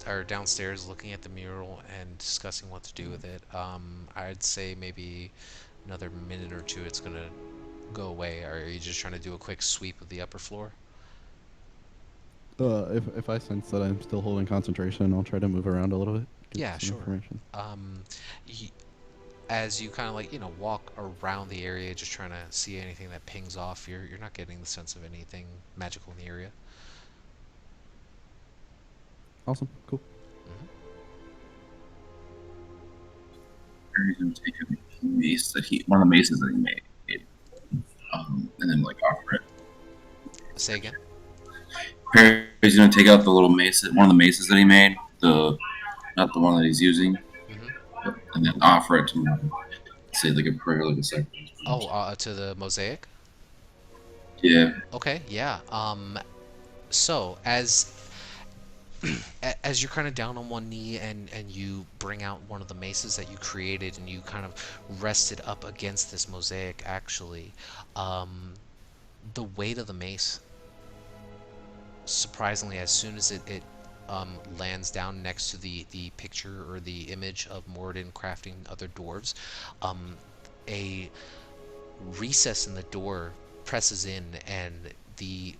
or downstairs looking at the mural and discussing what to do with it. I'd say maybe another minute or two it's gonna go away. Or are you just trying to do a quick sweep of the upper floor? if I sense that I'm still holding concentration, I'll try to move around a little bit. Get Yeah, some sure. information. Y as you kind of like walk around the area, just trying to see anything that pings off, you're not getting the sense of anything magical in the area. Awesome. Cool. Harry's gonna take a mace that one of the maces that he made, and then like offer it. Say again. Harry's gonna take out the little mace, one of the maces that he made, not the one that he's using, and then offer it to him. Say like a prayer, like a sacrifice. Oh, to the mosaic. Yeah. Okay, yeah. So as you're kind of down on one knee and you bring out one of the maces that you created and you kind of rest it up against this mosaic, actually, the weight of the mace, surprisingly, as soon as it lands down next to the picture or the image of Moradin crafting other dwarves, a recess in the door presses in, and the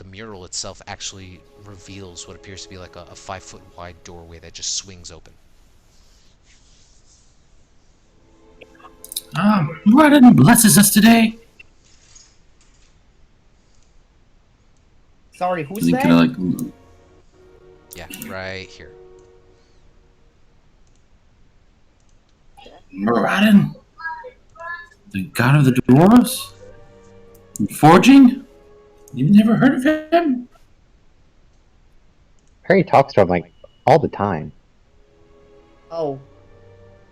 mural itself actually reveals what appears to be like a 5 foot wide doorway that just swings open. Moradin blesses us today. Sorry, who's And that? then kind of like, Yeah, right here. Moradin, the god of the dwarves, and forging. You've never heard of him? Harry talks to him like all the time. Oh,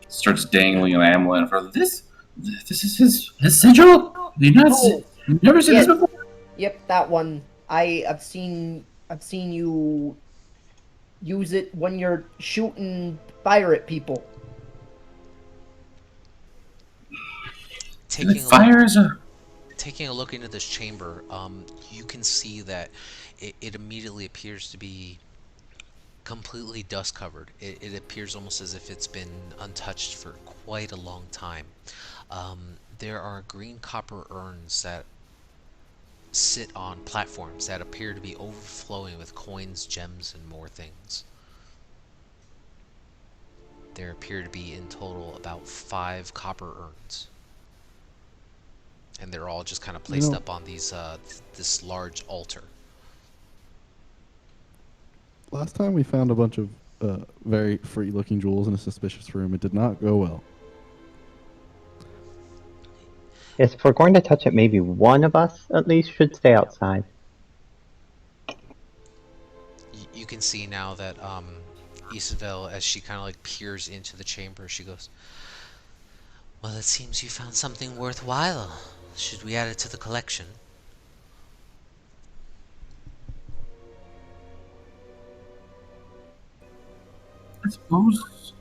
Starts dangling an amulet in front of this. This is his sigil. You've never seen this yes. before. Yep, that one. I've seen you use it when you're shooting fire at people. Taking taking a look into this chamber, you can see that it immediately appears to be completely dust covered. It appears almost as if it's been untouched for quite a long time. There are green copper urns that sit on platforms that appear to be overflowing with coins, gems, and more things. There appear to be in total about 5 copper urns, and they're all just kind of placed up on these this large altar. Last time we found a bunch of very free-looking jewels in a suspicious room. It did not go well. Yes, if we're going to touch it, maybe one of us at least should stay outside. You can see now that Isabel, as she kind of like peers into the chamber, she goes, "Well, it seems you found something worthwhile. Should we add it to the collection?" I suppose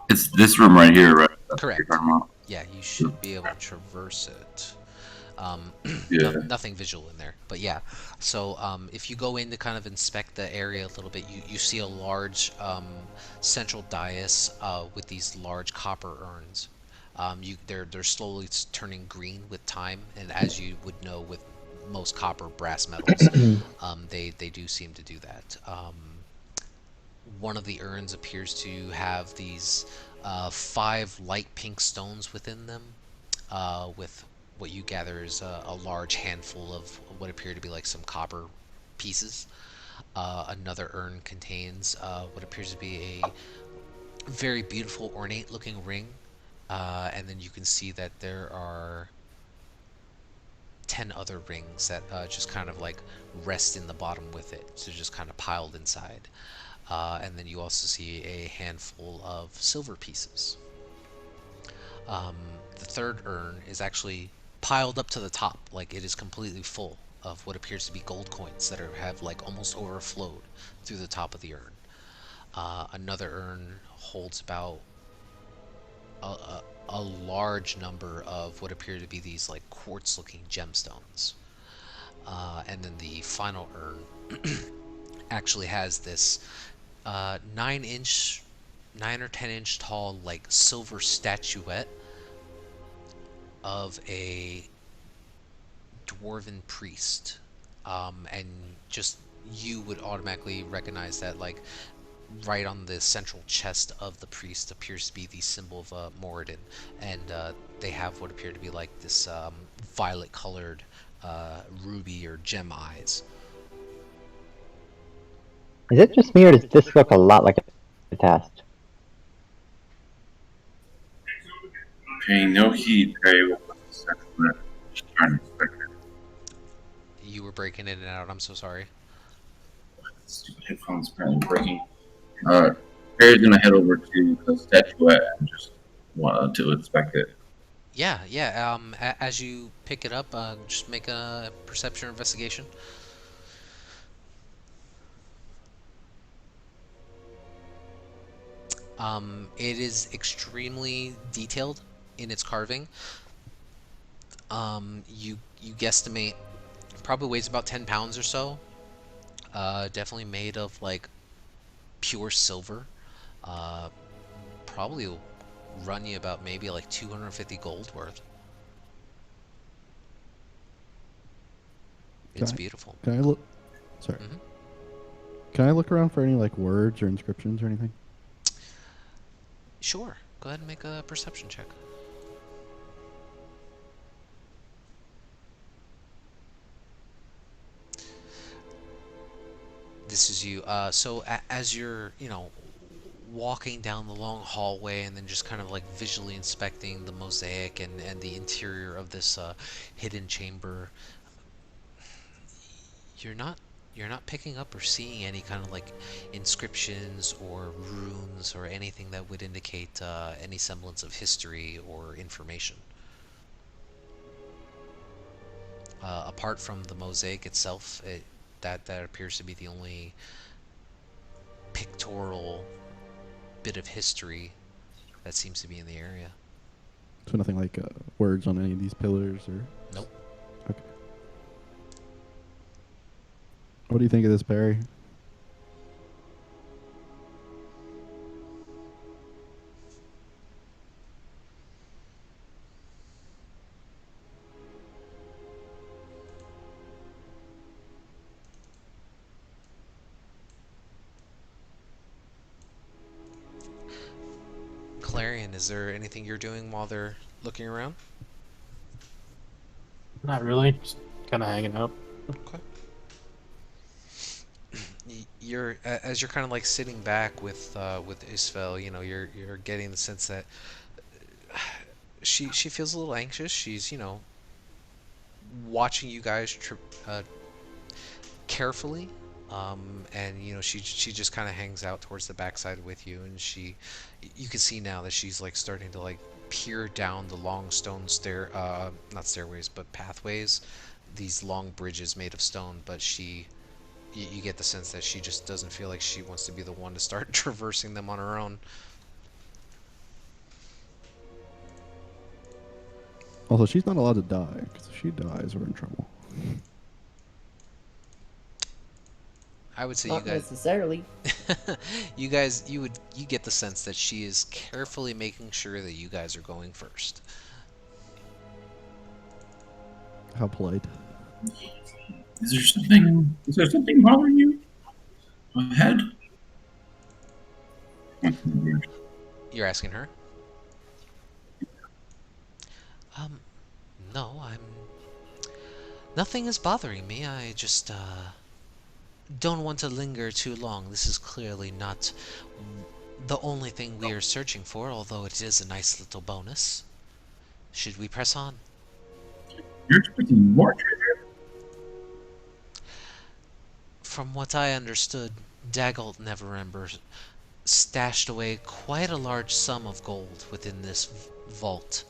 it's this room right here, right? That's what Correct. you're talking about? Yeah, you should be able to traverse it. Yeah. Nothing visual in there, but yeah. So if you go in to kind of inspect the area a little bit, you see a large central dais with these large copper urns. They're slowly turning green with time, and as you would know with most copper brass metals, they do seem to do that. One of the urns appears to have these 5 light pink stones within them, with what you gather is a large handful of what appear to be like some copper pieces. Another urn contains what appears to be a very beautiful, ornate looking ring. And then you can see that there are 10 other rings that just kind of like rest in the bottom with it. So just kind of piled inside. And then you also see a handful of silver pieces. The third urn is actually piled up to the top, like it is completely full of what appears to be gold coins that have like almost overflowed through the top of the urn. Another urn holds about a large number of what appear to be these like quartz-looking gemstones. And then the final urn actually has this 9 or 10 inch tall like silver statuette of a dwarven priest, and just you would automatically recognize that like right on the central chest of the priest appears to be the symbol of Moradin, and they have what appear to be like this violet colored ruby or gem eyes. Is it just me, or does this look a lot like a test? Paying no heed, Perry will put the second left. Just trying to expect it. You were breaking in and out. I'm so sorry. Stupid headphones apparently breaking. Perry's gonna head over to the statuette and just want to inspect it. Yeah, yeah. As you pick it up, just make a perception or investigation. It is extremely detailed in its carving. You guesstimate probably weighs about 10 pounds or so. Definitely made of like pure silver. Uh, Probably will run you about maybe like 250 gold worth. It's beautiful. Can I look? Sorry. Mhm. Can I look around for any like words or inscriptions or anything? Sure. Go ahead and make a perception check. This is you. So as you're, walking down the long hallway and then just kind of like visually inspecting the mosaic and the interior of this hidden chamber, you're not you're not picking up or seeing any kind of like inscriptions or runes or anything that would indicate any semblance of history or information. Apart from the mosaic itself, that appears to be the only pictorial bit of history that seems to be in the area. So nothing like words on any of these pillars or. Nope. Okay. What do you think of this, Barry? Clarion, is there anything you're doing while they're looking around? Not really. Just kind of hanging out. Okay. You're as you're kind of like sitting back with Isfel, you're getting the sense that she feels a little anxious. She's watching you guys carefully, and she just kind of hangs out towards the backside with you, and you can see now that she's like starting to like peer down the long stone not stairways but pathways, these long bridges made of stone, but you get the sense that she just doesn't feel like she wants to be the one to start traversing them on her own. Also, she's not allowed to die, because if she dies, we're in trouble. I would say Not necessarily. you get the sense that she is carefully making sure that you guys are going first. How polite. Is there something bothering you? Ahead? You're asking her? No, nothing is bothering me. I just don't want to linger too long. This is clearly not the only thing we are searching for, although it is a nice little bonus. Should we press on? You're expecting more treasure? From what I understood, Dagult Neverember stashed away quite a large sum of gold within this vault.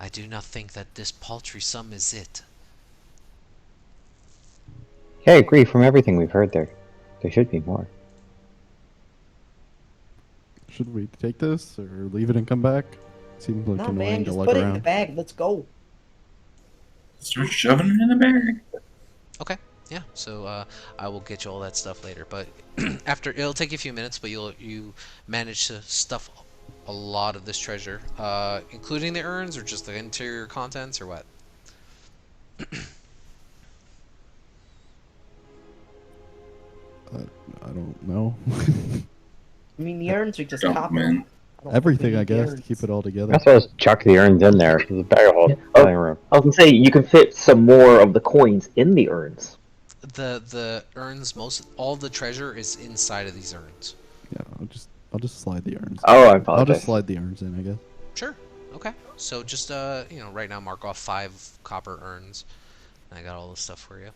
I do not think that this paltry sum is it. Yeah, I agree. From everything we've heard, there should be more. Should we take this or leave it and come back? Seems like No, annoying man, to just lug put it in around. the bag. Let's go. Start shoving it in the bag. Okay, yeah. So I will get you all that stuff later. But it'll take you a few minutes, but you manage to stuff a lot of this treasure, including the urns, or just the interior contents, or what? I don't know. I mean, the urns are just Jump, copper. man. Everything, I need the guess, to urns. keep it all together. That's why I was chuck the urns in there. There's a bag of whole Oh. living room. I was gonna say you can fit some more of the coins in the urns. The urns, all the treasure is inside of these urns. Yeah, I'll just slide the urns. Oh, I I'll apologize. just slide the urns in, I guess. Sure. Okay. So just right now mark off 5 copper urns. And I got all the stuff for you.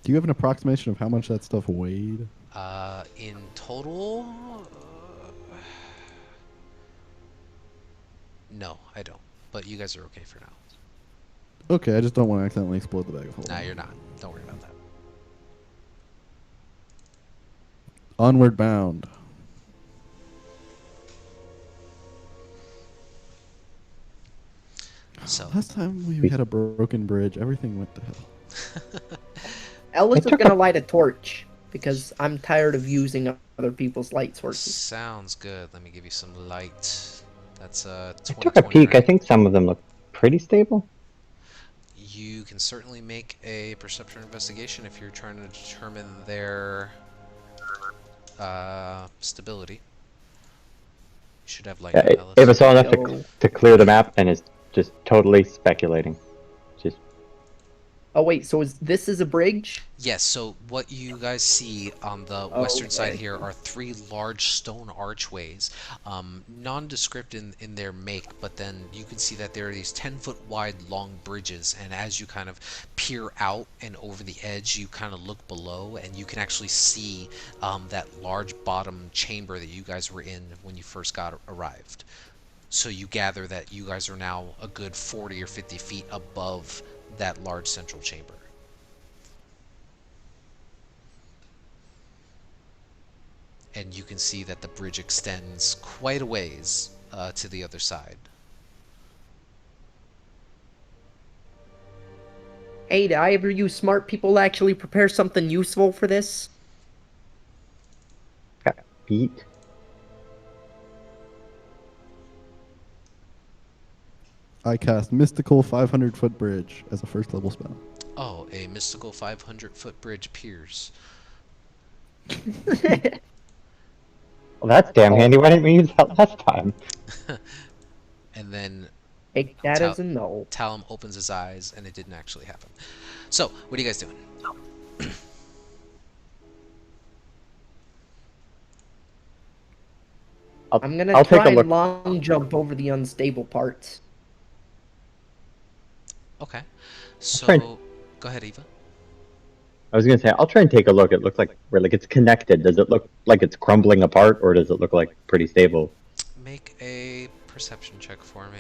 Do you have an approximation of how much that stuff weighed? In total, no, I don't. But you guys are okay for now. Okay, I just don't want to accidentally explode the bag of holding. Nah, you're not. Don't worry about that. Onward bound. So Last time we had a broken bridge, everything went to hell. Ellis is gonna light a torch because I'm tired of using other people's light sources. sounds good. Let me give you some light. That's I 20, took a peek. I right? think some of them look pretty stable. You can certainly make a perception investigation if you're trying to determine their stability. You should have light, Yeah, Ellis. Ava saw enough Yo. to clear the map and is just totally speculating. Just Oh wait, so this is a bridge? Yes, so what you guys see on the western side here are 3 large stone archways, nondescript in their make, but then you can see that there are these 10-foot wide long bridges, and as you kind of peer out and over the edge, you kind of look below, and you can actually see that large bottom chamber that you guys were in when you first arrived. So you gather that you guys are now a good 40 or 50 feet above that large central chamber. And you can see that the bridge extends quite a ways to the other side. Hey, did I ever use smart people to actually prepare something useful for this? got beat. I cast Mystical 500-foot bridge as a first level spell. Oh, a mystical 500-foot bridge appears. Well, that's damn handy. Why didn't we use that last time? And then Take that as a no. Talum opens his eyes, and it didn't actually happen. So, what are you guys doing? I'm gonna I'll take try a look. and long jump over the unstable parts. Okay. try and- So, go ahead, Eva. I was gonna say I'll try and take a look. It looks like it's connected. Does it look like it's crumbling apart, or does it look like pretty stable? Make a perception check for me.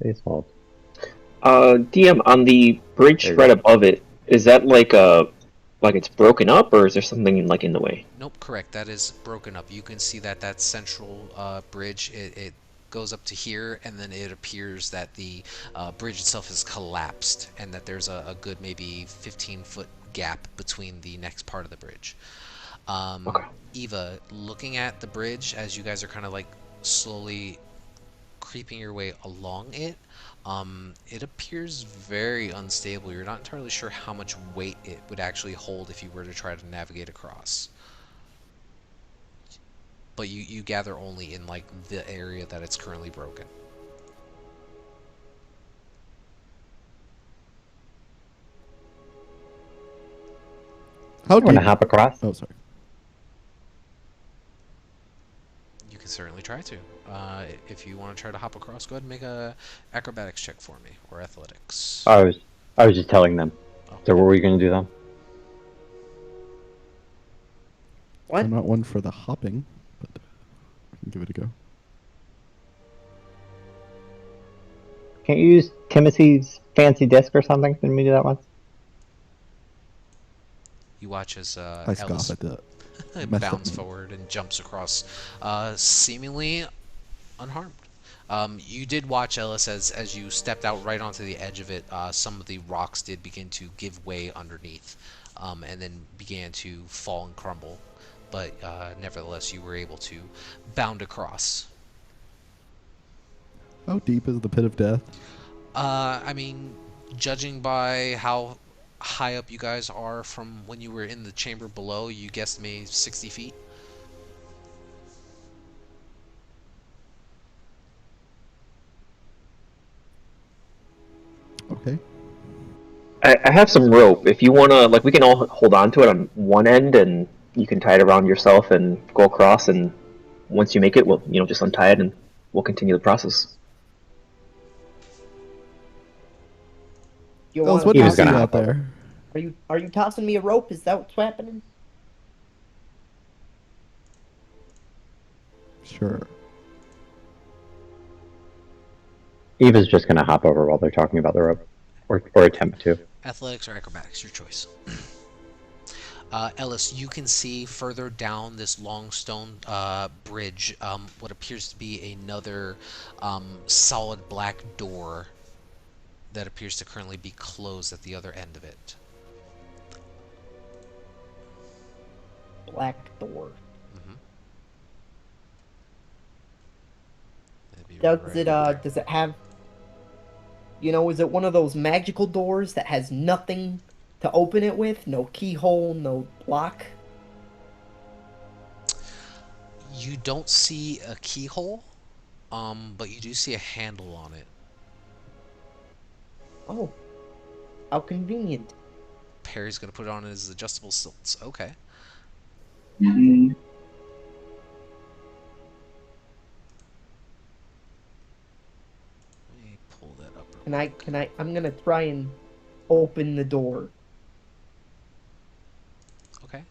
Baseball. DM, on the bridge There you right go. above it, is that like it's broken up, or is there something like in the way? Nope, correct. That is broken up. You can see that central bridge, it goes up to here, and then it appears that the bridge itself has collapsed, and that there's a good maybe 15-foot gap between the next part of the bridge. Okay. Eva, looking at the bridge as you guys are kind of like slowly creeping your way along it, it appears very unstable. You're not entirely sure how much weight it would actually hold if you were to try to navigate across. But you gather only in like the area that it's currently broken. How I want to deep? hop across. Oh, sorry. You can certainly try to. If you want to try to hop across, go ahead and make a acrobatics check for me, or athletics. I was just telling them. Oh. So what were you gonna do then? What? I'm not one for the hopping, but I can give it a go. Can't you use Timothy's fancy disc or something? Didn't we do that once? You watch as I scoff Ellis at that. it Messed up bounds me. forward and jumps across, seemingly unharmed. You did watch, Ellis, as you stepped out right onto the edge of it. Some of the rocks did begin to give way underneath, and then began to fall and crumble. But nevertheless, you were able to bound across. How deep is the pit of death? I mean, judging by how high up you guys are from when you were in the chamber below, you guessed maybe 60 feet. Okay. I have some rope. If you wanna, like, we can all hold on to it on one end, and you can tie it around yourself and go across. And once you make it, we'll just untie it, and we'll continue the process. You Ellis, want what to do He you was toss see gonna me? out hop over. there? Are you tossing me a rope? Is that what's happening? Sure. Eva's just gonna hop over while they're talking about the rope, or attempt to. Athletics or acrobatics, your choice. Ellis, you can see further down this long stone bridge what appears to be another solid black door that appears to currently be closed at the other end of it. Black door. Mm-hmm. That'd be Does right it over there. does it have, is it one of those magical doors that has nothing to open it with? No keyhole, no lock? You don't see a keyhole, but you do see a handle on it. Oh, how convenient. Perry's gonna put it on his adjustable stilts. Okay. Mm-hmm. Let me pull that up real Can I quick. can I I'm gonna try and open the door. Okay.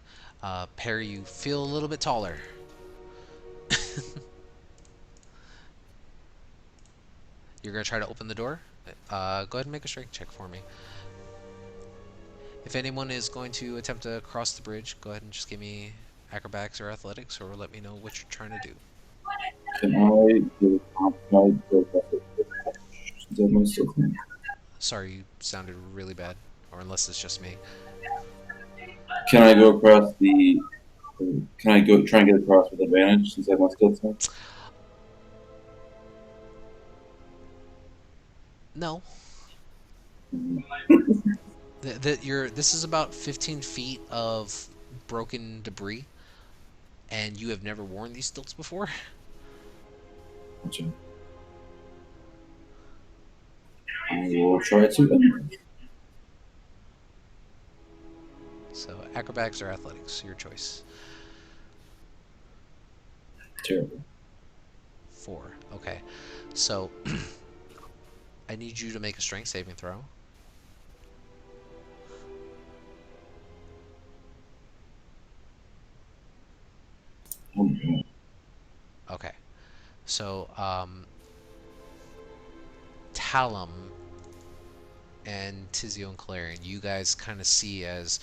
Perry, you feel a little bit taller. You're gonna try to open the door? Go ahead and make a strength check for me. If anyone is going to attempt to cross the bridge, go ahead and just give me acrobatics or athletics, or let me know what you're trying to do. Can I do a Sorry, you sounded really bad, or unless it's just me. Can I go across the? Can I go try and get across with advantage since I have my skill set? No. This is about 15 feet of broken debris, and you have never worn these stilts before. Gotcha. I will try to. So acrobatics or athletics, your choice. Terrible. 4. Okay. So I need you to make a strength saving throw. Okay. So Talum and Tizio and Clarion, you guys kind of see as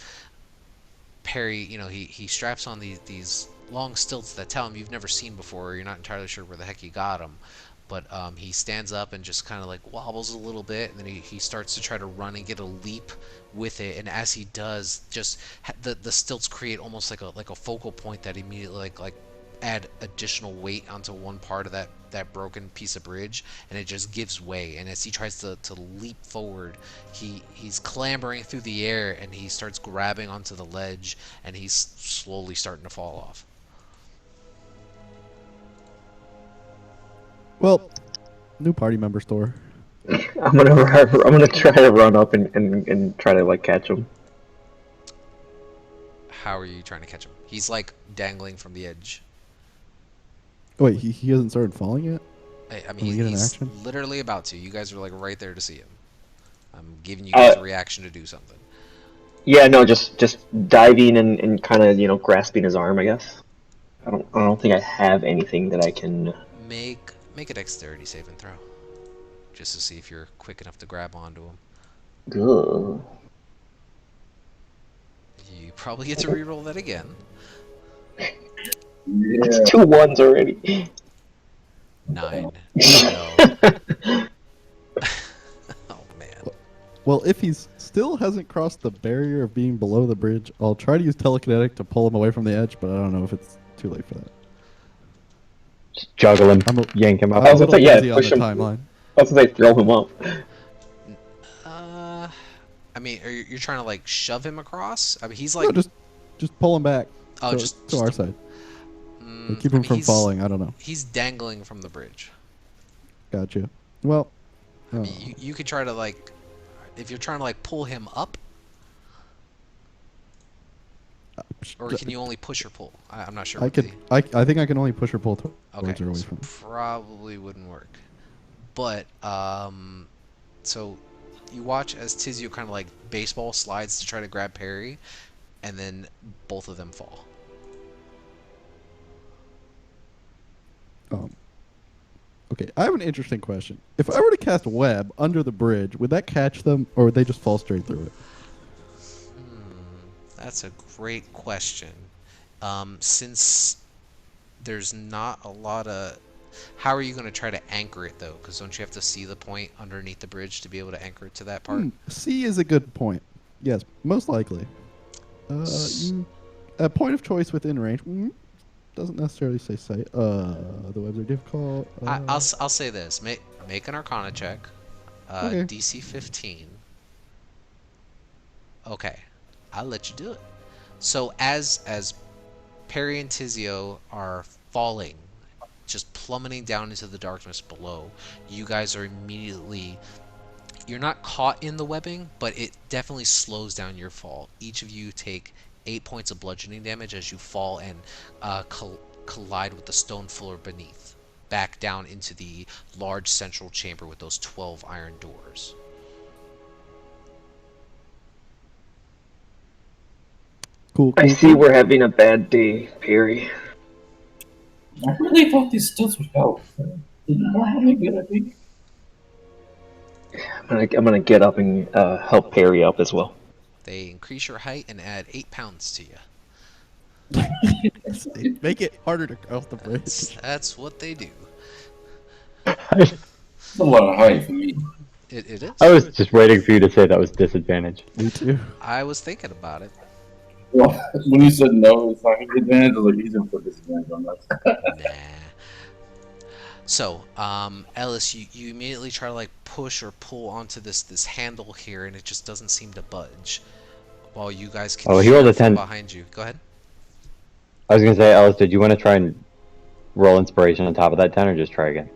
Perry, he straps on these long stilts that tell him you've never seen before. You're not entirely sure where the heck he got them. But he stands up and just kind of like wobbles a little bit, and then he starts to try to run and get a leap with it. And as he does, just the stilts create almost like a focal point that immediately like add additional weight onto one part of that broken piece of bridge, and it just gives way. And as he tries to leap forward, he's clambering through the air, and he starts grabbing onto the ledge, and he's slowly starting to fall off. Well, new party member store. I'm gonna try to run up and try to like catch him. How are you trying to catch him? He's like dangling from the edge. Wait, he hasn't started falling yet? I Can mean, we get an he's action? literally about to. You guys are like right there to see him. I'm giving you guys a reaction to do something. Yeah, no, just diving and kind of grasping his arm, I guess. I don't think I have anything that I can. Make a dexterity saving throw, just to see if you're quick enough to grab onto him. Ugh. You probably get to reroll that again. It's 2 1s already. 9. No. Oh man. Well, if he's still hasn't crossed the barrier of being below the bridge, I'll try to use telekinetic to pull him away from the edge, but I don't know if it's too late for that. Just juggle him, I'm a- yank him up. I was a gonna little say, yeah, busy on push the him. timeline. I was gonna say, throw him up. I mean, you're trying to like shove him across? I mean, he's No, like. just pull him back. Oh, to, just to our side. Keep I him mean, from falling. I don't know. He's dangling from the bridge. Gotcha. Well, I mean, you could try to like. if you're trying to like pull him up, or can you only push or pull? I'm not sure I what could. the. I think I can only push or pull Okay, towards or away so from. probably wouldn't work. But so you watch as Tizio kind of like baseball slides to try to grab Perry, and then both of them fall. Okay, I have an interesting question. If I were to cast web under the bridge, would that catch them, or would they just fall straight through it? That's a great question. Since there's not a lot of. How are you going to try to anchor it though? Because don't you have to see the point underneath the bridge to be able to anchor it to that part? C is a good point. Yes, most likely. A point of choice within range. Doesn't necessarily say sight. The webs are difficult. I'll say this. Make an Arcana check. Okay. DC 15. Okay, I'll let you do it. So as Perry and Tizio are falling, just plummeting down into the darkness below, you guys are immediately. You're not caught in the webbing, but it definitely slows down your fall. Each of you take 8 points of bludgeoning damage as you fall and collide with the stone floor beneath, back down into the large central chamber with those 12 iron doors. Cool. I see we're having a bad day, Perry. I really thought these stilts would help. Did not have any good, I think. I'm gonna get up and help Perry up as well. They increase your height and add 8 pounds to you. Make it harder to cross the bridge. That's what they do. That's a lot of height for me. It is. I was just waiting for you to say that was disadvantage. Me too. I was thinking about it. Well, when you said no, it's not gonna be advantage. I was like, he's gonna put disadvantage on that. Nah. So, Ellis, you immediately try to like push or pull onto this handle here, and it just doesn't seem to budge. While you guys can Oh, he hear rolled a from 10. behind you. Go ahead. I was gonna say, Alice, did you want to try and roll inspiration on top of that 10, or just try again?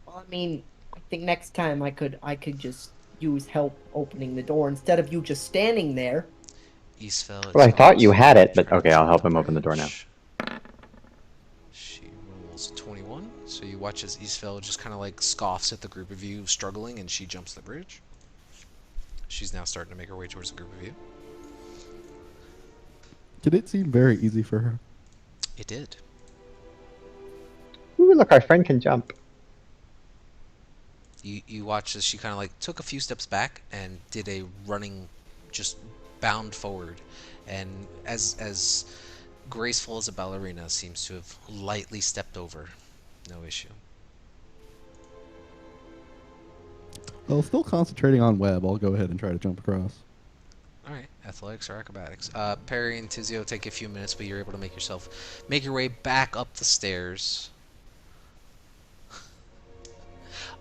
Well, I mean, I think next time I could just use help opening the door instead of you just standing there. Eastfell. Well, I is thought you going to had it, but try to okay, I'll jump help the him open the door now. bridge. She rolls 21, so you watch as Eastfell just kind of like scoffs at the group of you struggling, and she jumps the bridge. She's now starting to make her way towards the group of you. Did it seem very easy for her? It did. Ooh, look, our friend can jump. You watch as she kind of like took a few steps back and did a running, just bound forward, and as graceful as a ballerina, seems to have lightly stepped over. No issue. Well, still concentrating on web. I'll go ahead and try to jump across. All right, athletics or acrobatics. Perry and Tizio take a few minutes, but you're able to make your way back up the stairs.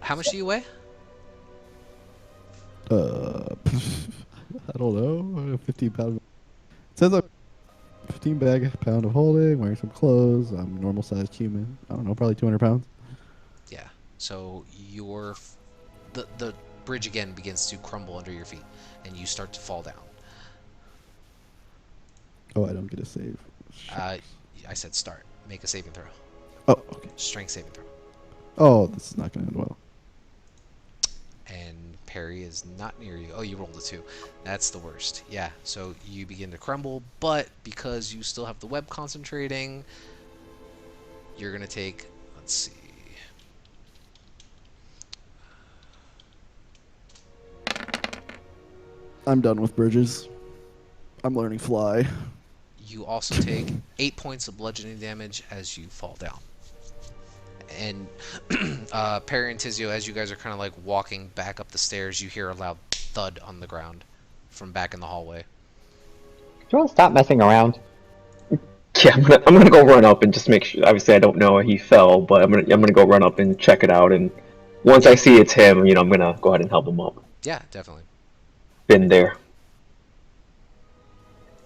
How much do you weigh? I don't know. 15 pounds. It says I'm 15 pound of holding, wearing some clothes. I'm a normal sized human. I don't know, probably 200 pounds. Yeah. So the bridge again begins to crumble under your feet, and you start to fall down. Oh, I don't get a save. I said start. Make a saving throw. Oh, okay. Strength saving throw. Oh, this is not going to end well. And Perry is not near you. Oh, you rolled a 2. That's the worst. Yeah, so you begin to crumble, but because you still have the web concentrating, you're going to take, let's see. I'm done with bridges. I'm learning fly. You also take 8 points of bludgeoning damage as you fall down. And Perry and Tizio, as you guys are kind of like walking back up the stairs, you hear a loud thud on the ground from back in the hallway. Do you want to stop messing around? Yeah, I'm gonna go run up and just make sure. Obviously, I don't know he fell, but I'm gonna go run up and check it out. And once I see it's him, I'm gonna go ahead and help him up. Yeah, definitely. Been there.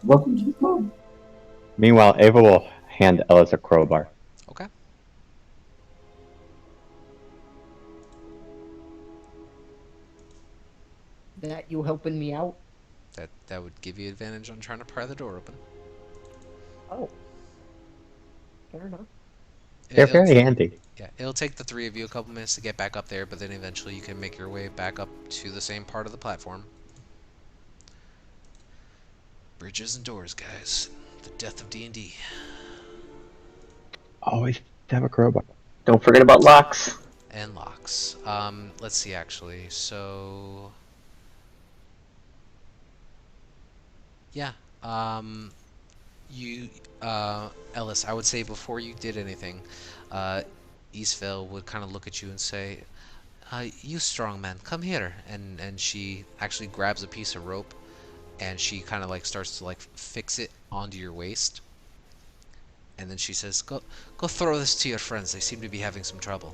Welcome to the club. Meanwhile, Ava will hand Ellis a crowbar. Okay. that you helping me out? That would give you advantage on trying to pry the door open. Oh, fair enough. They're It'll, very handy. yeah, it'll take the three of you a couple minutes to get back up there, but then eventually you can make your way back up to the same part of the platform. Bridges and doors, guys. The death of D&D. Always have a crowbar. Don't forget about locks. And locks. Let's see, actually. So... yeah. You, Ellis, I would say before you did anything, Eastvale would kind of look at you and say, you strong man, come here. And she actually grabs a piece of rope and she kind of like starts to like fix it onto your waist. And then she says, go throw this to your friends. They seem to be having some trouble.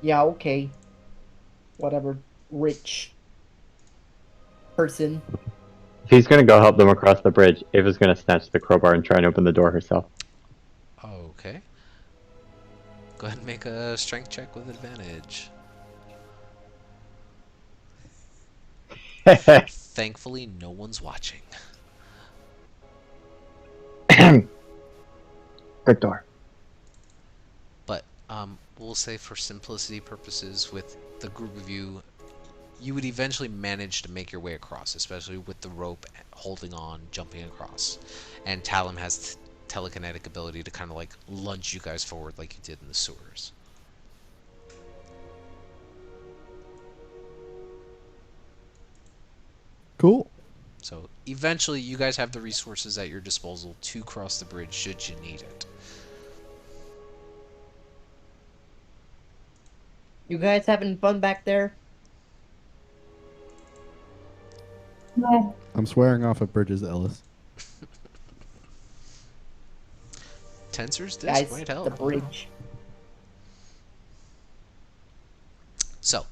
Yeah, okay. Whatever, rich person. If he's gonna go help them across the bridge, Ava's gonna snatch the crowbar and try and open the door herself. Okay. Go ahead and make a strength check with advantage. Thankfully, no one's watching. Good door. But we'll say for simplicity purposes, with the group of you, you would eventually manage to make your way across, especially with the rope holding on, jumping across. And Talum has telekinetic ability to kind of like lunge you guys forward like you did in the sewers. Cool. So eventually you guys have the resources at your disposal to cross the bridge should you need it. You guys having fun back there? I'm swearing off at Bridges, Ellis. Tensor's disc Guys, might help. the bridge. So,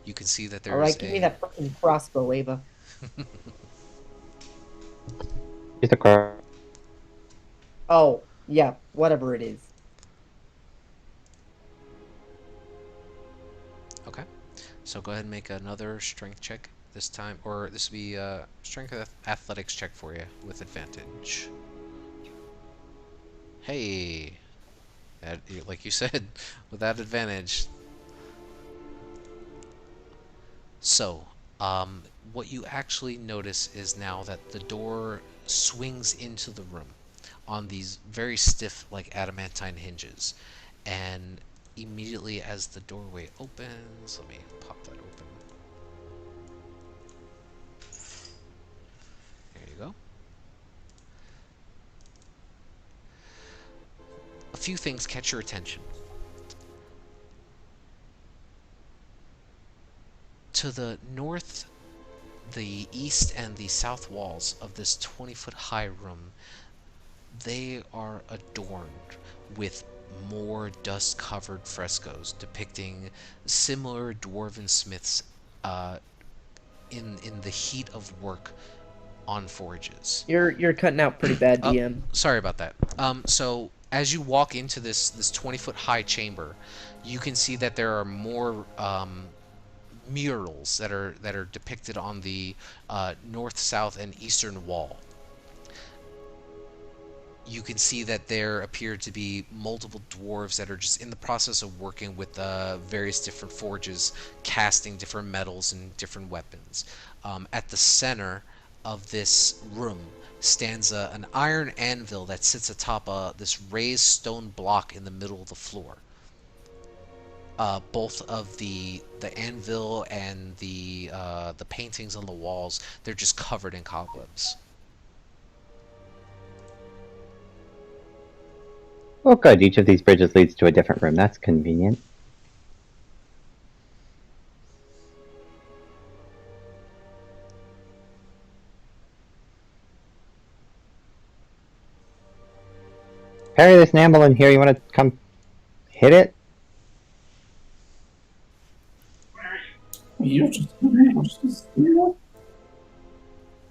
you can see that there's Alright, give me that fucking crossbow, Ava. Use the crowbar. Oh, yeah, whatever it is. Okay. So go ahead and make another strength check this time, or this will be a strength athletics check for you with advantage. Hey, like you said, with that advantage. So, what you actually notice is now that the door swings into the room on these very stiff, like adamantine hinges, and immediately as the doorway opens, let me pop that open. There you go. A few things catch your attention. To the north, the east, and the south walls of this 20-foot high room, they are adorned with more dust-covered frescoes depicting similar dwarven smiths in the heat of work on forges. You're cutting out pretty bad, DM. Sorry about that. So as you walk into this 20-foot high chamber, you can see that there are more murals that are depicted on the north, south, and eastern wall. You can see that there appear to be multiple dwarves that are just in the process of working with various different forges, casting different metals and different weapons. At the center of this room stands an iron anvil that sits atop this raised stone block in the middle of the floor. Both of the anvil and the paintings on the walls, they're just covered in cobwebs. Oh, good. Each of these bridges leads to a different room. That's convenient. Harry, there's an anvil in here. You want to come hit it? You just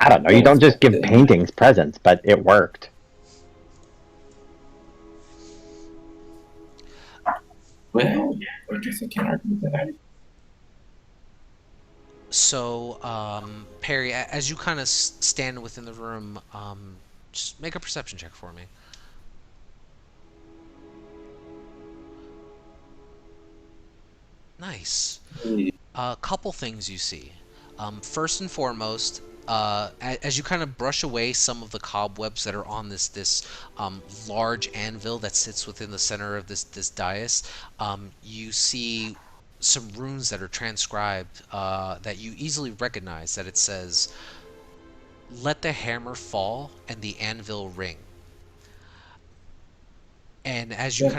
I don't know. You don't just give paintings presents, but it worked. Well, I guess I can't argue with that. So, Perry, as you kind of stand within the room, just make a perception check for me. Nice. A couple things you see. First and foremost, as you kind of brush away some of the cobwebs that are on this large anvil that sits within the center of this dais, you see some runes that are transcribed that you easily recognize. That it says, "Let the hammer fall and the anvil ring." And as you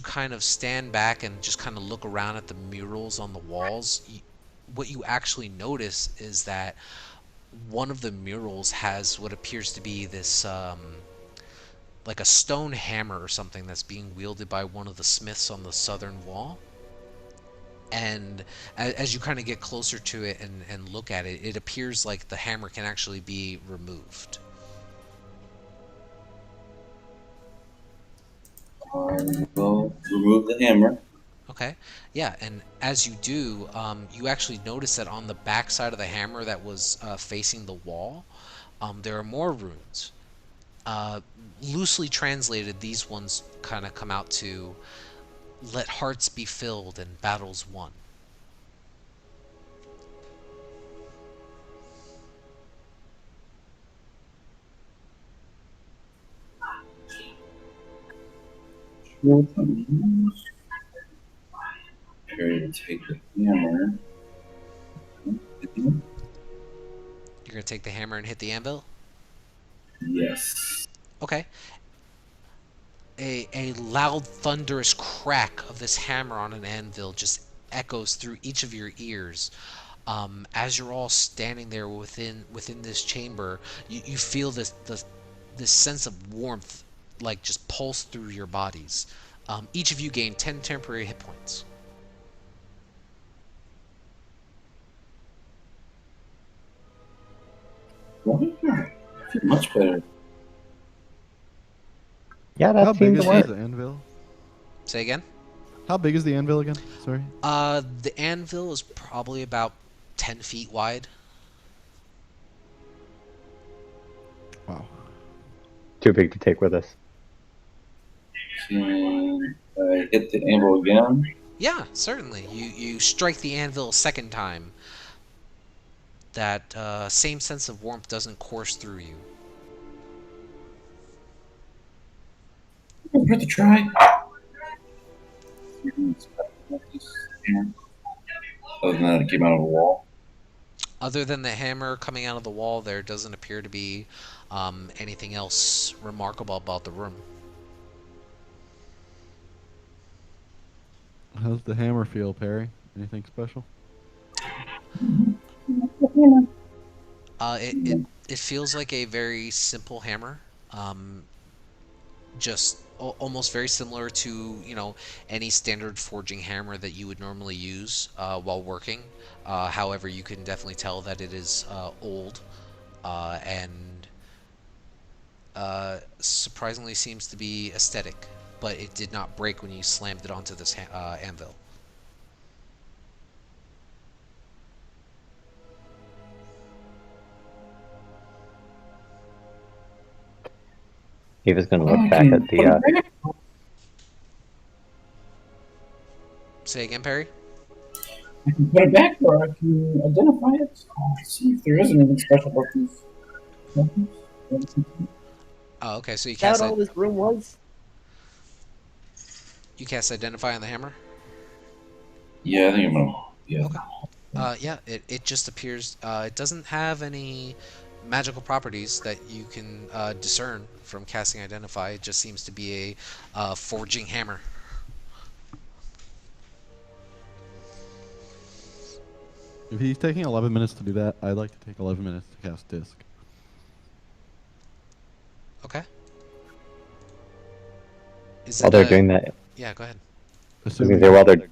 kind of stand back and just kind of look around at the murals on the walls, what you actually notice is that one of the murals has what appears to be this like a stone hammer or something that's being wielded by one of the smiths on the southern wall. And as you kind of get closer to it and look at it, it appears like the hammer can actually be removed. We'll remove the hammer. Okay, yeah, and as you do, you actually notice that on the back side of the hammer that was facing the wall, there are more runes. Uh, Loosely translated, these ones kind of come out to "Let hearts be filled and battles won." Perry to take the hammer. You're gonna take the hammer and hit the anvil? Yes. Okay. A loud, thunderous crack of this hammer on an anvil just echoes through each of your ears. As you're all standing there within this chamber, you feel this sense of warmth like just pulse through your bodies. Each of you gain 10 temporary hit points. Well, I feel much better. Yeah, How that big seems is to work. the anvil? Say again? How big is the anvil again? Sorry. The anvil is probably about 10 feet wide. Wow. Too big to take with us. Can I hit the anvil again? Yeah, certainly. You strike the anvil a second time. That same sense of warmth doesn't course through you. Worth a try. Other than that, it came out of the wall. Other than the hammer coming out of the wall, there doesn't appear to be anything else remarkable about the room. How's the hammer feel, Perry? Anything special? It feels like a very simple hammer. Just almost very similar to any standard forging hammer that you would normally use while working. However, you can definitely tell that it is old and surprisingly seems to be aesthetic, but it did not break when you slammed it onto this anvil. Ava's going to look back at the. Say again, Perry? I can put it back or I can identify it. See if there is anything special about these weapons. Oh, okay. So Is that all this room was? you cast identify on the hammer. Yeah, I think I'm gonna. Yeah. Okay. Yeah. It just appears. It doesn't have any magical properties that you can discern from casting identify. It just seems to be a forging hammer. If he's taking 11 minutes to do that, I'd like to take 11 minutes to cast disc. Okay. Is While it they're doing that, Yeah, go ahead. I was gonna say while they're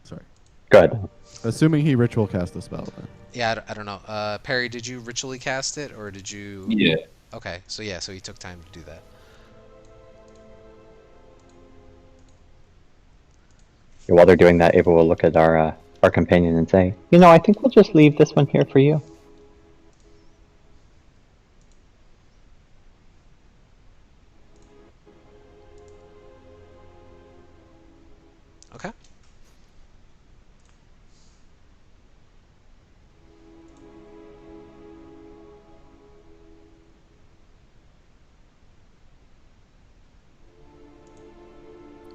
Sorry. Good. Assuming he ritual cast the spell. Then. Yeah, I don't know. Perry, did you ritually cast it, or did you? Yeah. Okay, so yeah, so he took time to do that. While they're doing that, Ava will look at our companion and say, "You know, I think we'll just leave this one here for you." Okay.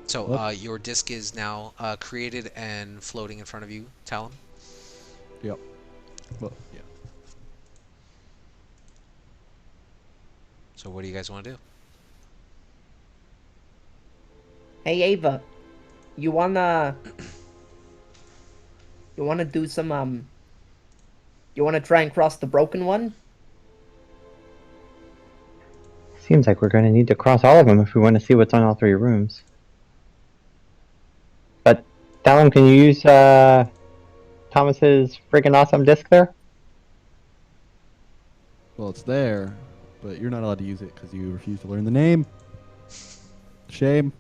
So, Well- your disc is now created and floating in front of you, Talon. Yep. Well, yeah. So, what do you guys want to do? Hey Ava, you wanna do some you wanna try and cross the broken one? Seems like we're going to need to cross all of them if we want to see what's on all 3 rooms. But, Talon, can you use Thomas's friggin' awesome disc there? Well, it's there, but you're not allowed to use it because you refuse to learn the name. Shame.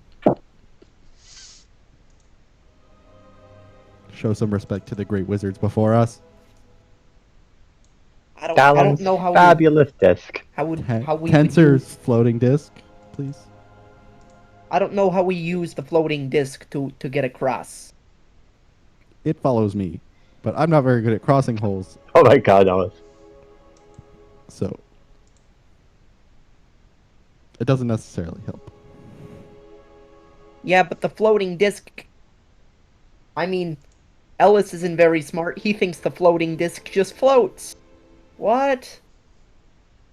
Show some respect to the great wizards before us. I don't Talon's know how fabulous disc. how we would Tensor's use, floating disc, please. I don't know how we use the floating disc to get across. It follows me, but I'm not very good at crossing holes, Oh my god, Thomas. so it doesn't necessarily help. Yeah, but the floating disc, I mean, Ellis isn't very smart. He thinks the floating disc just floats. What?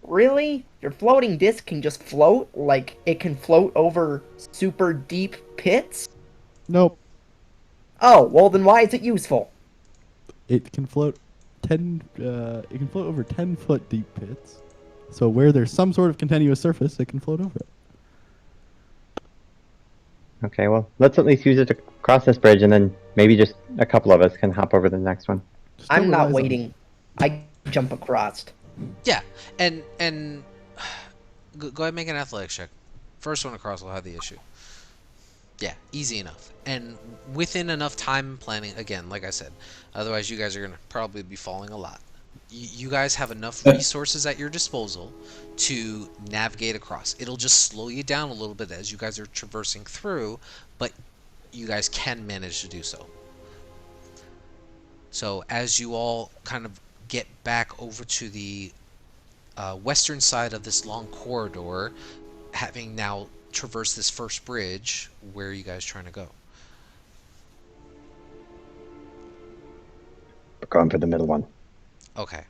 Really? Your floating disc can just float? Like, it can float over super deep pits? Nope. Oh, well then why is it useful? It can float it can float over 10-foot deep pits. So where there's some sort of continuous surface, it can float over it. Okay, well, let's at least use it to cross this bridge, and then maybe just a couple of us can hop over to the next one. Just don't I'm not relies on- waiting. I jump across. Yeah, and go ahead and make an athletics check. First one across will have the issue. Yeah, easy enough. And within enough time planning, again, like I said, otherwise you guys are going to probably be falling a lot. You guys have enough resources at your disposal to navigate across. It'll just slow you down a little bit as you guys are traversing through, but you guys can manage to do so. So as you all kind of get back over to the western side of this long corridor, having now traversed this first bridge, where are you guys trying to go? We're going for the middle one. Okay.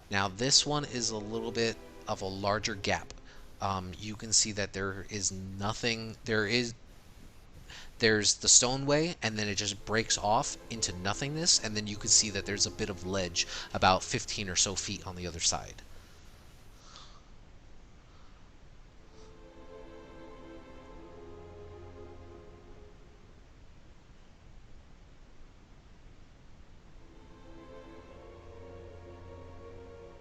Now this one is a little bit of a larger gap. You can see that there is nothing. There's the stoneway, and then it just breaks off into nothingness, and then you can see that there's a bit of ledge about 15 or so feet on the other side.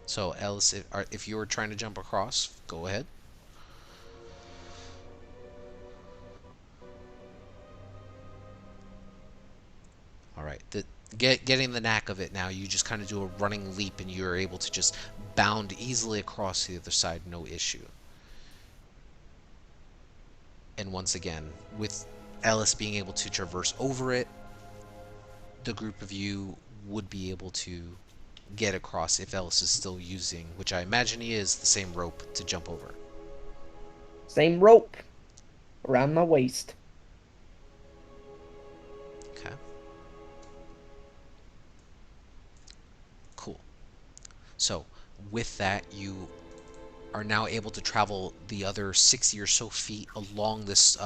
So, Ellis, if you were trying to jump across, go ahead. All right. Getting the knack of it now, you just kind of do a running leap, and you're able to just bound easily across to the other side, no issue. And once again, with Ellis being able to traverse over it, the group of you would be able to get across if Ellis is still using, which I imagine he is, the same rope to jump over. Same rope. Around my waist. Okay. Cool. So, with that, you are now able to travel the other 60 or so feet along this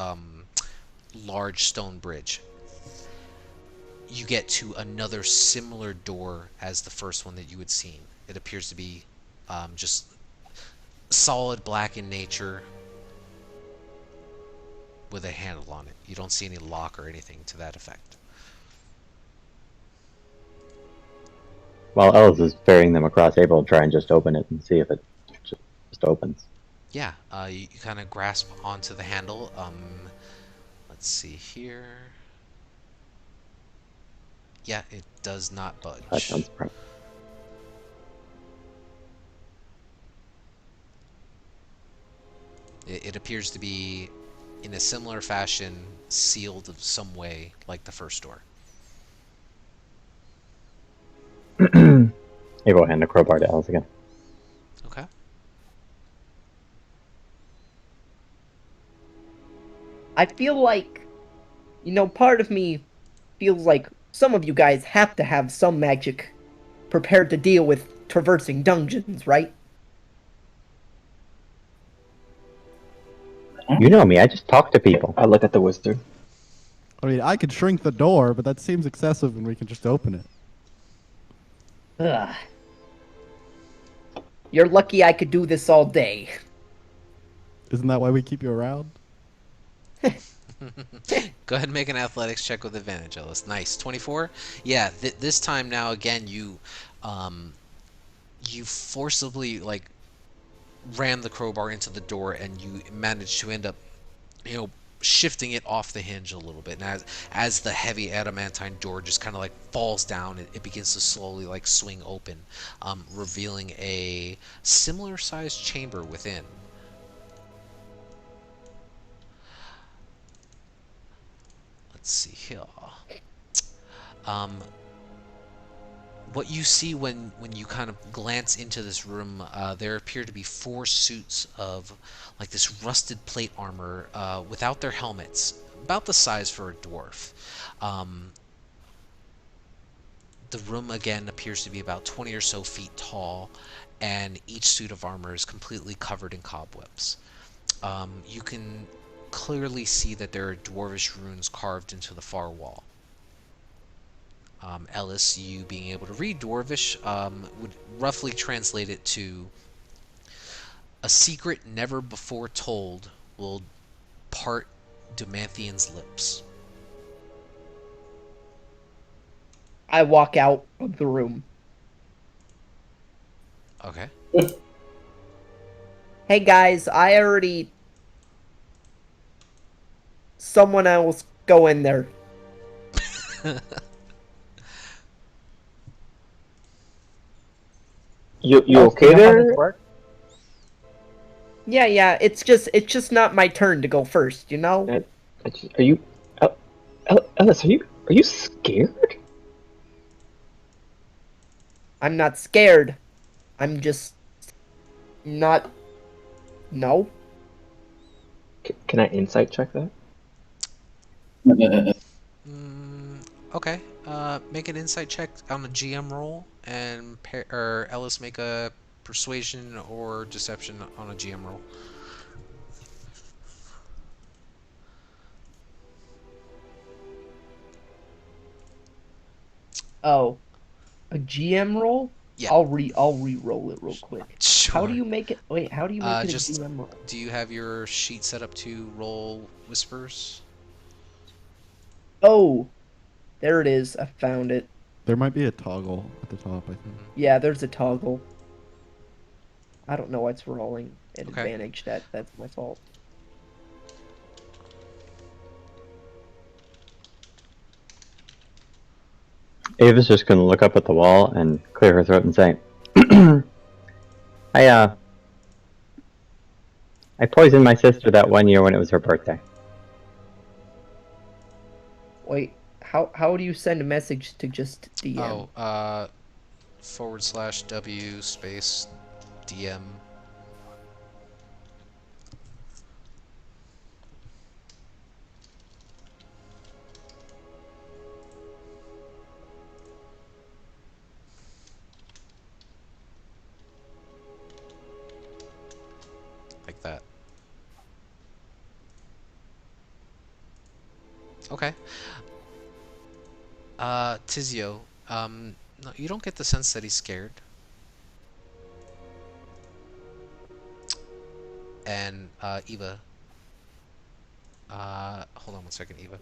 large stone bridge. You get to another similar door as the first one that you had seen. It appears to be just solid black in nature with a handle on it. You don't see any lock or anything to that effect. while Ellis is ferrying them across, Ava will try and just open it and see if it just opens. Yeah, you kind of grasp onto the handle. Let's see here. Yeah, it does not That budge. sounds perfect. It appears to be, in a similar fashion, sealed of some way, like the first door. Ava will hand the crowbar to Ellis again. Okay. I feel like, part of me feels like some of you guys have to have some magic prepared to deal with traversing dungeons, right? You know me, I just talk to people. I look at the wizard. I mean, I could shrink the door, but that seems excessive, and we can just open it. Ugh. You're lucky I could do this all day. Isn't that why we keep you around? Go ahead and make an athletics check with advantage, Ellis. Nice. 24? Yeah, this time now, again, you forcibly, like, ram the crowbar into the door, and you manage to end up, shifting it off the hinge a little bit. And as the heavy adamantine door just kind of like falls down, it begins to slowly like swing open, revealing a similar sized chamber within. Let's see here. What you see when you kind of glance into this room, there appear to be 4 suits of like this rusted plate armor without their helmets, about the size for a dwarf. The room again appears to be about 20 or so feet tall, and each suit of armor is completely covered in cobwebs. You can clearly see that there are dwarvish runes carved into the far wall. Ellis, you being able to read Dwarvish, would roughly translate it to a secret never before told will part Dumanthian's lips. I walk out of the room. Okay. Hey guys, I already... Someone else go in there. You Ellis, do okay you know how this there? works? Yeah, it's just not my turn to go first, you know? Are you, Ellis? Are you scared? I'm not scared. I'm just not... No? Can I insight check that? Okay. Make an insight check on a GM roll, and or Ellis make a persuasion or deception on a GM roll. Oh. A GM roll? Yeah. I'll re-roll it real quick. Sure. How do you make it? Wait, how do you make it a Just GM roll? do you have your sheet set up to roll whispers? Oh, there it is. I found it. There might be a toggle at the top, I think. Yeah, there's a toggle. I don't know why it's rolling at Okay. advantage. That's my fault. Ava's just gonna look up at the wall and clear her throat and say, I poisoned my sister that one year when it was her birthday. Wait, how do you send a message to just DM? Oh, /W space DM. Like that. Okay. Tizio, no, you don't get the sense that he's scared. And, Eva. Hold on one second, Eva. .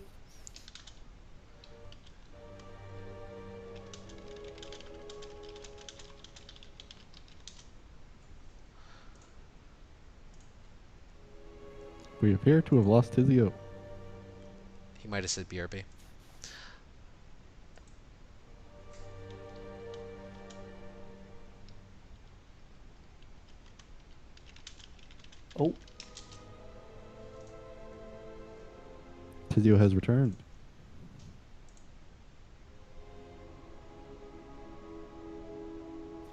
We appear to have lost Tizio. He might have said BRB. Oh, Tizio has returned.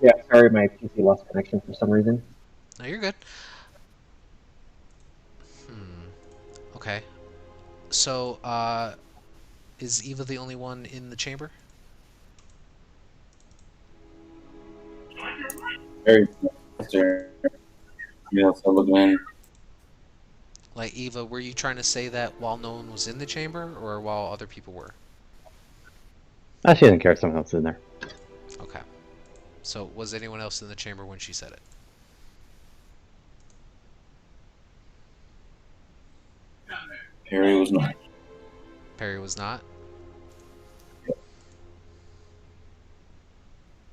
Yeah, sorry, my PC lost connection for some reason. No, you're good. Okay. So, is Eva the only one in the chamber? Very sir. Yeah, so looking in. Like, Eva, were you trying to say that while no one was in the chamber, or while other people were? She doesn't care if someone else is in there. Okay. So, was anyone else in the chamber when she said it? Harry was not. Perry was not?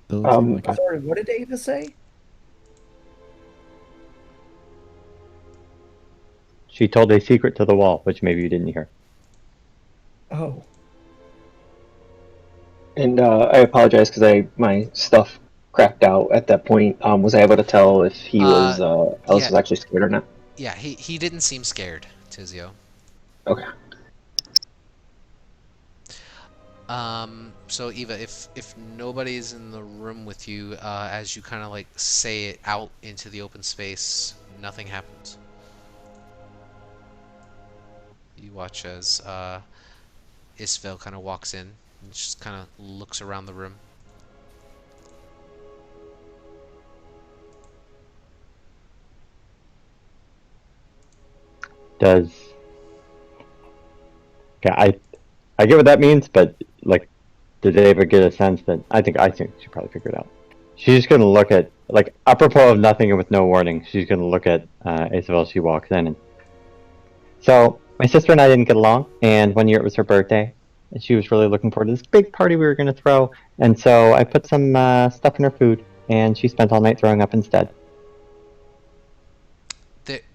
Doesn't seem like it. sorry, what did Ava say? She told a secret to the wall, which maybe you didn't hear. Oh. And I apologize because my stuff cracked out at that point. Was I able to tell if he was Ellis yeah. was actually scared or not? Yeah, he didn't seem scared, Tizio. Okay. So Eva, if nobody's in the room with you, as you kind of like say it out into the open space, nothing happens. You watch as Isvel kind of walks in and just kind of looks around the room. Does okay? I get what that means, but like, did Ava get a sense that I think she probably figured it out. She's just gonna look at like apropos of nothing and with no warning. She's gonna look at Isabel as she walks in. And so my sister and I didn't get along, and one year it was her birthday, and she was really looking forward to this big party we were gonna throw. And so I put some stuff in her food, and she spent all night throwing up instead.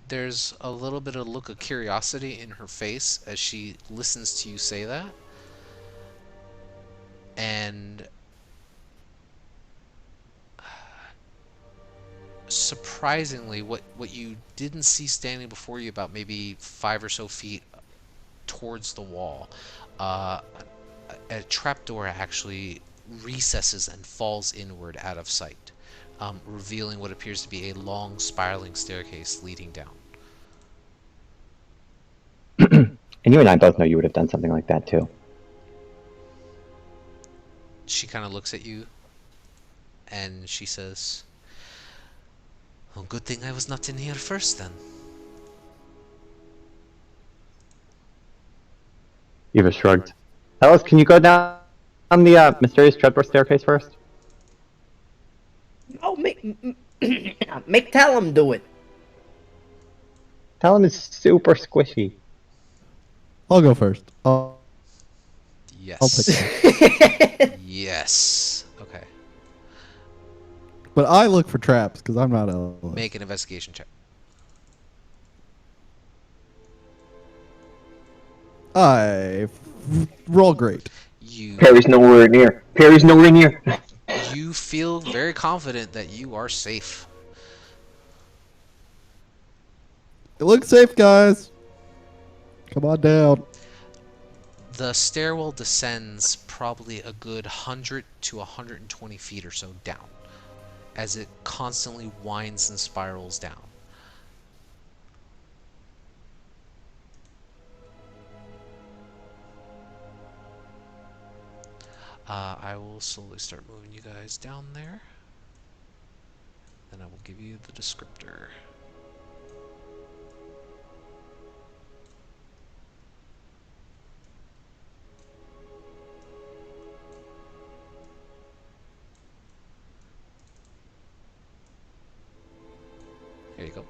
There's a little bit of look of curiosity in her face as she listens to you say that. And surprisingly, what you didn't see standing before you about maybe 5 or so feet towards the wall, a trapdoor actually recesses and falls inward out of sight, revealing what appears to be a long spiraling staircase leading down. And you and I both know you would have done something like that too. She kind of looks at you and she says, "Well, good thing I was not in here first then." Eva shrugged. Ellis, can you go down the mysterious trapdoor staircase first? Oh, make Talum do it. Tell him it's super squishy. I'll go first. I'll pick Yes. it. Yes. Okay. But I look for traps because I'm not Ellis. Make an investigation check. Roll great. Perry's nowhere near. Perry's nowhere near. You feel very confident that you are safe. It looks safe, guys. Come on down. The stairwell descends probably a good 100 to 120 feet or so down, as it constantly winds and spirals down. I will slowly start moving you guys down there. Then I will give you the descriptor. There you go.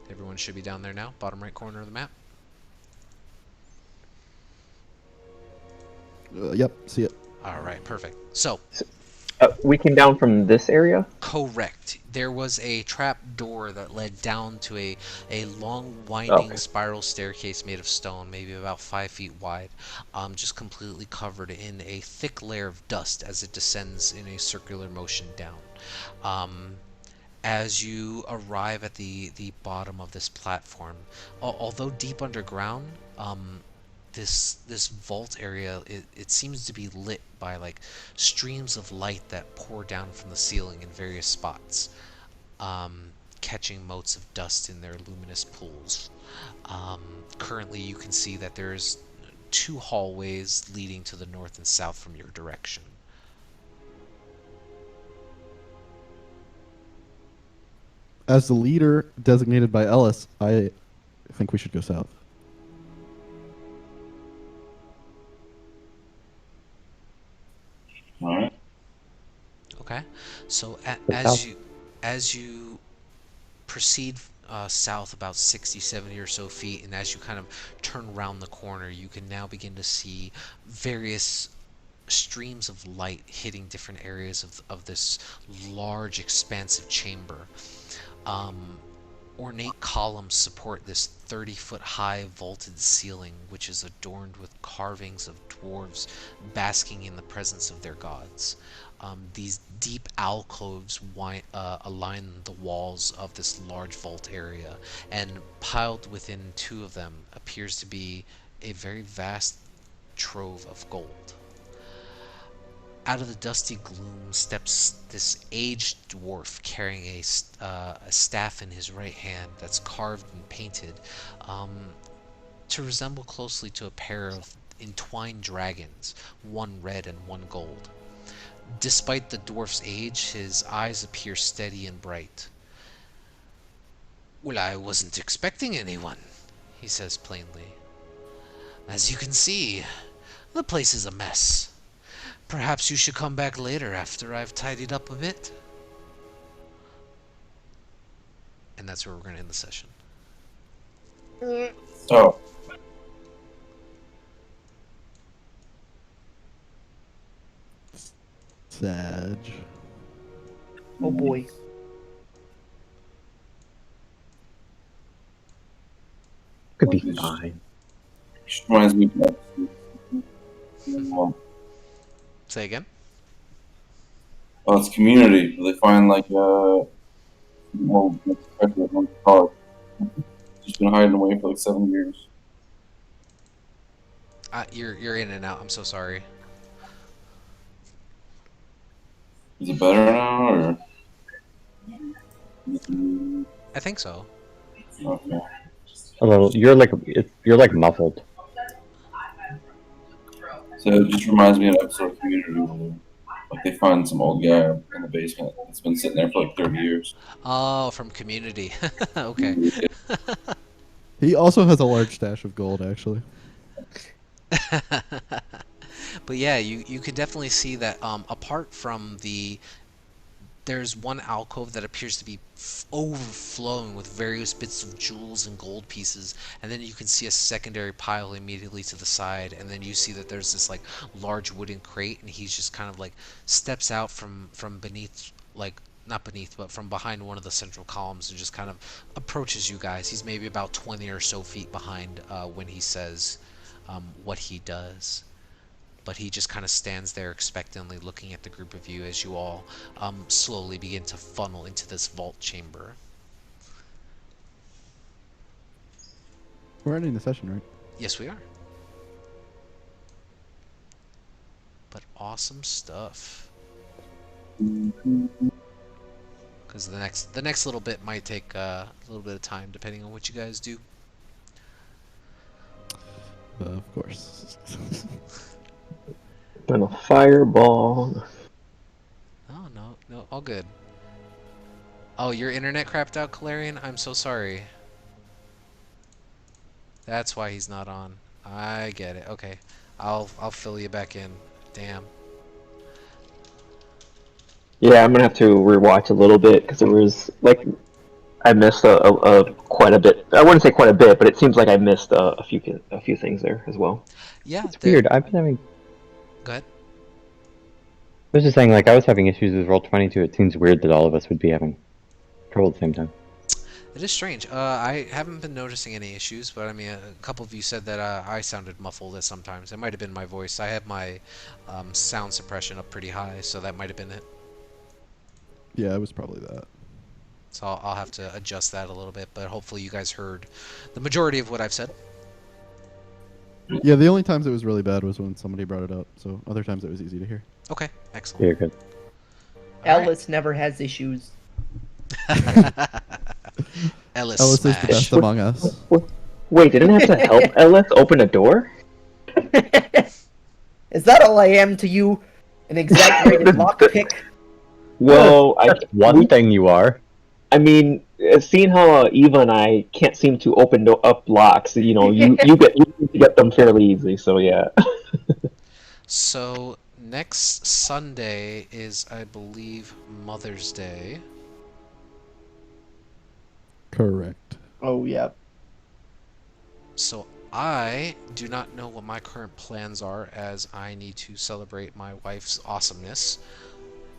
Everyone should be down there now, bottom right corner of the map. Yep, see it. All right, perfect. So, We came down from this area. Correct. There was a trap door that led down to a long, winding Okay. spiral staircase made of stone, maybe about 5 feet wide, just completely covered in a thick layer of dust as it descends in a circular motion down. Um, as you arrive at the bottom of this platform, although deep underground, this vault area, it seems to be lit by like streams of light that pour down from the ceiling in various spots, catching motes of dust in their luminous pools. Currently, you can see that there's 2 hallways leading to the north and south from your direction. As the leader designated by Ellis, I think we should go south. All right. Okay, so The south. as you proceed south about 60, 70 or so feet, and as you kind of turn around the corner, you can now begin to see various streams of light hitting different areas of this large, expansive chamber. Um, Ornate columns support this 30-foot high vaulted ceiling, which is adorned with carvings of dwarves basking in the presence of their gods. These deep alcoves align the walls of this large vault area, and piled within 2 of them appears to be a very vast trove of gold. Out of the dusty gloom steps this aged dwarf carrying a staff in his right hand that's carved and painted um, to resemble closely to a pair of entwined dragons, one red and one gold. Despite the dwarf's age, his eyes appear steady and bright. "Well, I wasn't expecting anyone," he says plainly. "As you can see, the place is a mess. Perhaps you should come back later after I've tidied up a bit." And that's where we're going to end the session. Oh, Sag. Oh boy. Could be fine. just reminds me of Say again? oh, it's Community. They find like well, college. Just been hiding away for like 7 years. You're in and out. I'm so sorry. Is it better now or? I think so. Okay. A little. You're like muffled. So it just reminds me of an episode of Community where like they find some old guy in the basement that's been sitting there for like 30 years. Oh, from Community. Okay. He also has a large stash of gold, actually. But yeah, you could definitely see that apart from there's one alcove that appears to be overflowing with various bits of jewels and gold pieces, and then you can see a secondary pile immediately to the side, and then you see that there's this like large wooden crate, and he's just kind of like steps out from beneath, like not beneath but from behind one of the central columns, and just kind of approaches you guys. He's maybe about 20 or so feet behind when he says what he does, but he just kind of stands there expectantly looking at the group of you as you all slowly begin to funnel into this vault chamber. We're ending the session, right? Yes, we are. But awesome stuff. Because the next little bit might take a little bit of time, depending on what you guys do. Of course. And a fireball. Oh no, all good. Oh, your internet crapped out, Calarian? I'm so sorry. That's why he's not on. I get it. Okay, I'll fill you back in. Damn. Yeah, I'm gonna have to rewatch a little bit because there was like I missed a quite a bit. I wouldn't say quite a bit, but it seems like I missed a few things there as well. Yeah. It's weird. I've been having Go ahead. was just saying, like, I was having issues with Roll20 too. It seems weird that all of us would be having trouble at the same time. It is strange. I haven't been noticing any issues, but I mean, a couple of you said that I sounded muffled at sometimes. It might have been my voice. I have my sound suppression up pretty high, so that might have been it. Yeah, it was probably that. So I'll have to adjust that a little bit, but hopefully you guys heard the majority of what I've said. Yeah, the only times it was really bad was when somebody brought it up. So other times it was easy to hear. Okay, excellent. You're good. All right. Ellis never has issues. Ellis Ellis is the Smash. best among us. Wait, didn't I have to help Ellis open a door? Is that all I am to you? An exaggerated lockpick? Well, One thing you are. I mean, seeing how Eva and I can't seem to open up locks, you know, you get them fairly easy. So yeah. So next Sunday is, I believe, Mother's Day. Correct. Oh, yeah. So I do not know what my current plans are, as I need to celebrate my wife's awesomeness.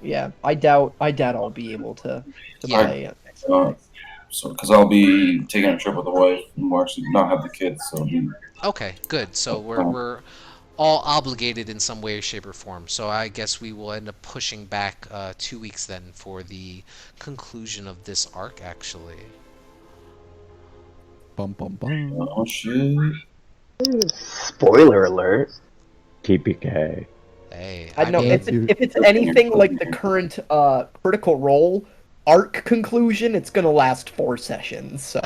Yeah, I doubt I'll be able to Yeah. play next Sunday. So, because I'll be taking a trip with the wife, and we'll actually not have the kids, so it'll be Okay, good. So we're all obligated in some way, shape, or form. So I guess we will end up pushing back 2 weeks then for the conclusion of this arc, actually. Bum bum bum. oh shit. Spoiler alert. TPK. Hey, I know mean, if it's anything like the current Critical Role arc conclusion, it's gonna last 4 sessions. So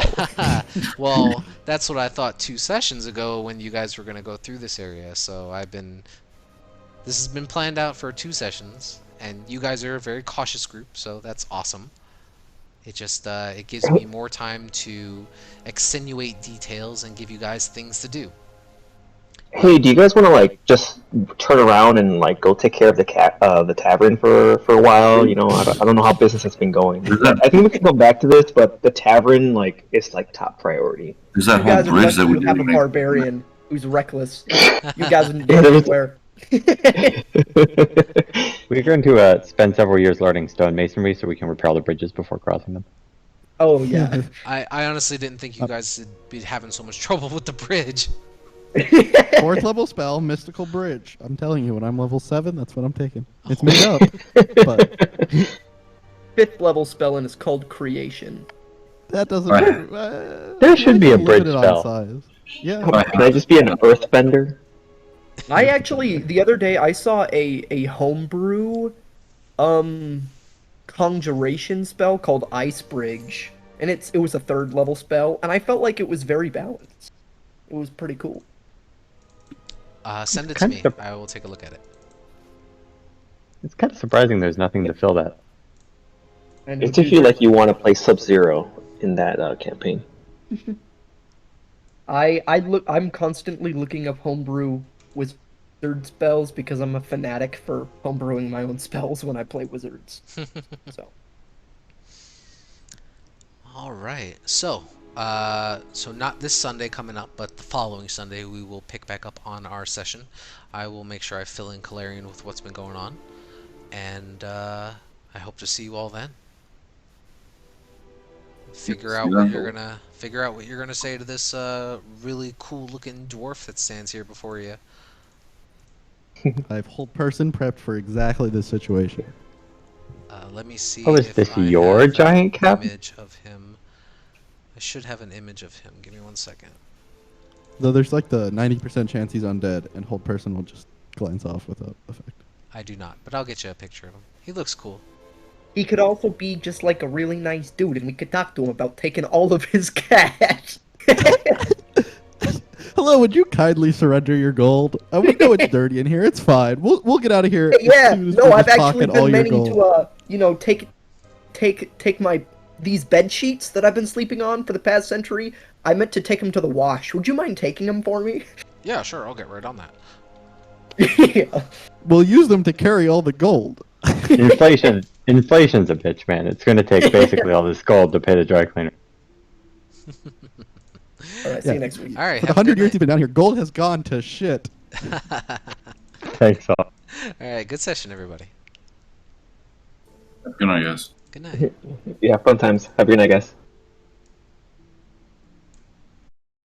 well, that's what I thought 2 sessions ago when you guys were going to go through this area. So this has been planned out for 2 sessions, and you guys are a very cautious group, so that's awesome. It just it gives me more time to extenuate details and give you guys things to do. Hey, do you guys want to like just turn around and like go take care of the tavern for a while? You know, I don't know how business has been going. I think we can come back to this, but the tavern like is like top priority. There's that you whole guys are bridge that lucky we to have a didn't make. barbarian who's reckless. You guys are Yeah, there was- anywhere. We're going to spend several years learning stone masonry so we can repair all the bridges before crossing them. Oh yeah. I honestly didn't think you guys would be having so much trouble with the bridge. 4th level spell, Mystical Bridge. I'm telling you, when I'm level 7, that's what I'm taking. It's made up, but 5th level spell and it's called Creation. that doesn't. Right. There should be a bridge limited spell. on size. Yeah. Can I just be an earthbender? I actually the other day I saw a homebrew conjuration spell called Ice Bridge, and it was a 3rd level spell, and I felt like it was very balanced. It was pretty cool. Send it to Kind me. of- I will take a look at it. It's kind of surprising there's nothing to fill that. And It's if you like you want to play Sub-Zero in that campaign. I'm constantly looking up homebrew wizard spells because I'm a fanatic for homebrewing my own spells when I play wizards. So All right. So not this Sunday coming up, but the following Sunday we will pick back up on our session. I will make sure I fill in Calarian with what's been going on, and I hope to see you all then. Figure out what you're gonna say to this really cool looking dwarf that stands here before you. I have whole person prepped for exactly this situation. Let me see. Oh, is if this I your have giant an cap? image of him. I should have an image of him. Give me 1 second. Though there's like the 90% chance he's undead, and hold person will just glance off without effect. I do not, but I'll get you a picture of him. He looks cool. he could also be just like a really nice dude, and we could talk to him about taking all of his cash. Hello, would you kindly surrender your gold? We know it's dirty in here. It's fine. We'll get out of here. Yeah, as soon as no, we I've just actually pocket all been your meaning gold. to take my these bed sheets that I've been sleeping on for the past century. I meant to take them to the wash. Would you mind taking them for me? Yeah, sure. I'll get right on that. Yeah. We'll use them to carry all the gold. Inflation's a bitch, man. It's going to take basically all this gold to pay the dry cleaner. All right, see you next week. All right. For the have a 100 good years night. you've been down here, gold has gone to shit. Thanks all. All right. Good session, everybody. Good night, guys. Good night. Yeah, fun times. Have a good night, guys.